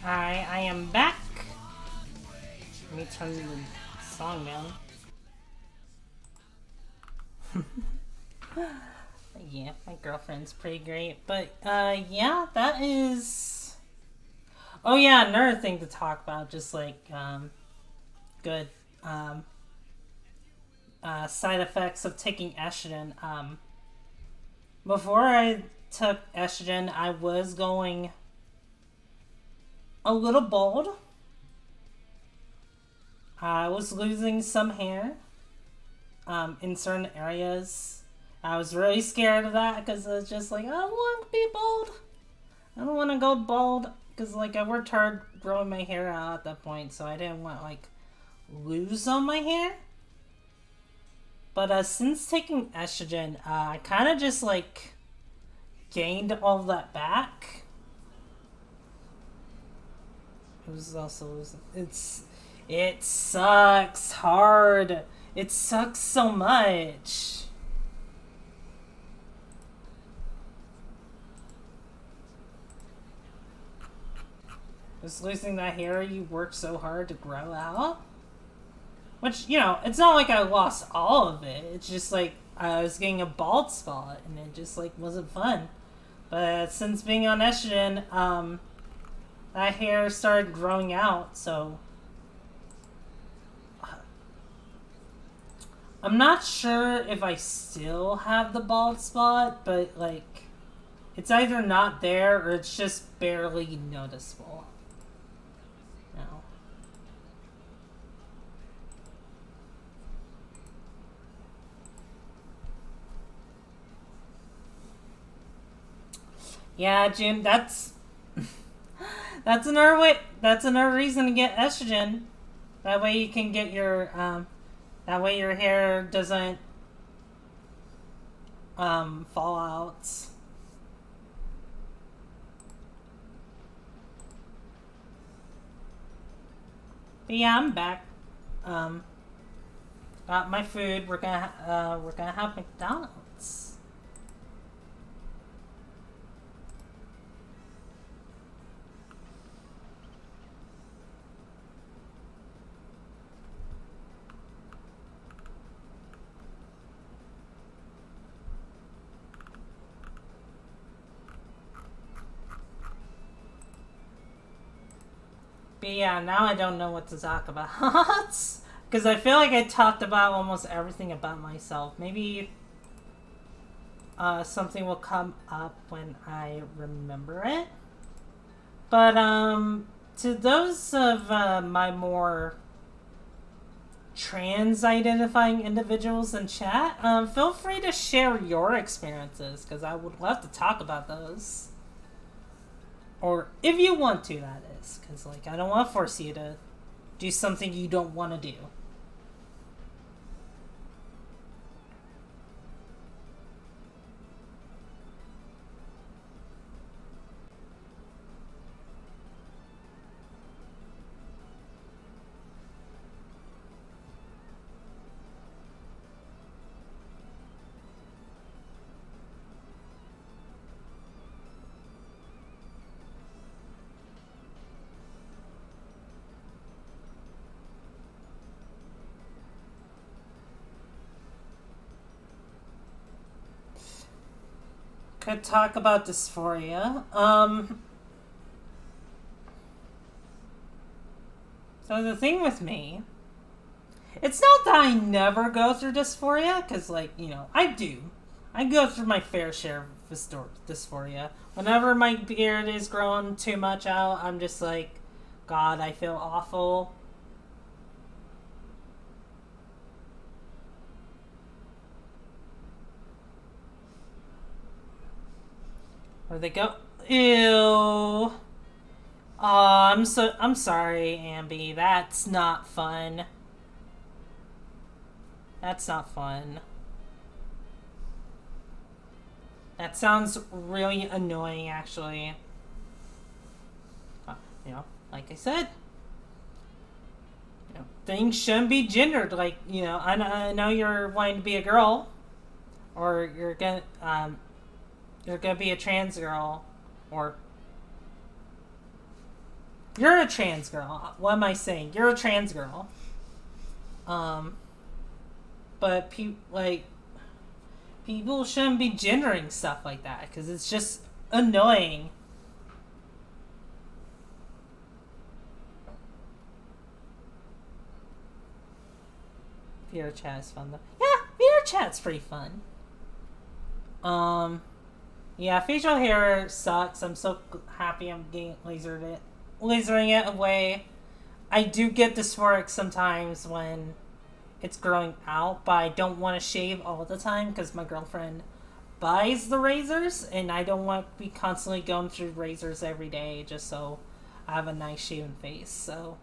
I am back. Let me turn the song down. Yeah, my girlfriend's pretty great. But, yeah, that is... Oh, yeah, another thing to talk about, just like, good, side effects of taking estrogen. Before I took estrogen, I was going a little bald. I was losing some hair in certain areas. I was really scared of that because I was just like, I don't want to be bald. I don't want to go bald because like I worked hard growing my hair out at that point, so I didn't want like lose on my hair. But since taking estrogen, I kind of just like gained all that back. It was also it sucks hard. It sucks so much. Just losing that hair you worked so hard to grow out. Which, you know, it's not like I lost all of it. It's just like I was getting a bald spot and it just like wasn't fun. But since being on estrogen, that hair started growing out, so I'm not sure if I still have the bald spot, but like it's either not there or it's just barely noticeable. No. Yeah, Jim, that's another way. That's another reason to get estrogen. That way you can get your that way your hair doesn't fall out. But yeah, I'm back. Got my food. We're gonna have McDonald's. But yeah, now I don't know what to talk about. Because I feel like I talked about almost everything about myself. Maybe something will come up when I remember it. But to those of my more trans-identifying individuals in chat, feel free to share your experiences because I would love to talk about those. Or if you want to, that is. Because, like, I don't want to force you to do something you don't want to do. Could talk about dysphoria. So the thing with me, it's not that I never go through dysphoria, because, like, you know, I do. I go through my fair share of dysphoria. Whenever my beard is growing too much out, I'm just like, God, I feel awful. Or they go, ew. I'm sorry, Ambi. That's not fun. That's not fun. That sounds really annoying, actually. You know, like I said, you know, things shouldn't be gendered. Like, you know, I know you're wanting to be a girl, or you're gonna be a trans girl, or You're a trans girl. What am I saying? You're a trans girl. But people shouldn't be gendering stuff like that because it's just annoying. VR chat is fun though. Yeah, VR chat's pretty fun. Yeah, facial hair sucks. I'm so happy I'm getting lasering it away. I do get dysphoric sometimes when it's growing out, but I don't want to shave all the time because my girlfriend buys the razors, and I don't want to be constantly going through razors every day just so I have a nice shaven face. So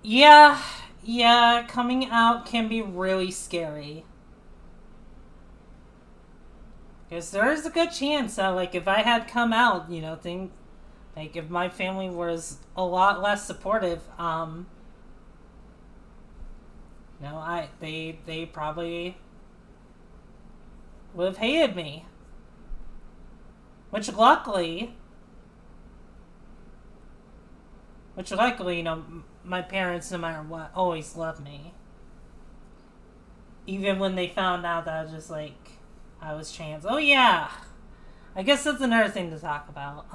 yeah, yeah, coming out can be really scary. Because there is a good chance that, like, if I had come out, like, if my family was a lot less supportive, they probably would have hated me. Which luckily, my parents, no matter what, always loved me. Even when they found out that I was just like, I was trans. Oh yeah, I guess that's another thing to talk about.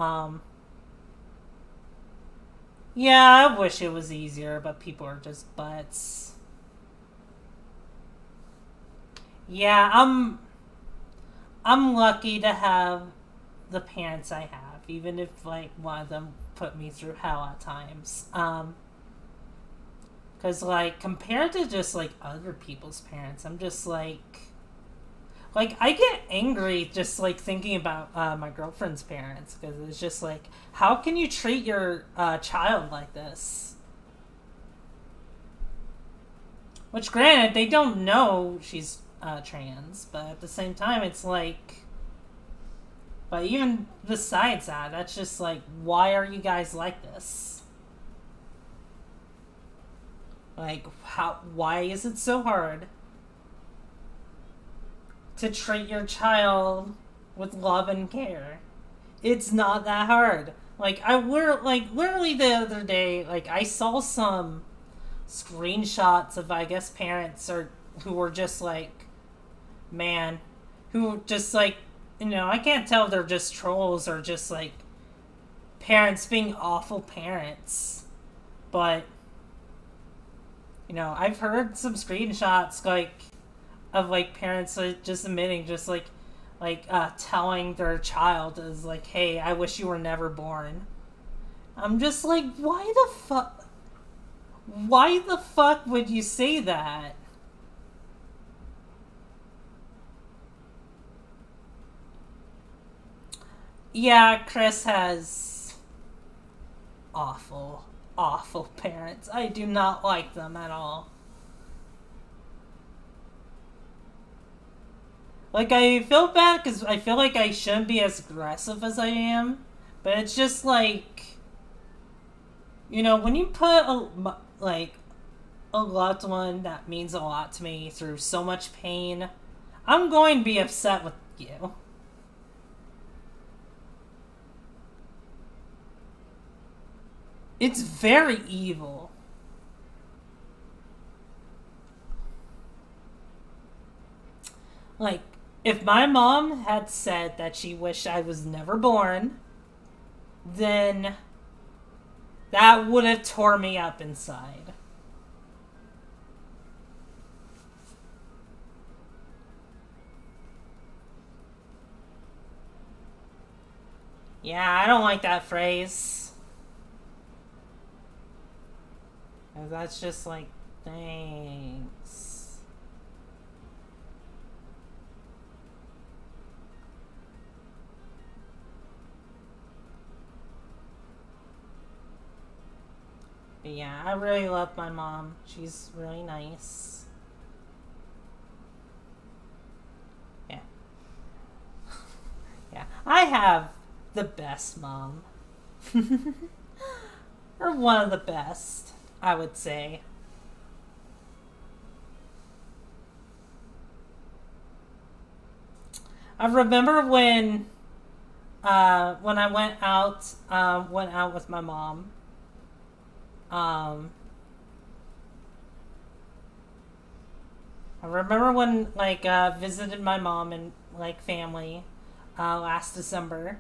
Yeah, I wish it was easier, but people are just butts. Yeah, I'm lucky to have the parents I have, even if like one of them put me through hell at times. Cause like compared to just like other people's parents, I'm just like I get angry just like thinking about my girlfriend's parents because it's just like how can you treat your child like this? Which granted they don't know she's trans, but at the same time it's like. But even besides that, that's just like, why are you guys like this? Like, why is it so hard to treat your child with love and care? It's not that hard. Like, literally the other day, like, I saw some screenshots of, I guess, parents who were just like, man, who just like, I can't tell if they're just trolls or just like parents being awful parents. But, I've heard some screenshots like of like parents like, just admitting just telling their child is like, hey, I wish you were never born. I'm just like, why the fuck would you say that? Yeah, Chris has awful, awful parents. I do not like them at all. Like, I feel bad because I feel like I shouldn't be as aggressive as I am. But it's just like, when you put a loved one that means a lot to me through so much pain, I'm going to be upset with you. It's very evil. Like, if my mom had said that she wished I was never born, then that would have tore me up inside. Yeah, I don't like that phrase. That's just like, thanks. But yeah, I really love my mom. She's really nice. Yeah. Yeah. I have the best mom. Or one of the best, I would say. I remember when I went out with my mom. Um, I remember when visited my mom and like family last December.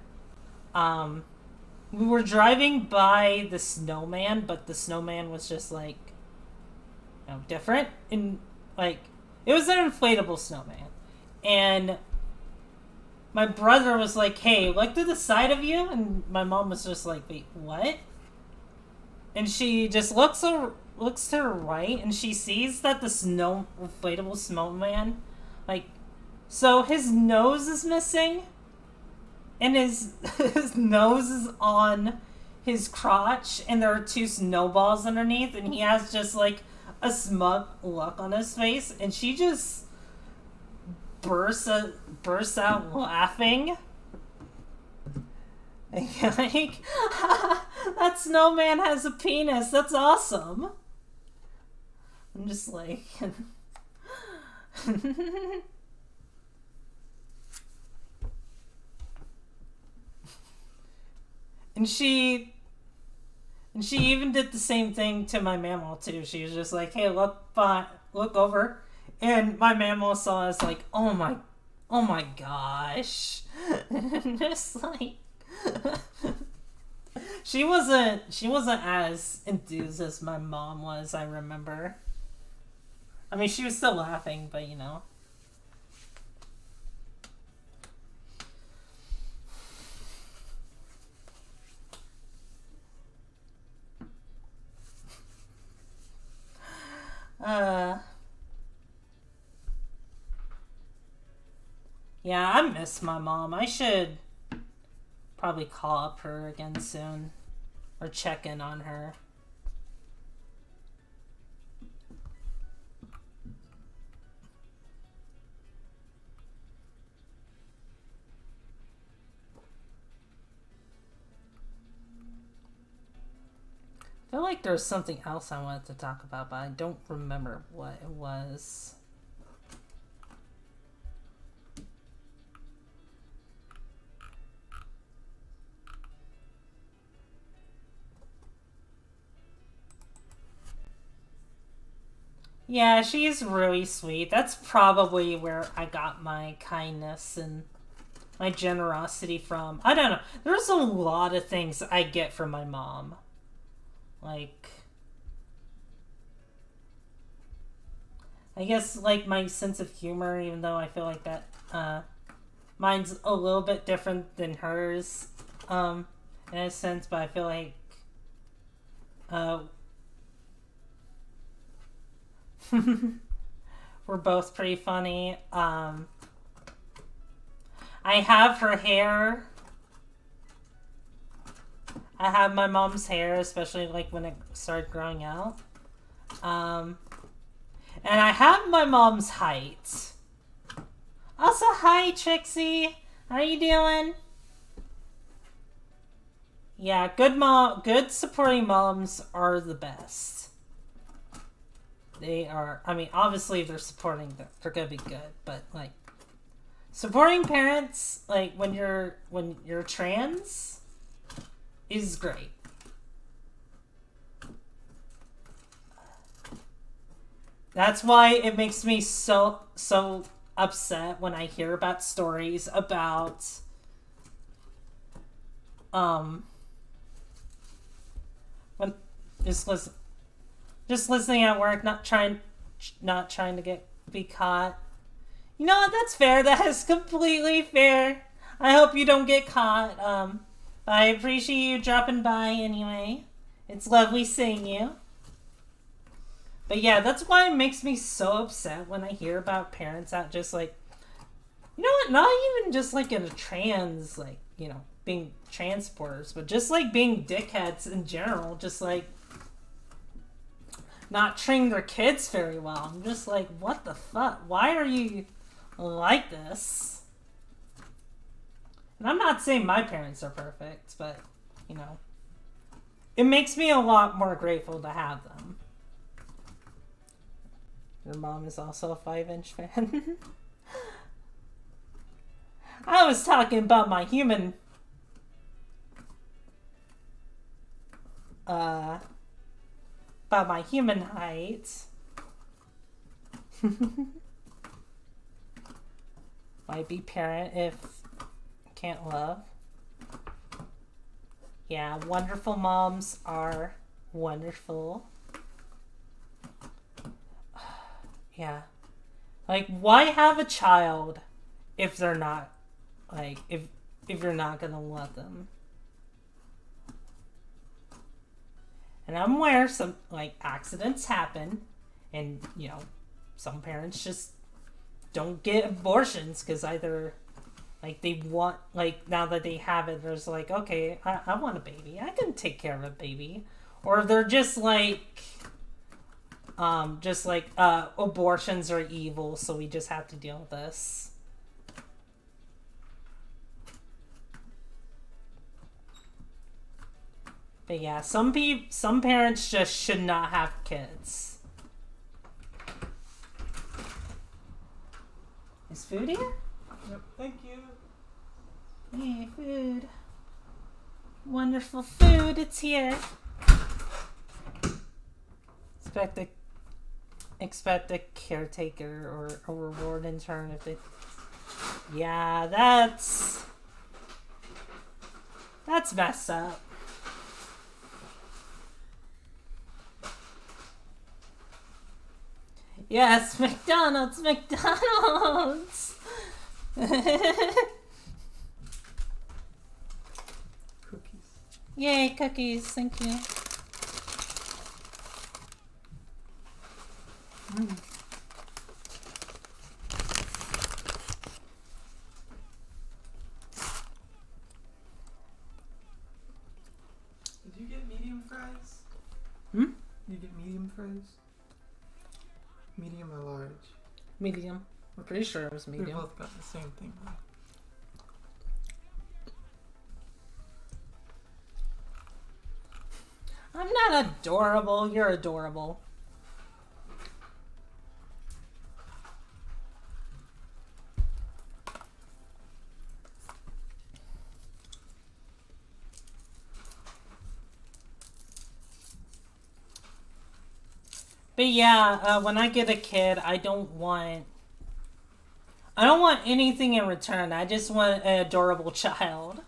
Um, we were driving by the snowman, but the snowman was just like different and like it was an inflatable snowman, and my brother was like, "Hey, look to the side of you," and my mom was just like, "Wait, what?" And she just looks to her right, and she sees that the snow inflatable snowman, like, so his nose is missing, and his his nose is on his crotch, and there are two snowballs underneath, and he has just like a smug look on his face, and she just bursts out laughing. Like, that snowman has a penis. That's awesome. I'm just like, and she even did the same thing to my mammal too. She was just like, "Hey, look over," and my mammal saw us like, oh my gosh," just like. She wasn't as enthused as my mom was, I remember. I mean, she was still laughing, but Uh yeah, I miss my mom. I should probably call up her again soon or check in on her. I feel like there was something else I wanted to talk about, but I don't remember what it was. Yeah, she's really sweet. That's probably where I got my kindness and my generosity from. I don't know. There's a lot of things I get from my mom. Like, I guess, like, my sense of humor, even though I feel like that, mine's a little bit different than hers, in a sense, but I feel like, uh, we're both pretty funny. I have her hair. I have my mom's hair, especially like when it started growing out. Um, and I have my mom's height. Also, hi Trixie. How you doing? Yeah, good supporting moms are the best. They are. I mean, obviously, if they're supporting, they're gonna be good. But like, supporting parents, like when you're trans, is great. That's why it makes me so upset when I hear about stories about um when just listen just listening at work, not trying to be caught. You know what? That's fair. That is completely fair. I hope you don't get caught. I appreciate you dropping by anyway. It's lovely seeing you. But yeah, that's why it makes me so upset when I hear about parents that just like, you know what? Not even just like in a trans, like, being transporters, but just like being dickheads in general. Just like not treating their kids very well. I'm just like, what the fuck? Why are you like this? And I'm not saying my parents are perfect, but, it makes me a lot more grateful to have them. Your mom is also a 5-inch fan. I was talking about my human height. Might be parent if can't love. Yeah, wonderful moms are wonderful. Yeah. Like, why have a child if they're not, like, if you're not gonna love them? And I'm aware some, like, accidents happen, and, you know, some parents just don't get abortions because either, like, they want, like, now that they have it, there's like, okay, I want a baby. I can take care of a baby. Or they're just like, abortions are evil, so we just have to deal with this. But yeah, some parents just should not have kids. Is food here? Yep, thank you. Yay, food. Wonderful food, it's here. Expect a caretaker or a reward in turn if they... Yeah, that's messed up. Yes, McDonald's! Cookies. Yay, cookies, thank you. Did you get medium fries? Hmm? You get medium fries? Medium or large? Medium. I'm pretty sure it was We medium. both got the same thing. Right? I'm not adorable, you're adorable. But yeah, when I get a kid, I don't want anything in return. I just want an adorable child.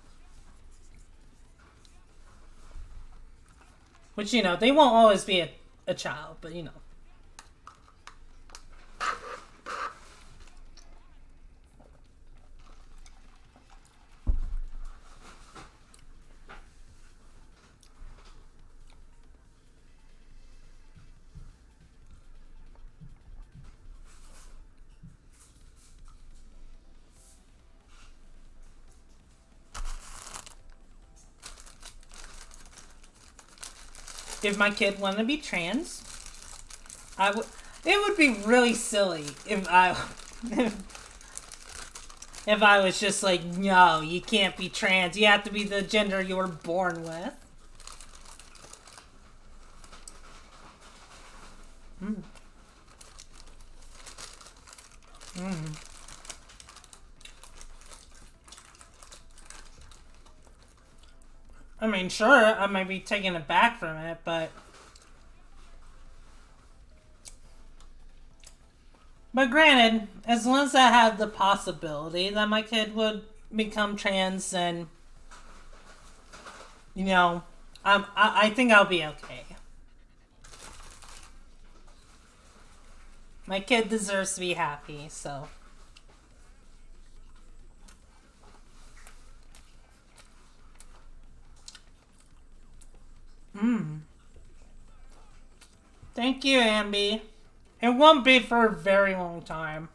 Which, you know, they won't always be a child, but you know. If my kid wanted to be trans, it would be really silly if I was just like, no, you can't be trans. You have to be the gender you were born with. I mean, sure, I might be taken aback from it, but... But granted, as long as I have the possibility that my kid would become trans, then... You know, I think I'll be okay. My kid deserves to be happy, so... Thank you, Ambi. It won't be for a very long time.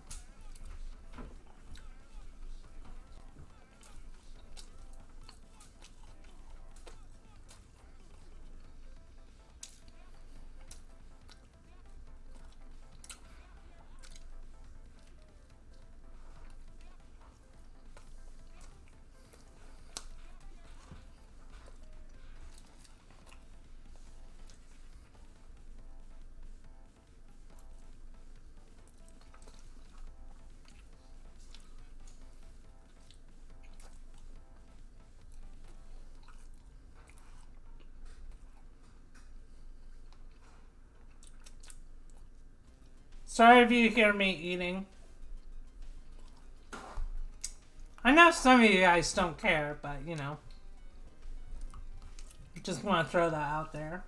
Sorry if you hear me eating. I know some of you guys don't care, but you know. Just want to throw that out there.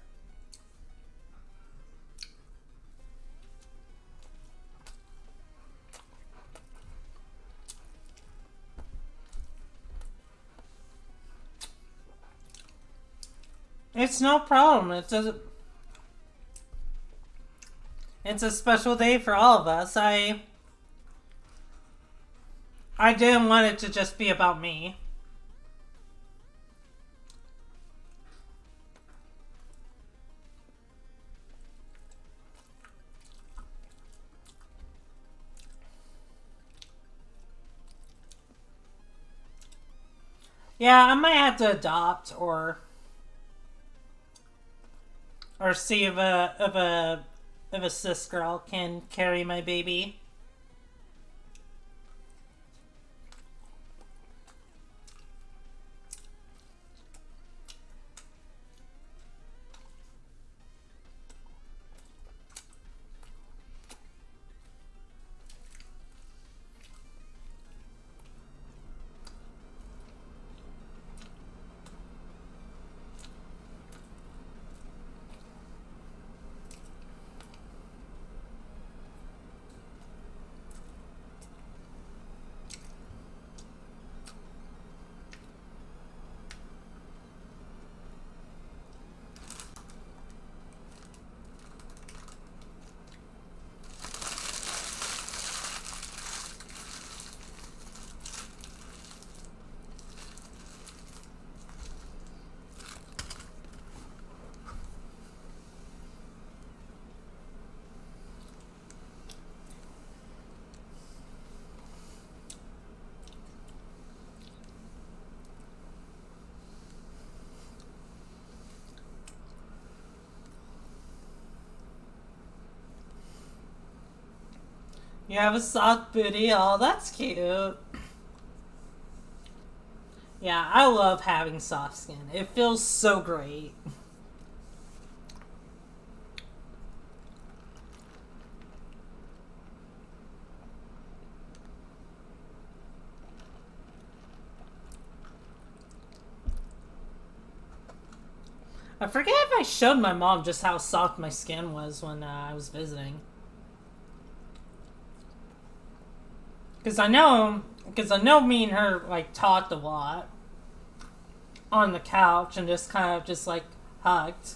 It's no problem. It's a special day for all of us. I didn't want it to just be about me. Yeah, I might have to adopt or see if a cis girl can carry my baby. You have a soft booty. Oh, that's cute. Yeah, I love having soft skin. It feels so great. I forget if I showed my mom just how soft my skin was when I was visiting. Because I know me and her, like, talked a lot on the couch and just kind of just, like, hugged.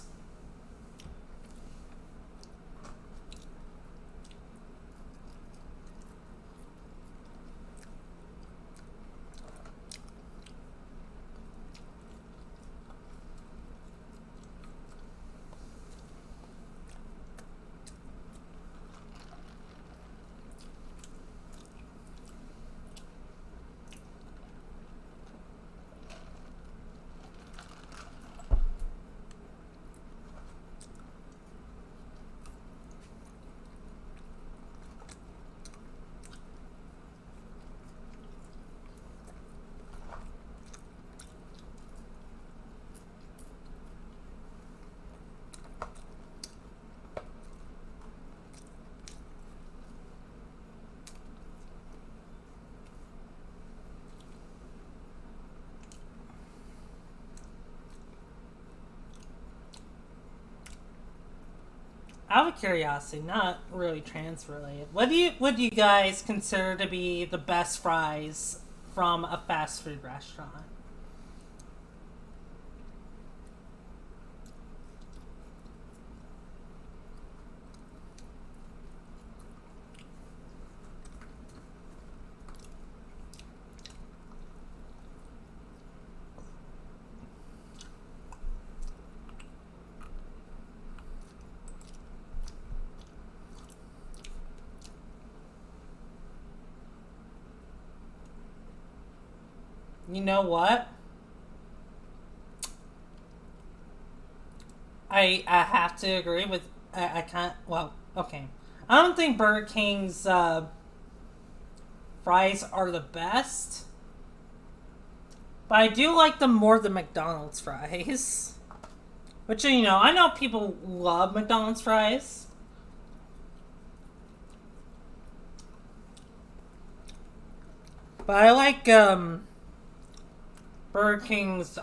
Out of curiosity, not really trans related, would you guys consider to be the best fries from a fast food restaurant? You know what? I have to agree with I can't. Well, okay. I don't think Burger King's fries are the best, but I do like them more than McDonald's fries. Which, you know, I know people love McDonald's fries. But I like Burger King's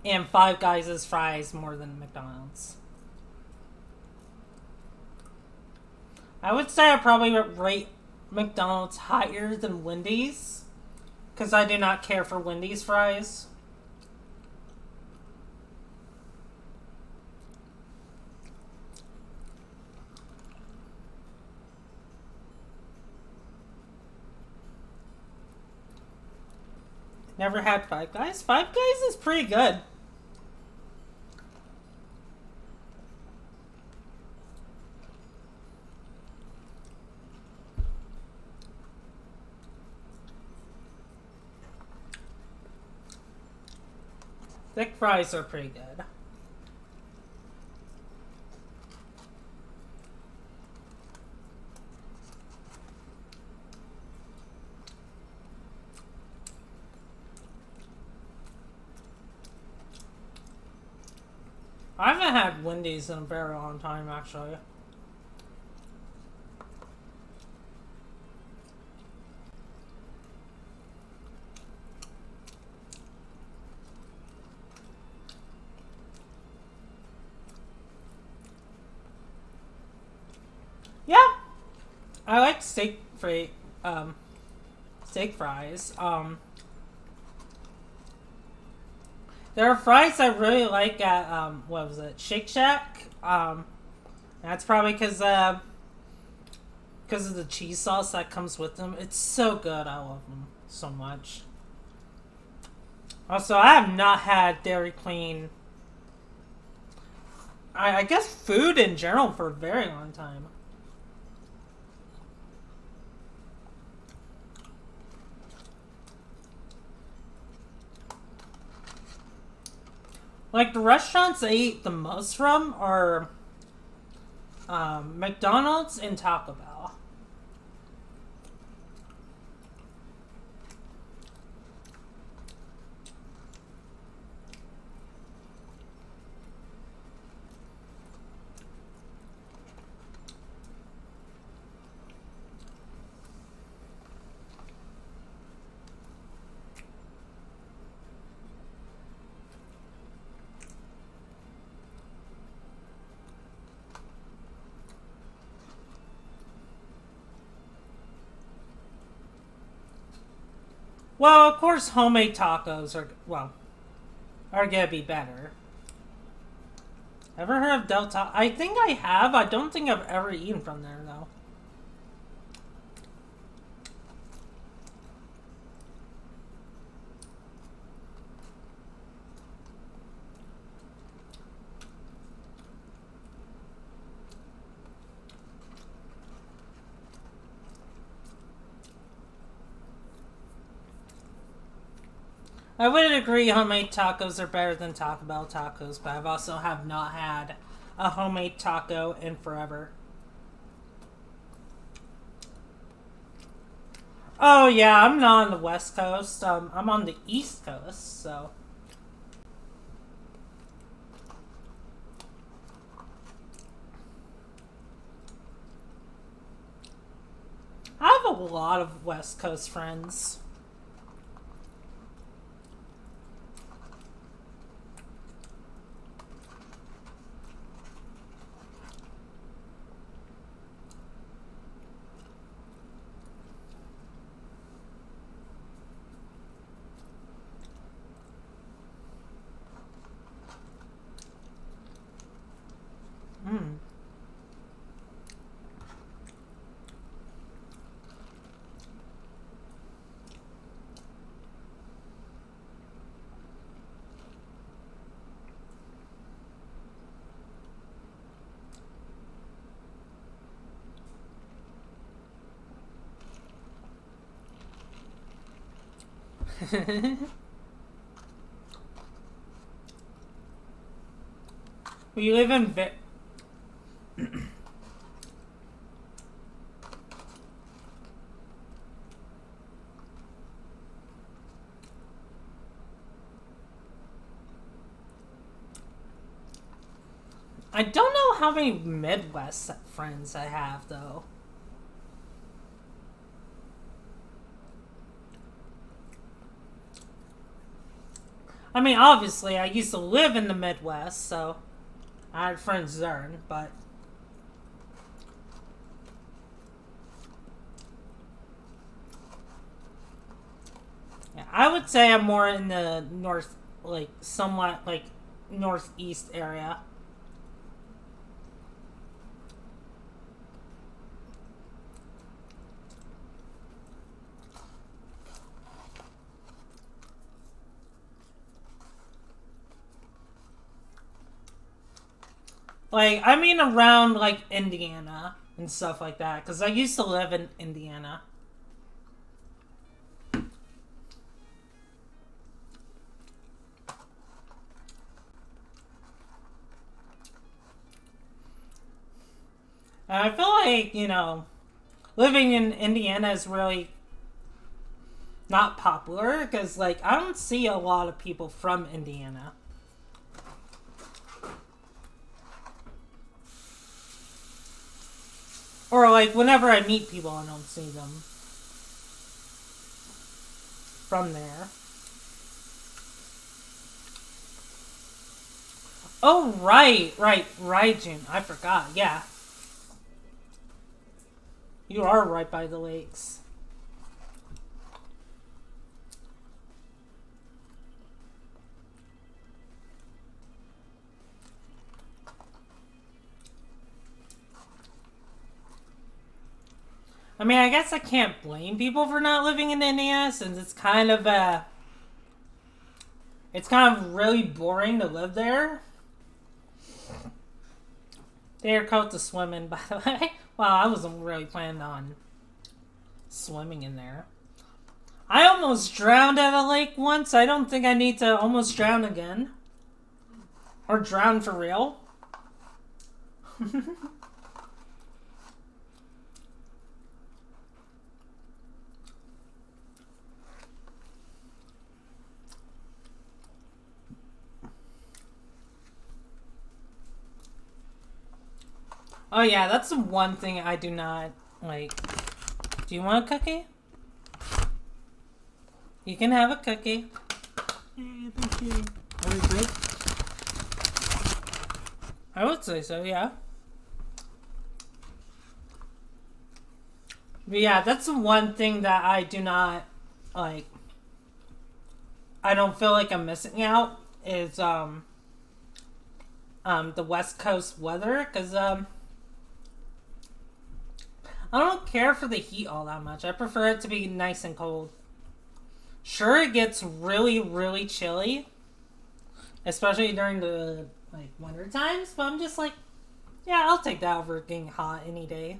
and Five Guys' fries more than McDonald's. I would say I probably rate McDonald's higher than Wendy's because I do not care for Wendy's fries. Never had Five Guys. Five Guys is pretty good. Thick fries are pretty good. I haven't had Wendy's in a very long time, actually. Yeah, I like steak fries. There are fries I really like at what was it, Shake Shack. That's probably because of the cheese sauce that comes with them. It's so good. I love them so much. Also, I have not had Dairy Queen. I guess food in general for a very long time. Like the restaurants I eat the most from are McDonald's and Taco Bell. Well, of course, homemade tacos are gonna be better. Ever heard of Del Taco? I think I have. I don't think I've ever eaten from there though. I would agree homemade tacos are better than Taco Bell tacos, but I've also have not had a homemade taco in forever. Oh yeah, I'm not on the West Coast. I'm on the East Coast, so. I have a lot of West Coast friends. Mm. We live in I don't know how many Midwest friends I have though. I mean, obviously, I used to live in the Midwest, so I had friends there, but yeah, I would say I'm more in the north, like somewhat like northeast area. Like, I mean, around like Indiana and stuff like that, because I used to live in Indiana. And I feel like, living in Indiana is really not popular because, like, I don't see a lot of people from Indiana. Or, like, whenever I meet people, I don't see them from there. Oh, right, June. I forgot. Yeah. You are right by the lakes. I mean, I guess I can't blame people for not living in Indiana since it's kind of really boring to live there. They are close to swimming, by the way. Well, I wasn't really planning on swimming in there. I almost drowned at a lake once. I don't think I need to almost drown again. Or drown for real. Oh yeah, that's the one thing I do not like. Do you want a cookie? You can have a cookie. Hey, thank you. Are they good? I would say so, yeah. But yeah, that's the one thing that I do not like. I don't feel like I'm missing out is the West Coast weather because I don't care for the heat all that much. I prefer it to be nice and cold. Sure, it gets really, really chilly, especially during the like winter times. But I'm just like, yeah, I'll take that over getting hot any day.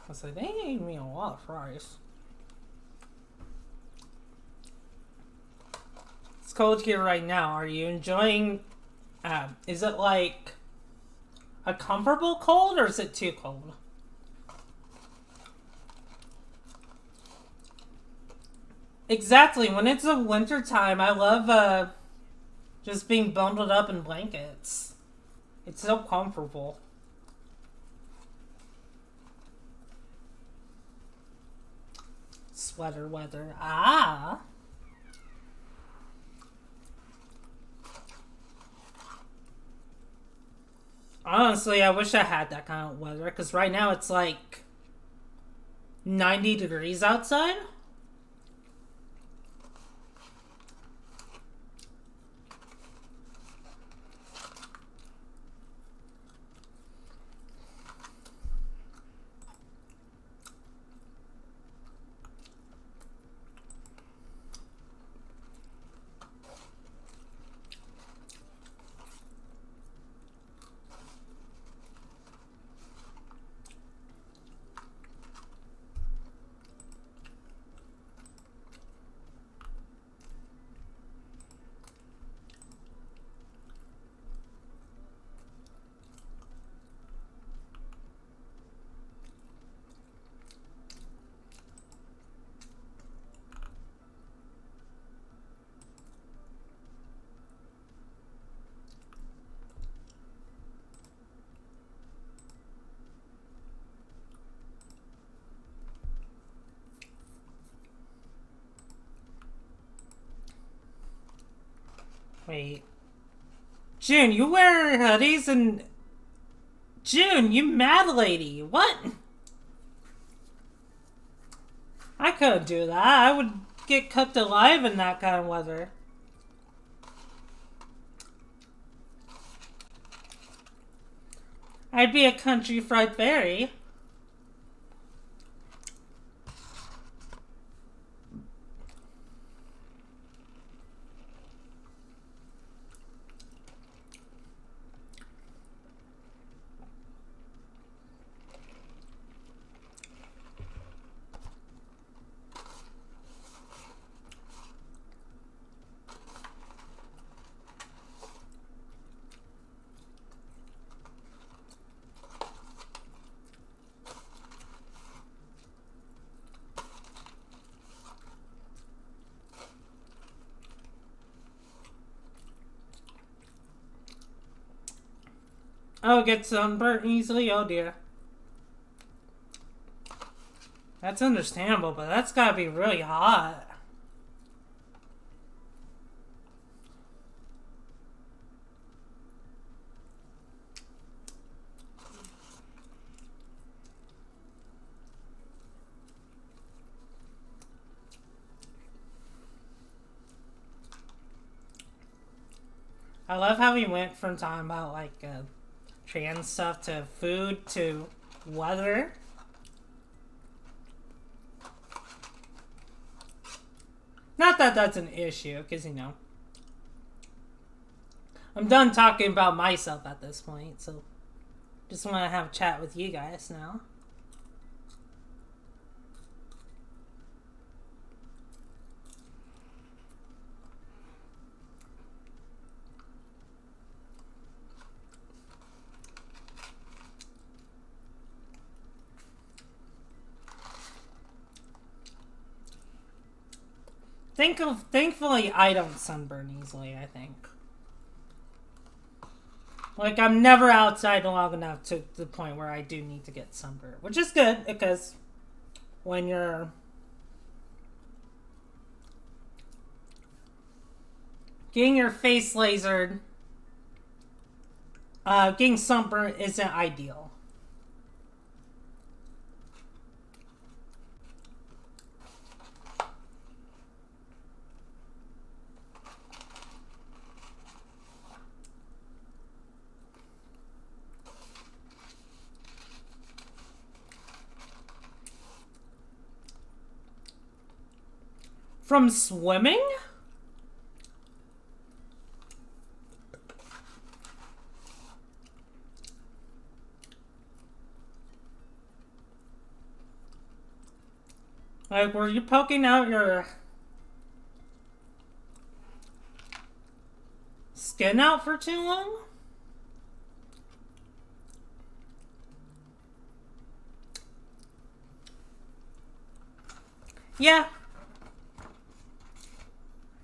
I said they gave me a lot of fries. It's cold here right now. Are you enjoying? Is it like a comfortable cold or is it too cold? Exactly. When it's a winter time, I love just being bundled up in blankets. It's so comfortable. Sweater weather. Ah. Honestly, I wish I had that kind of weather because right now it's like 90 degrees outside. Wait. June, you wear hoodies and... June, you mad lady. What? I couldn't do that. I would get cooked alive in that kind of weather. I'd be a country fried fairy. Oh, get sunburnt easily? Oh dear. That's understandable, but that's gotta be really hot. I love how we went from talking about like trans stuff to food to weather. Not that that's an issue, because, you know, I'm done talking about myself at this point, so just want to have a chat with you guys now. Thankfully, I don't sunburn easily, I think. Like, I'm never outside long enough to the point where I do need to get sunburned. Which is good, because when you're getting your face lasered, getting sunburned isn't ideal. From swimming? Like, were you poking out your skin out for too long? Yeah.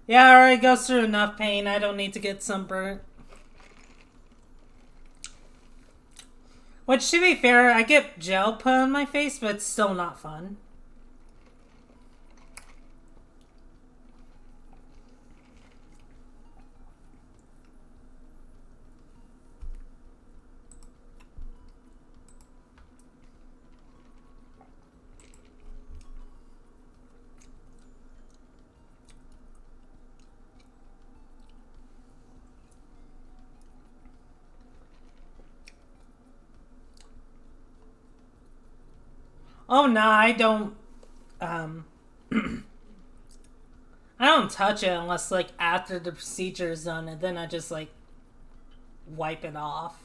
Yeah, I already goes through enough pain. I don't need to get sunburnt. Which, to be fair, I get gel put on my face, but it's still not fun. Oh, nah, I don't, I don't touch it unless, like, after the procedure is done, and then I just, like, wipe it off.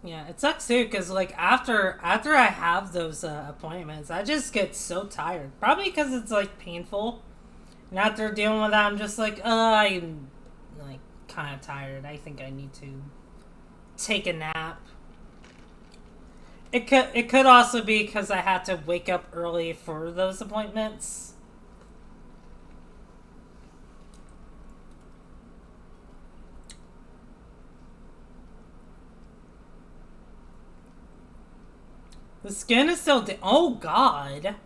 Yeah, it sucks too, because like after I have those appointments, I just get so tired. Probably because it's like painful, and after dealing with that, I'm just like, I'm like kind of tired. I think I need to take a nap. it could also be because I had to wake up early for those appointments. The skin is still. Oh God.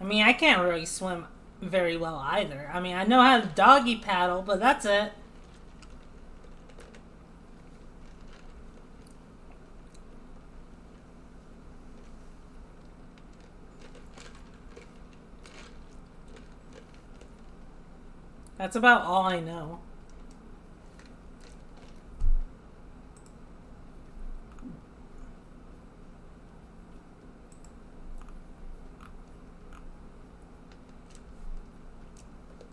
I mean, I can't really swim very well either. I mean, I know how to doggy paddle, but that's it. That's about all I know.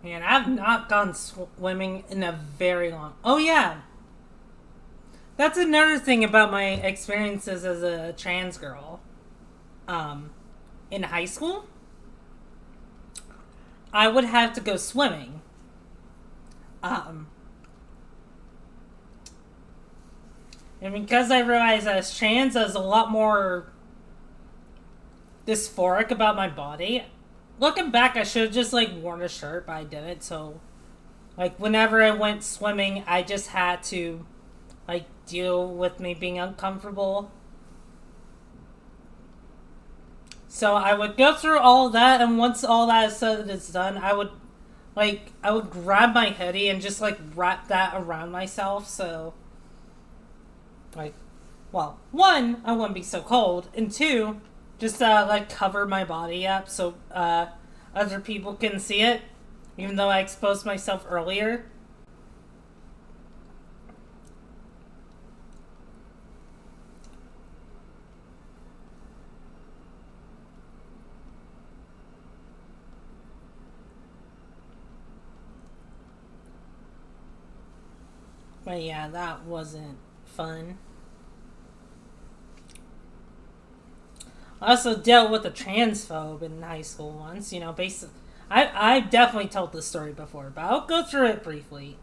Man, I've not gone swimming in a very long. Oh yeah, that's another thing about my experiences as a trans girl. Um, in high school, I would have to go swimming. Um, and because I realized I was trans, I was a lot more dysphoric about my body. Looking back, I should have just like worn a shirt, but I didn't. So, like, whenever I went swimming, I just had to like deal with me being uncomfortable. So I would go through all of that, and once all that is said and it's done, I would grab my hoodie and just like wrap that around myself. So, like, well, one, I wouldn't be so cold, and two, just like cover my body up so other people can see it, even though I exposed myself earlier. But yeah, that wasn't fun. I also dealt with a transphobe in high school once. You know, basically, I've definitely told this story before, but I'll go through it briefly.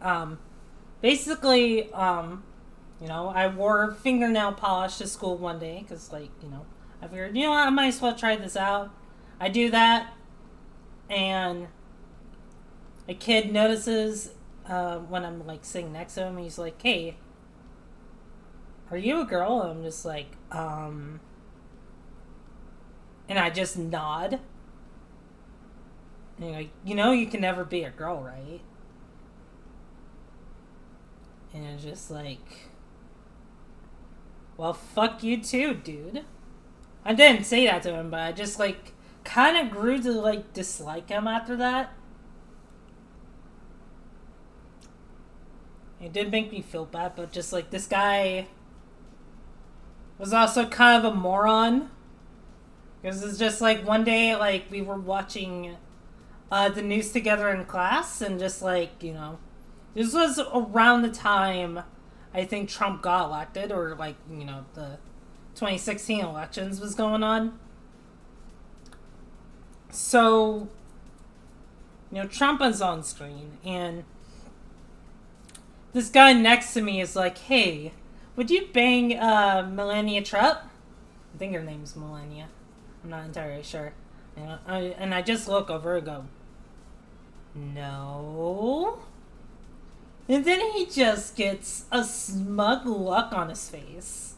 Basically, I wore fingernail polish to school one day because, like, I figured, what, I might as well try this out. I do that, and a kid notices when I'm like sitting next to him. He's like, "Hey, are you a girl?" And I'm just like, and I just nod. And you're like, you can never be a girl, right? And it's just like, well, fuck you too, dude. I didn't say that to him, but I just like kind of grew to like dislike him after that. It did make me feel bad, but just like this guy was also kind of a moron. Because it's just like one day, like we were watching the news together in class, and just like, this was around the time I think Trump got elected, or like, the 2016 elections was going on. So, Trump was on screen, and this guy next to me is like, "Hey, would you bang Melania Trump?" I think her name's Melania. I'm not entirely sure. And I just look over and go, "No." And then he just gets a smug look on his face.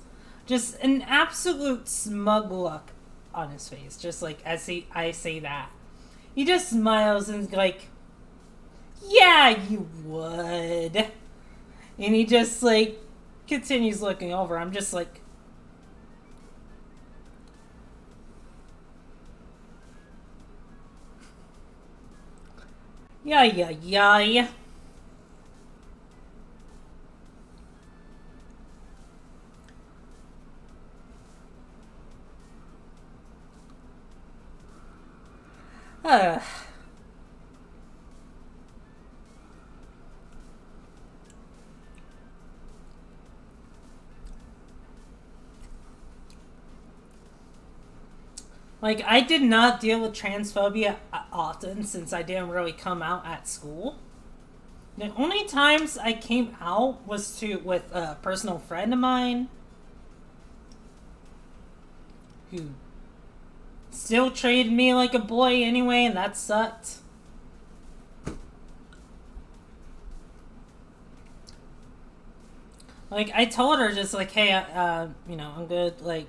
Just an absolute smug look on his face. Just like I say that. He just smiles and like, "Yeah, you would." And he just like continues looking over. I'm just like, yeah, yeah, yeah. Uh, Like, I did not deal with transphobia often since I didn't really come out at school. The only times I came out was to with a personal friend of mine who still treated me like a boy anyway, and that sucked. Like, I told her just like, hey, I'm good. Like,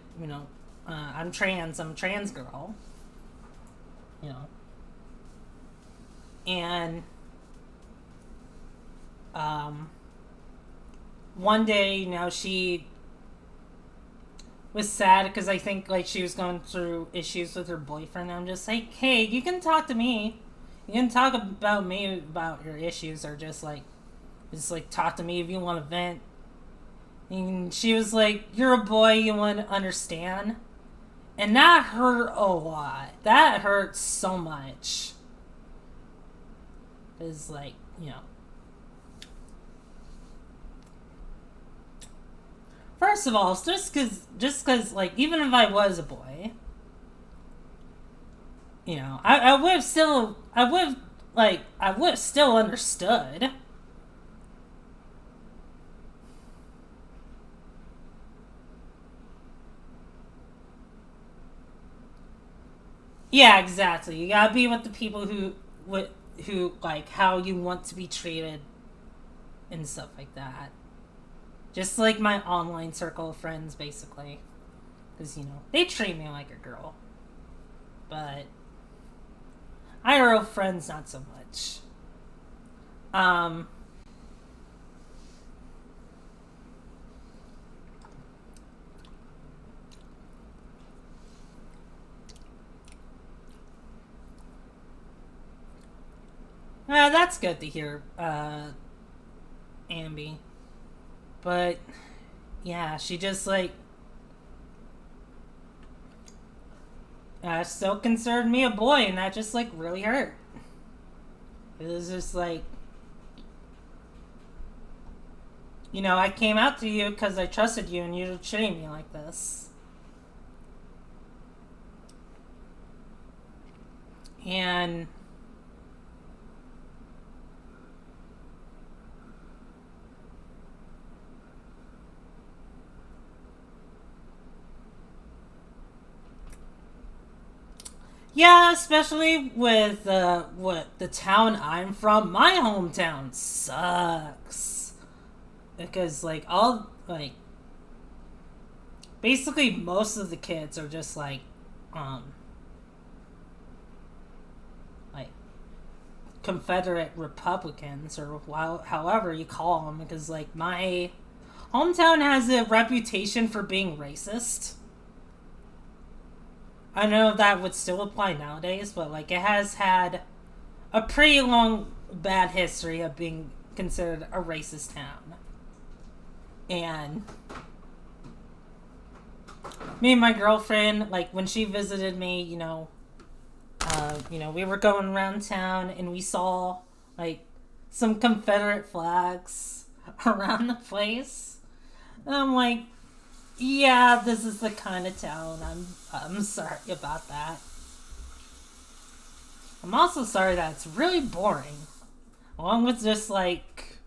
I'm trans. I'm a trans girl. You know, and um, one day, she was sad because I think like she was going through issues with her boyfriend. I'm just like, hey, you can talk to me. You can talk about me about your issues, or just talk to me if you want to vent. And she was like, you're a boy, you want to understand. And that hurt a lot. That hurt so much. It's like, First of all, just cause, like, even if I was a boy, I would have still, I would have still understood. Yeah, exactly. You gotta be with the people who like how you want to be treated and stuff like that. Just like my online circle of friends, basically, because they treat me like a girl, but IRL friends not so much. Um, that's good to hear, Ambi. But yeah, she just like still considered me a boy, and that just like really hurt. It was just like, I came out to you because I trusted you, and you're treating me like this. And yeah, especially with what the town I'm from. My hometown sucks because like all like basically most of the kids are just um like Confederate Republicans, or however you call them, because like my hometown has a reputation for being racist. I don't know if that would still apply nowadays, but like it has had a pretty long bad history of being considered a racist town. And me and my girlfriend, like when she visited me, we were going around town and we saw like some Confederate flags around the place. And I'm like, yeah, this is the kind of town. I'm sorry about that. I'm also sorry that it's really boring. Along with just like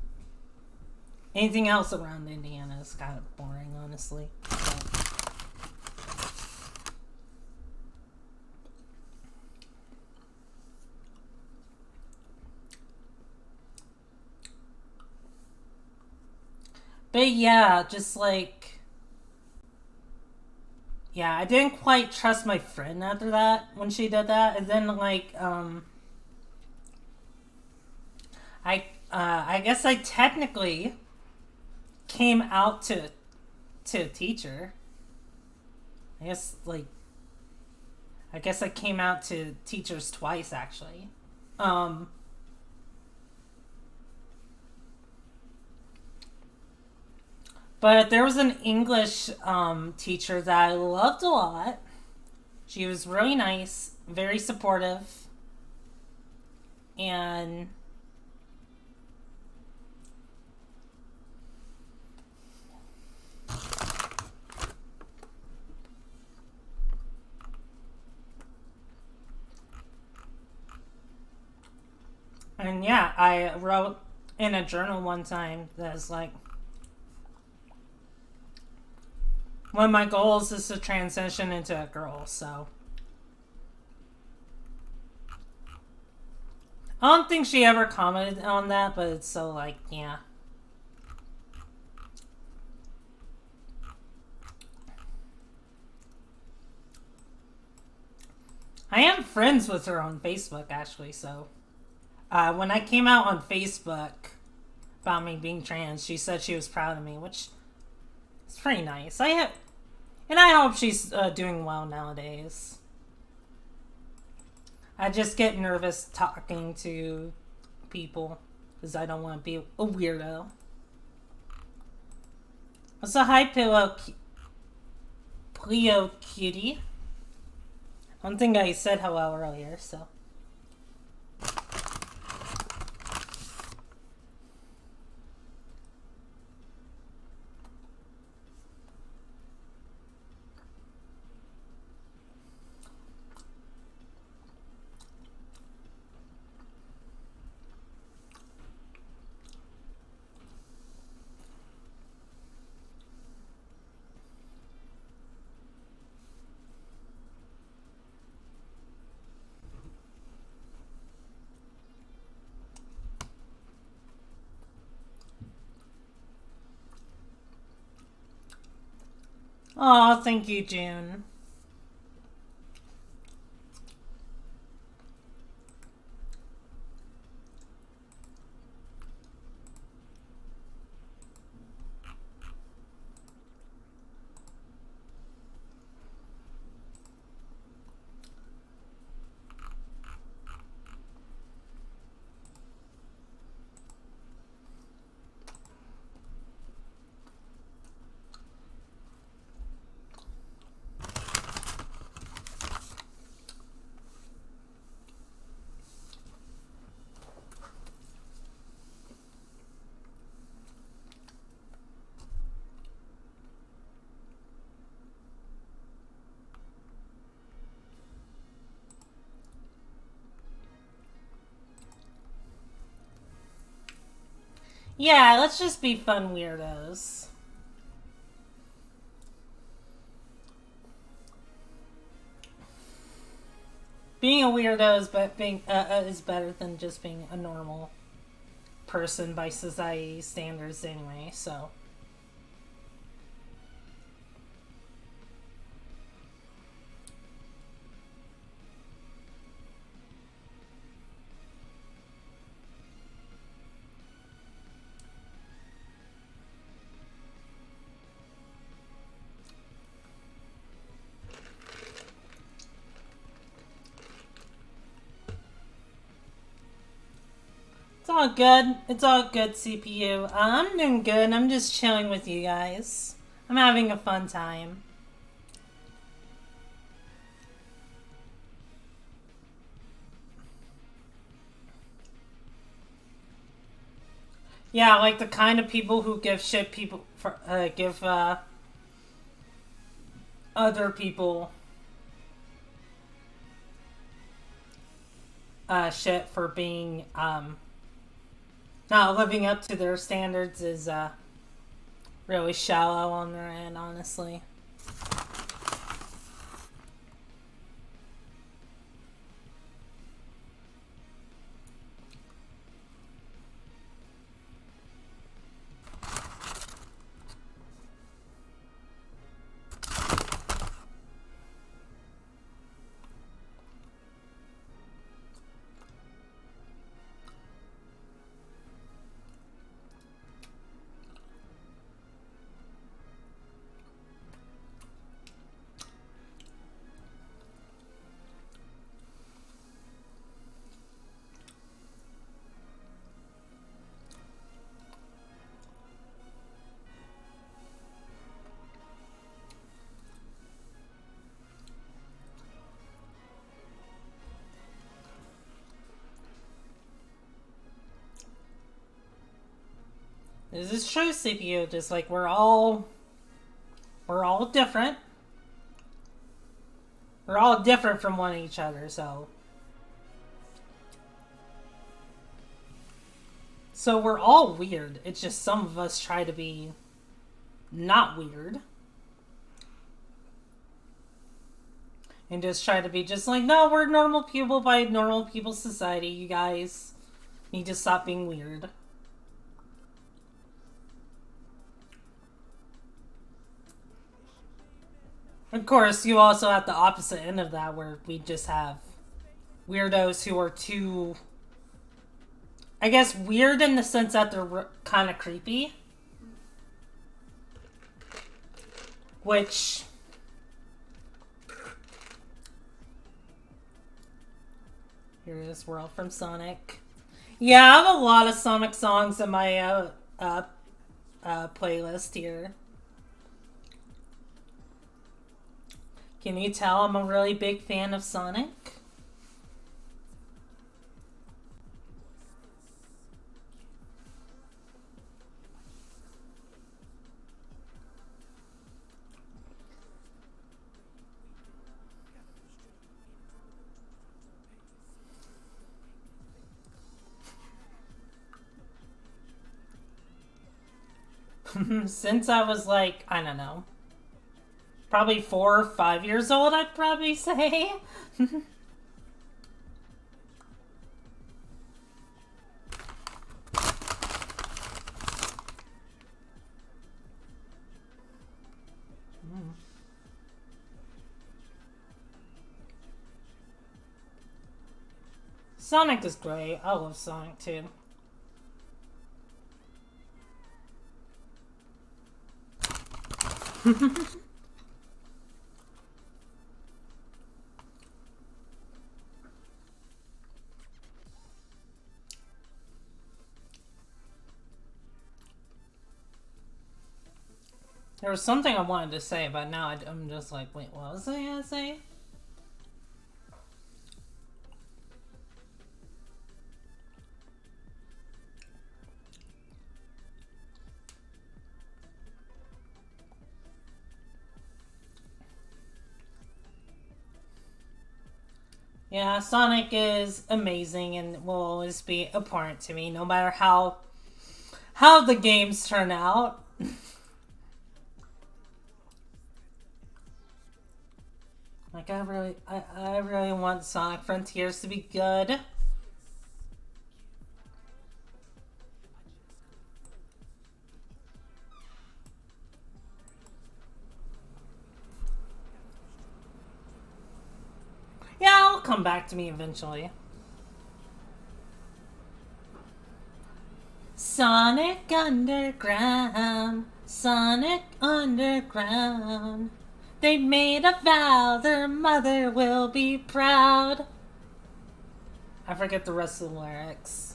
anything else around Indiana is kind of boring, honestly. But yeah, just like, yeah, I didn't quite trust my friend after that when she did that, and then like I guess I technically came out to a teacher. I guess like I guess I came out to teachers twice actually. Um, but there was an English teacher that I loved a lot. She was really nice, very supportive, and And yeah, I wrote in a journal one time that's like, one of my goals is to transition into a girl, so. I don't think she ever commented on that, but it's so like, yeah. I am friends with her on Facebook, actually, so. When I came out on Facebook about me being trans, she said she was proud of me, which is pretty nice. And I hope she's doing well nowadays. I just get nervous talking to people because I don't want to be a weirdo. So hi, Pleo Cutie. I don't think I said hello earlier, so. Oh, thank you, June. Yeah, let's just be fun weirdos. Being a weirdo is better than just being a normal person by society standards anyway, so. It's all good. It's all good, CPU. I'm doing good. I'm just chilling with you guys. I'm having a fun time. Yeah, like the kind of people who give shit people for give other people shit for being not living up to their standards is really shallow on their end, honestly. This is true, CPU. Just like we're all different. We're all different from one each other, so So we're all weird. It's just some of us try to be not weird. And just try to be just like, no, we're normal people by normal people society. You guys need to stop being weird. Of course, you also have the opposite end of that where we just have weirdos who are too, I guess, weird in the sense that they're kind of creepy. Which... Here is World from Sonic. Yeah, I have a lot of Sonic songs in my playlist here. Can you tell I'm a really big fan of Sonic? Since I was like, I don't know, probably 4 or 5 years old, I'd probably say. Sonic is great. I love Sonic too. There was something I wanted to say, but now I'm just like, wait, what was I gonna say? Yeah, Sonic is amazing and will always be important to me, no matter how the games turn out. Like I really want Sonic Frontiers to be good. Yeah, it'll come back to me eventually. Sonic Underground, Sonic Underground. They made a vow their mother will be proud. I forget the rest of the lyrics.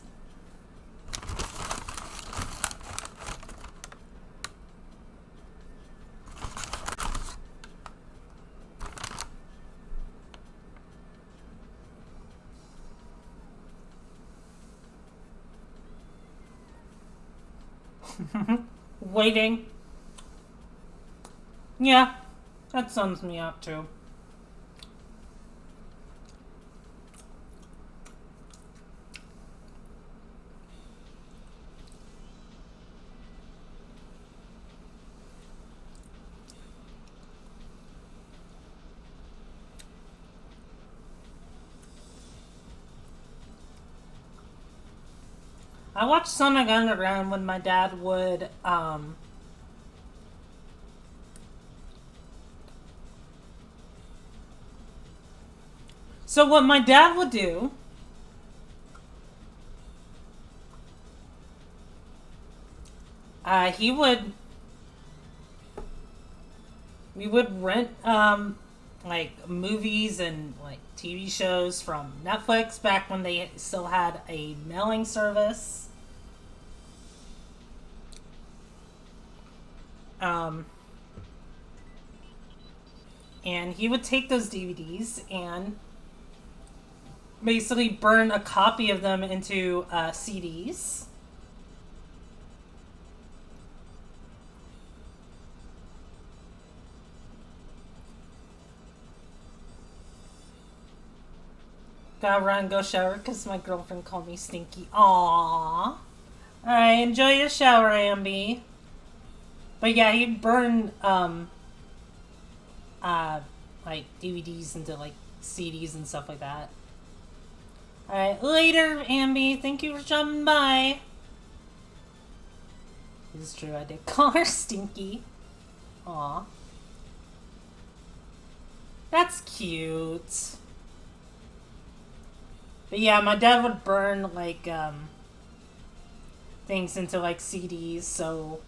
Waiting. Yeah, that sums me up too. I watched Sonic Underground when my dad would, So what my dad would do... he would... We would rent, like, movies and, like, TV shows from Netflix back when they still had a mailing service. And he would take those DVDs and basically burn a copy of them into CDs. Gotta run, go shower, because my girlfriend called me stinky. Aww. Alright, enjoy your shower, Ambi. But yeah, he burned uh like DVDs into like CDs and stuff like that. Alright, later, Ambi. Thank you for jumping by. It's true, I did call her Stinky. Aw. That's cute. But yeah, my dad would burn like things into like CDs, so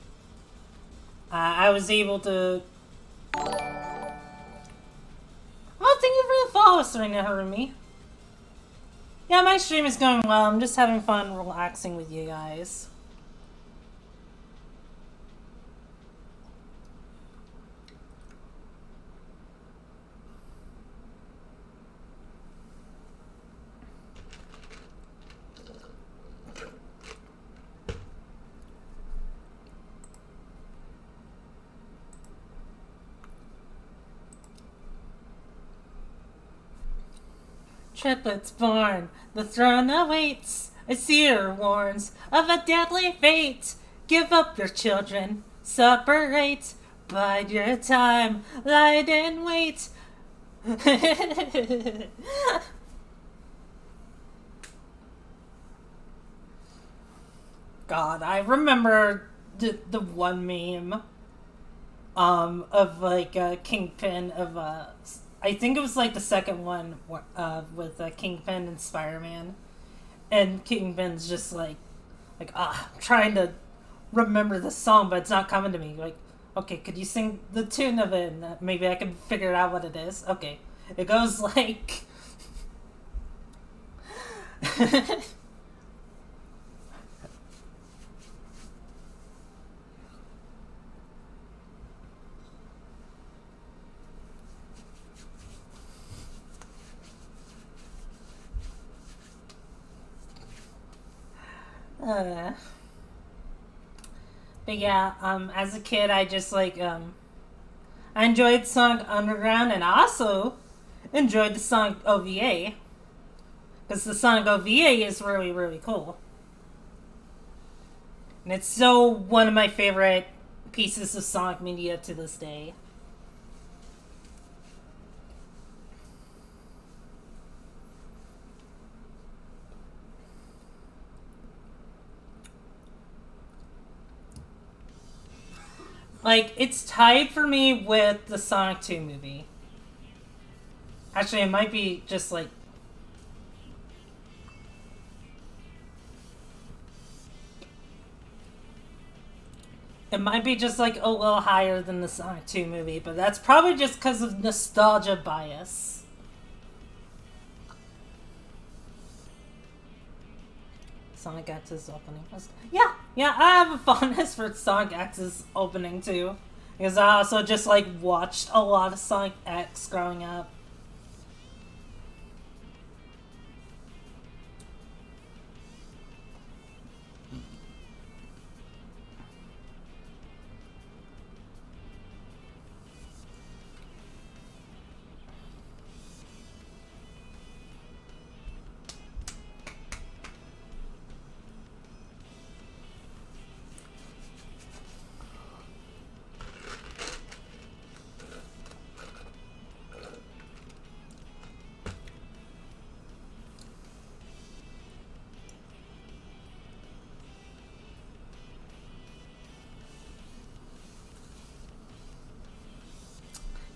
I was able to. Oh, thank you for the follow, Serena Harumi. Yeah, my stream is going well. I'm just having fun relaxing with you guys. Triplets born, the throne awaits. A seer warns of a deadly fate. Give up your children, separate. Bide your time, lie in wait. God, I remember the one meme of like Kingpin of I think it was like the second one with Kingpin and Spider-Man, and Kingpin's just I'm trying to remember the song, but it's not coming to me. Like, okay, could you sing the tune of it? And maybe I can figure out what it is. Okay, it goes like. But yeah, as a kid, I just I enjoyed Sonic Underground, and I also enjoyed the Sonic OVA because the Sonic OVA is really really cool, and it's so one of my favorite pieces of Sonic media to this day. Like, it's tied for me with the Sonic 2 movie. Actually, it might be just like. It might be just like a little higher than the Sonic 2 movie, but that's probably just because of nostalgia bias. Sonic X's opening. Yeah, I have a fondness for Sonic X's opening too. Because I also just watched a lot of Sonic X growing up.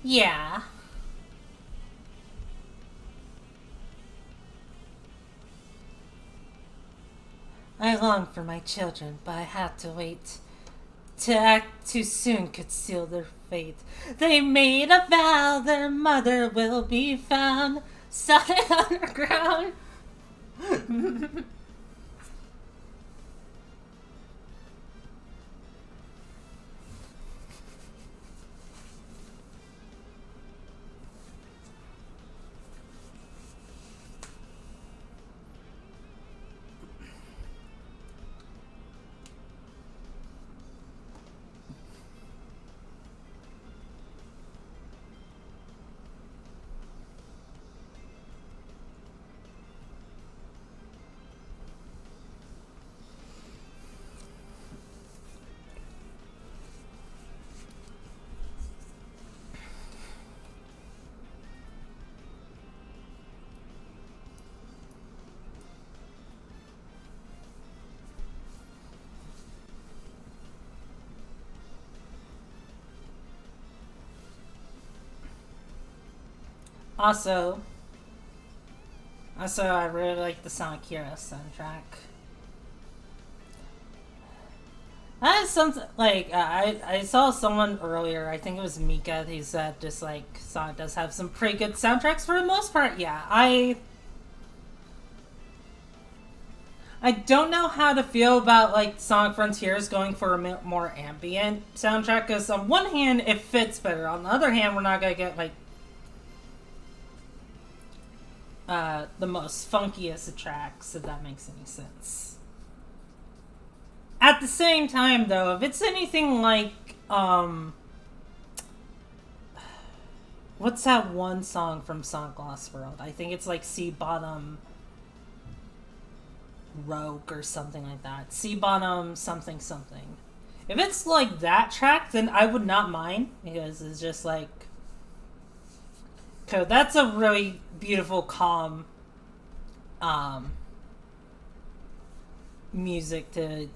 Yeah. I long for my children, but I had to wait. To act too soon could seal their fate. They made a vow their mother will be found. Sonic Underground. Also, I really like the Sonic Heroes soundtrack. That is something like I saw someone earlier. I think it was Mika. He said just like Sonic does have some pretty good soundtracks for the most part. Yeah, I don't know how to feel about like Sonic Frontiers going for a more ambient soundtrack because on one hand it fits better. On the other hand, we're not gonna get like the most funkiest tracks if that makes any sense. At the same time, though, if it's anything like what's that one song from Sonic Lost World? I think it's like Sea Bottom Rogue or something like that. Sea Bottom something something. If it's like that track, then I would not mind because it's just like, cause that's a really beautiful, calm, music to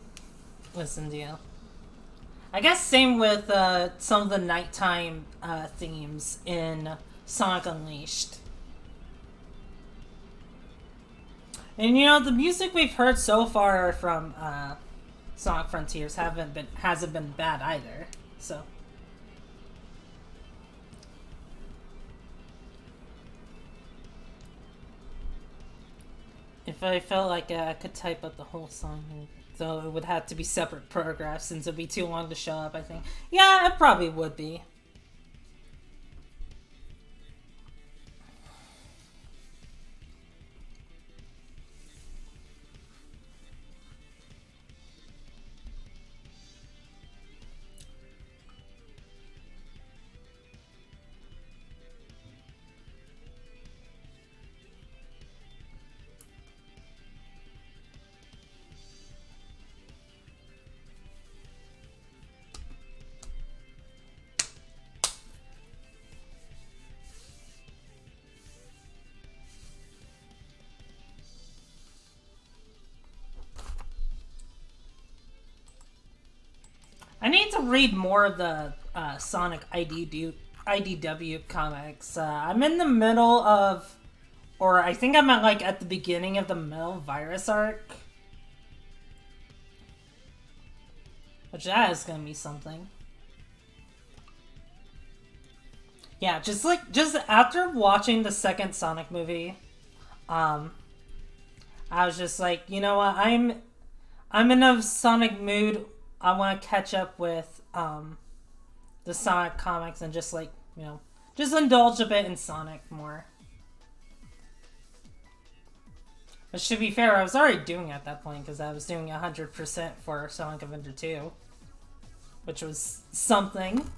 listen to. I guess same with some of the nighttime themes in Sonic Unleashed. And you know, the music we've heard so far from Sonic Frontiers hasn't been bad either. So if I felt like I could type up the whole song, though it would have to be separate paragraphs since it'd be too long to show up. I think, yeah, it probably would be. I need to read more of the Sonic IDW comics. I'm in the middle of, or I think I'm at the beginning of the Metal Virus arc, which that is gonna be something. Yeah, just after watching the second Sonic movie, um, I was just like, you know what, I'm in a Sonic mood. I want to catch up with the Sonic comics and just like, you know, just indulge a bit in Sonic more. But to be fair, I was already doing it at that point because I was doing 100% for Sonic Adventure 2, which was something.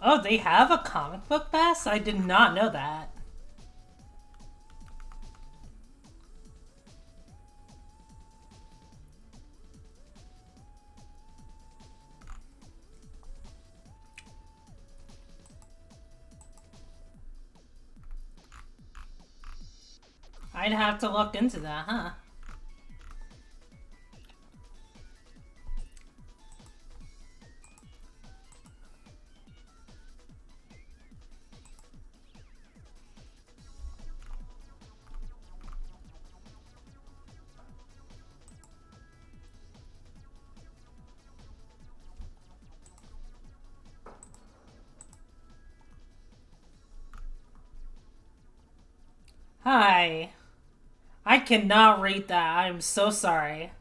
Oh, they have a comic book pass? I did not know that. I'd have to look into that, huh? Hi. I cannot read that. I'm so sorry.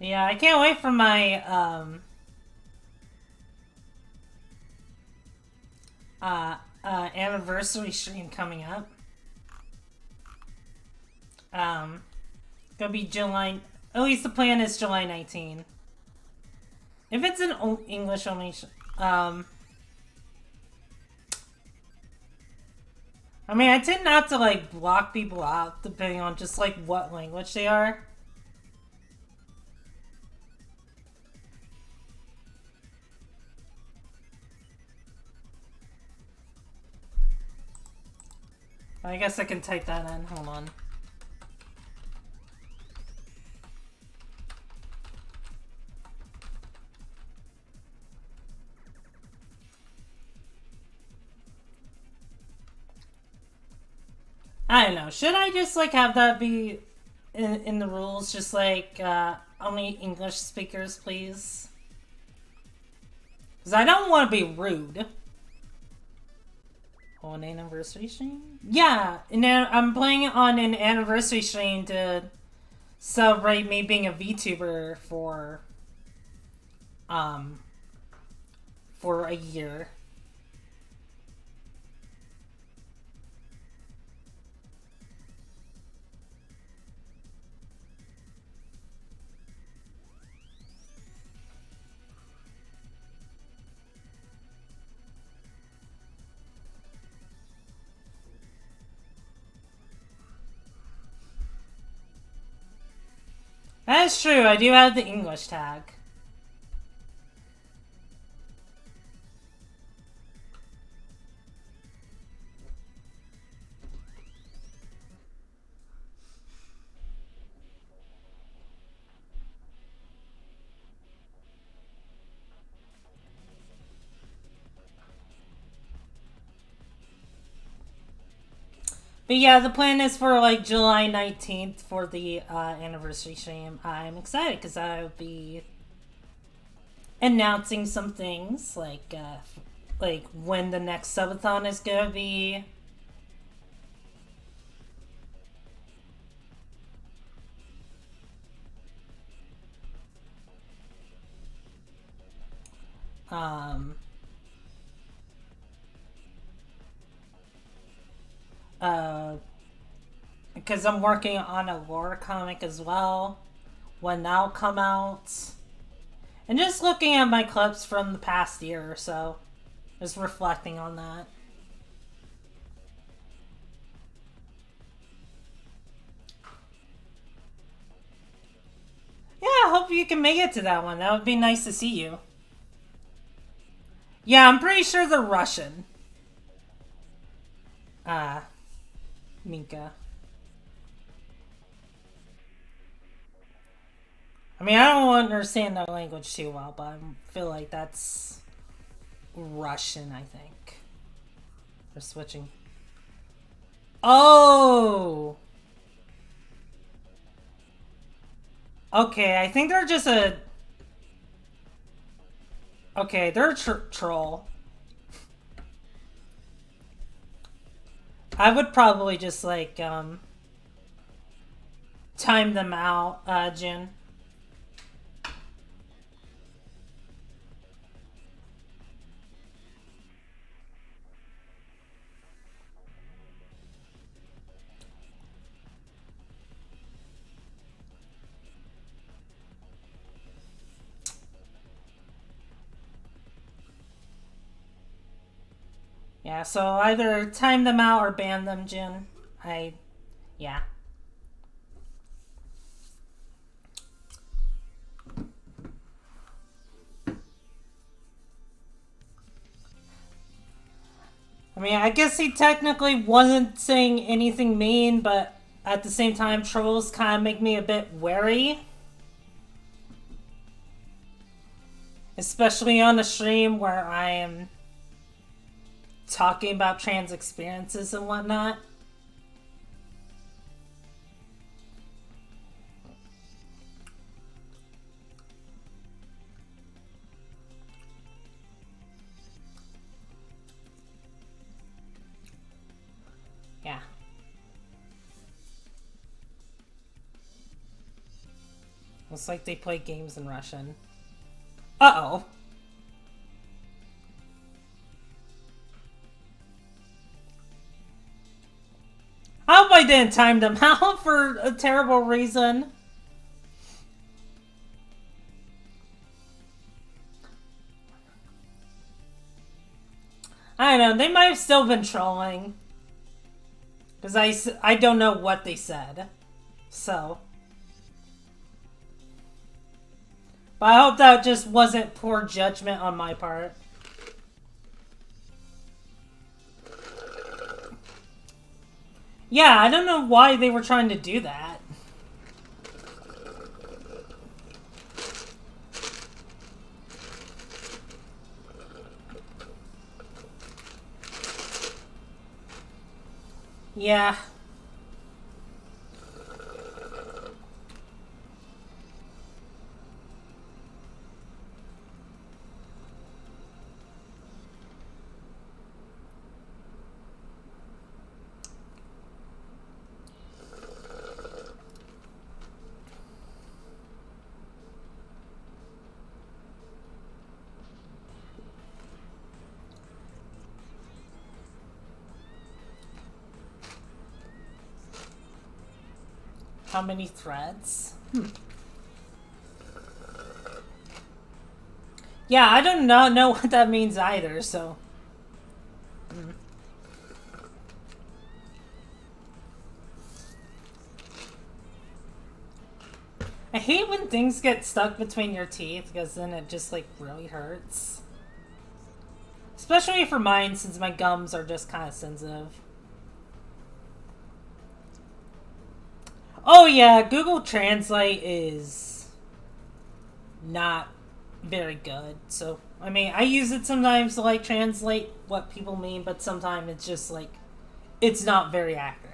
Yeah, I can't wait for my anniversary stream coming up. Um, gonna be July. At least the plan is July 19. If it's an English only, I mean, I tend not to like block people out depending on just like what language they are. I guess I can type that in. Hold on. I don't know. Should I just like have that be in the rules? Just like only English speakers, please. Because I don't want to be rude. Oh, an anniversary stream? Yeah, and then I'm playing on an anniversary stream to celebrate me being a VTuber for a year. That is true, I do have the English tag. But yeah, the plan is for like July 19th for the anniversary stream. I'm excited because I'll be announcing some things like when the next subathon is gonna be. Um, uh, because I'm working on a lore comic as well. When that'll come out, and just looking at my clips from the past year or so, just reflecting on that. Yeah, I hope you can make it to that one. That would be nice to see you. Yeah, I'm pretty sure they're Russian. Minka. I mean, I don't understand their language too well, but I feel like that's Russian, I think. They're switching. Oh! Okay, I think they're just a... Okay, they're a troll. I would probably just, like, time them out, Jin. Yeah, so either time them out or ban them, Jin. Yeah. I mean, I guess he technically wasn't saying anything mean, but at the same time, trolls kind of make me a bit wary. Especially on a stream where I am talking about trans experiences and whatnot. Yeah. Looks like they play games in Russian. Uh-oh. I hope I didn't time them out for a terrible reason. I don't know, they might have still been trolling. Because I don't know what they said. So. But I hope that just wasn't poor judgment on my part. Yeah, I don't know why they were trying to do that. Yeah. How many threads? Yeah, I don't know what that means either, so. I hate when things get stuck between your teeth, because then it just, like, really hurts. Especially for mine, since my gums are just kind of sensitive. Oh yeah, Google Translate is not very good. So, I mean, I use it sometimes to, like, translate what people mean, but sometimes it's just, like, it's not very accurate.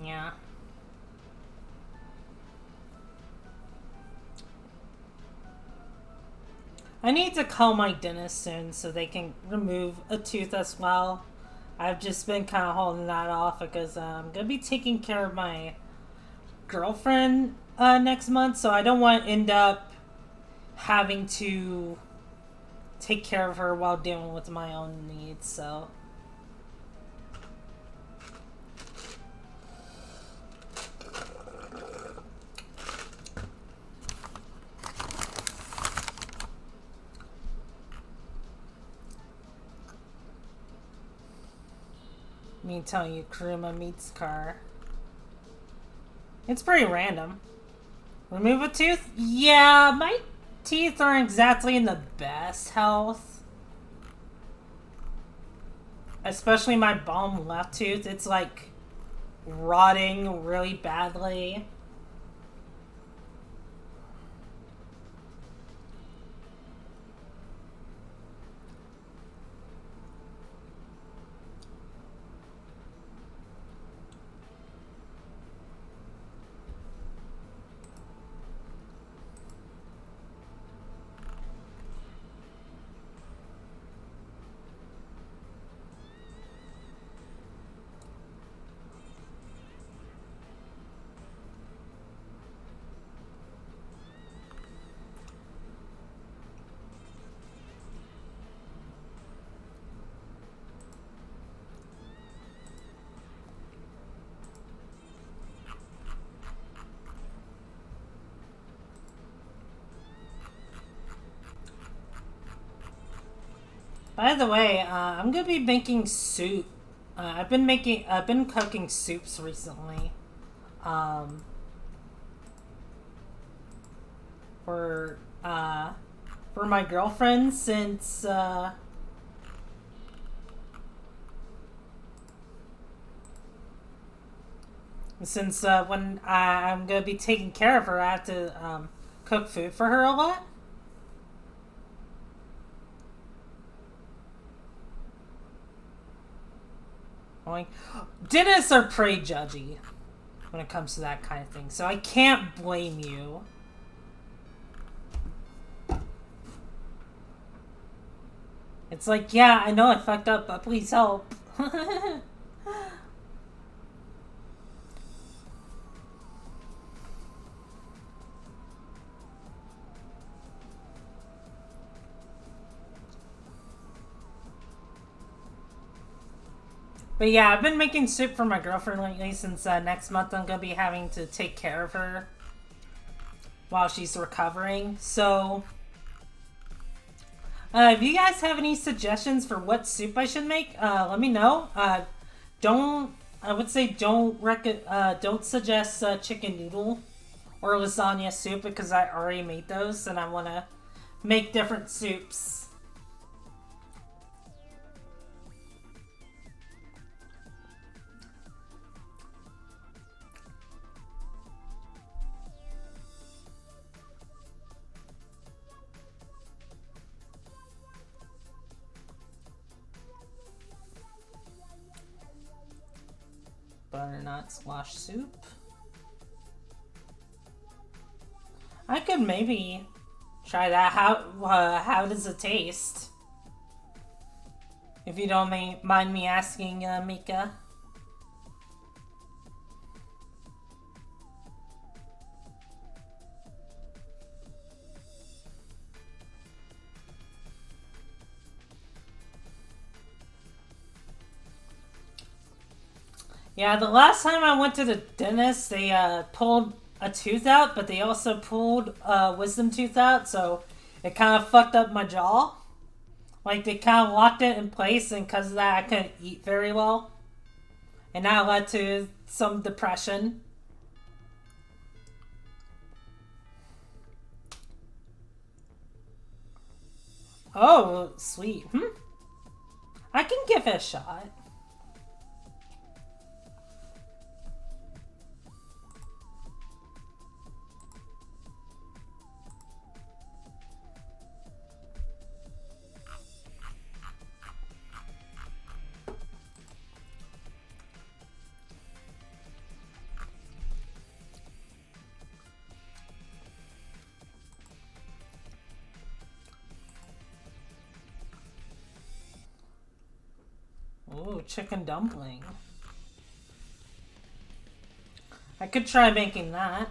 Yeah. I need to call my dentist soon so they can remove a tooth as well. I've just been kind of holding that off because I'm going to be taking care of my girlfriend next month, so I don't want to end up having to take care of her while dealing with my own needs, so. Me telling you, Kuruma meets car. It's pretty random. Remove a tooth? Yeah, my teeth aren't exactly in the best health. especially my bottom left tooth, it's like rotting really badly. By the way, I'm gonna be making soup. I've been cooking soups recently. Um, for uh, for my girlfriend since when I'm gonna be taking care of her, I have to cook food for her a lot. Like, dentists are pretty judgy when it comes to that kind of thing, so I can't blame you. It's like, yeah, I know I fucked up, but please help. But yeah, I've been making soup for my girlfriend lately since next month I'm gonna be having to take care of her while she's recovering. So, if you guys have any suggestions for what soup I should make, let me know. Don't I would say don't suggest chicken noodle or lasagna soup because I already made those and I want to make different soups. Butternut squash soup. I could maybe try that. How does it taste? If you don't mind me asking, Mika. Yeah, the last time I went to the dentist, they pulled a tooth out, but they also pulled a wisdom tooth out, so it kind of fucked up my jaw. Like, they kind of locked it in place, and because of that, I couldn't eat very well. And that led to some depression. Oh, sweet. I can give it a shot. Ooh, chicken dumpling. I could try making that.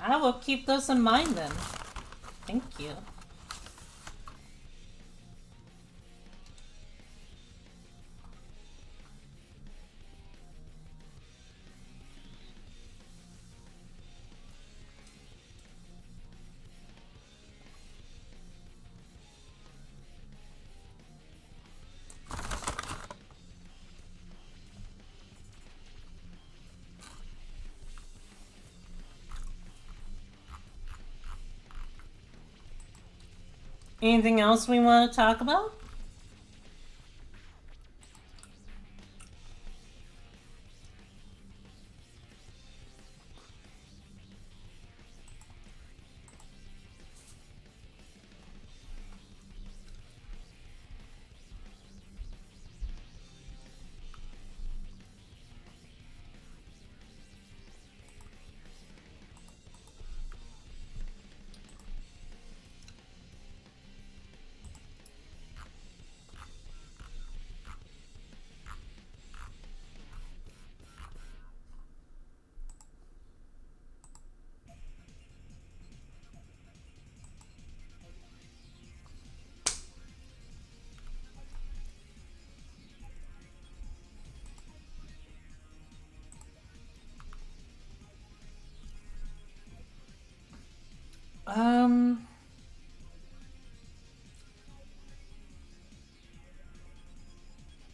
I will keep those in mind then. Thank you. Anything else we want to talk about?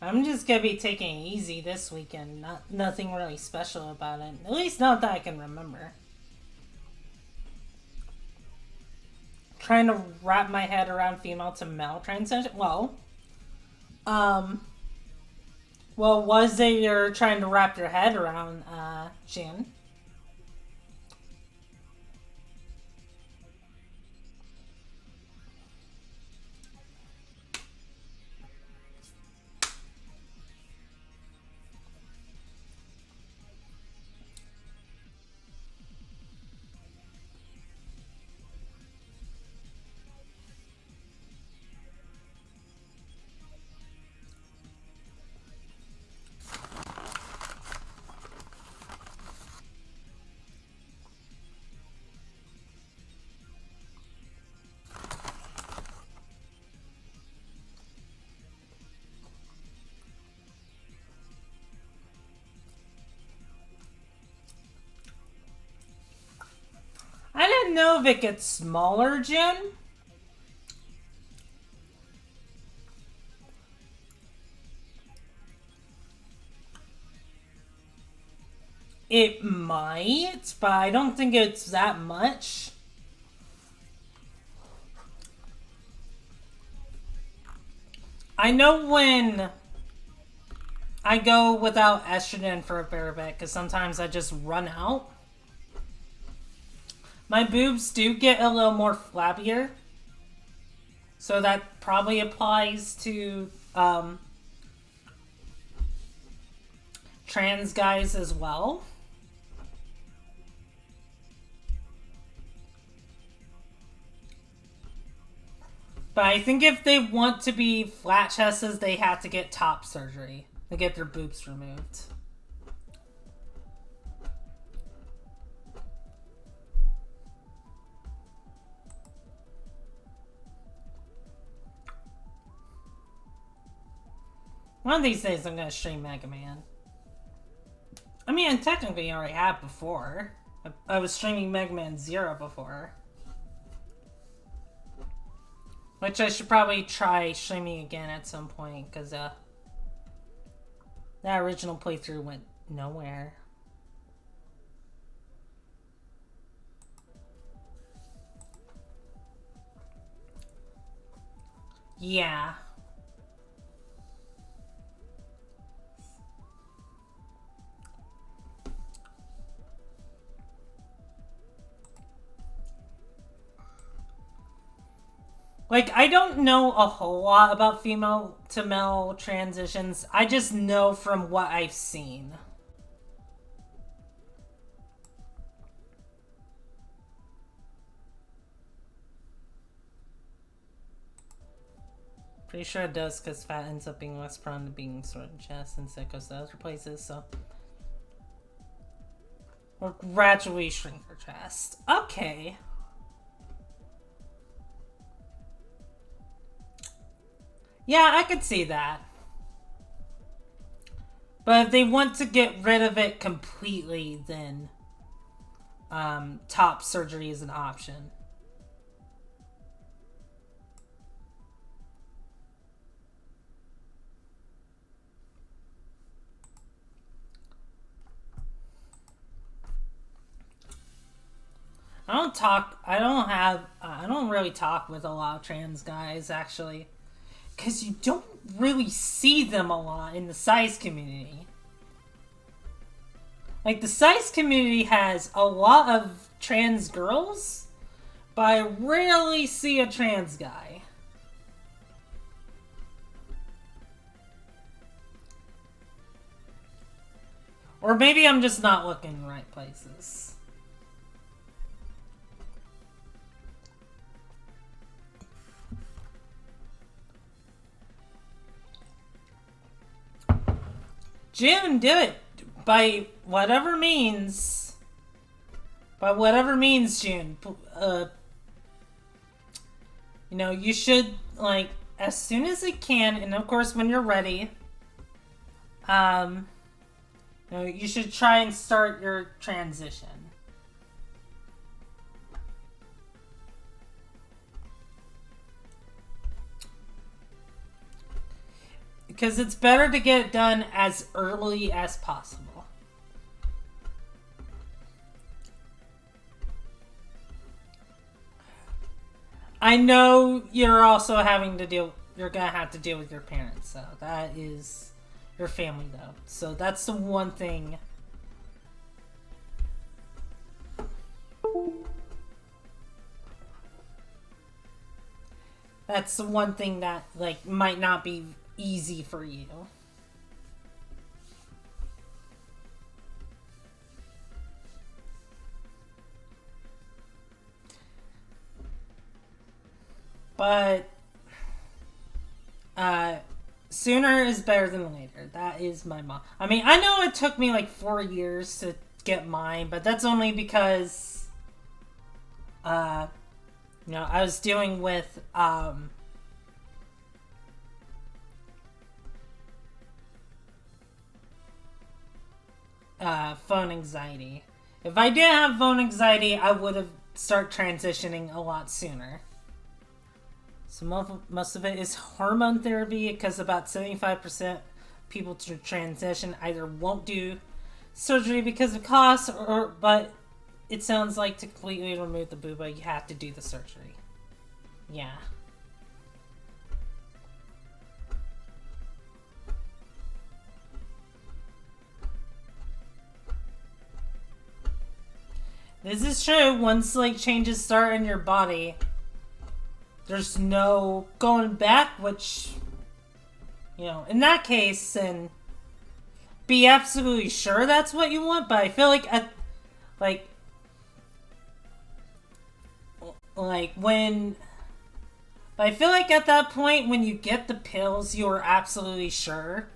I'm just gonna be taking it easy this weekend. Nothing really special about it. At least not that I can remember. Trying to wrap my head around female to male transition. Well, was it you're trying to wrap your head around, Jin? I didn't know if it gets smaller, Jin. It might, but I don't think it's that much. I know when I go without estrogen for a fair bit, because sometimes I just run out. My boobs do get a little more flabbier. So that probably applies to trans guys as well. But I think if they want to be flat chested, they have to get top surgery to get their boobs removed. One of these days I'm going to stream Mega Man. I mean, I technically already have before. I was streaming Mega Man 0 before. Which I should probably try streaming again at some point, because that original playthrough went nowhere. Yeah. Like, I don't know a whole lot about female to male transitions. I just know from what I've seen. Pretty sure it does, because fat ends up being less prone to being sort of chest and sick goes to other places, so. Or gradually shrink your chest. Okay. Yeah, I could see that. But if they want to get rid of it completely, then top surgery is an option. I don't really talk with a lot of trans guys, actually. Because you don't really see them a lot in the size community. Like, the size community has a lot of trans girls, but I rarely see a trans guy. Or maybe I'm just not looking in the right places. June, do it. By whatever means. By whatever means, June. You should, like, as soon as it can, and of course when you're ready, you should try and start your transition. Because it's better to get it done as early as possible. I know you're also you're gonna have to deal with your parents, so that is your family, though. So that's the one thing. That's the one thing that, like, might not be easy for you. But sooner is better than later. That is my mom. I mean, I know it took me like 4 years to get mine, but that's only because I was dealing with phone anxiety. If I didn't have phone anxiety, I would have started transitioning a lot sooner. So most of it is hormone therapy, because about 75% people to transition either won't do surgery because of cost, but it sounds like to completely remove the booba, you have to do the surgery. Yeah. This is true. Once, like, changes start in your body, there's no going back, which, in that case, then be absolutely sure that's what you want. But I feel like at that point, when you get the pills, you're absolutely sure.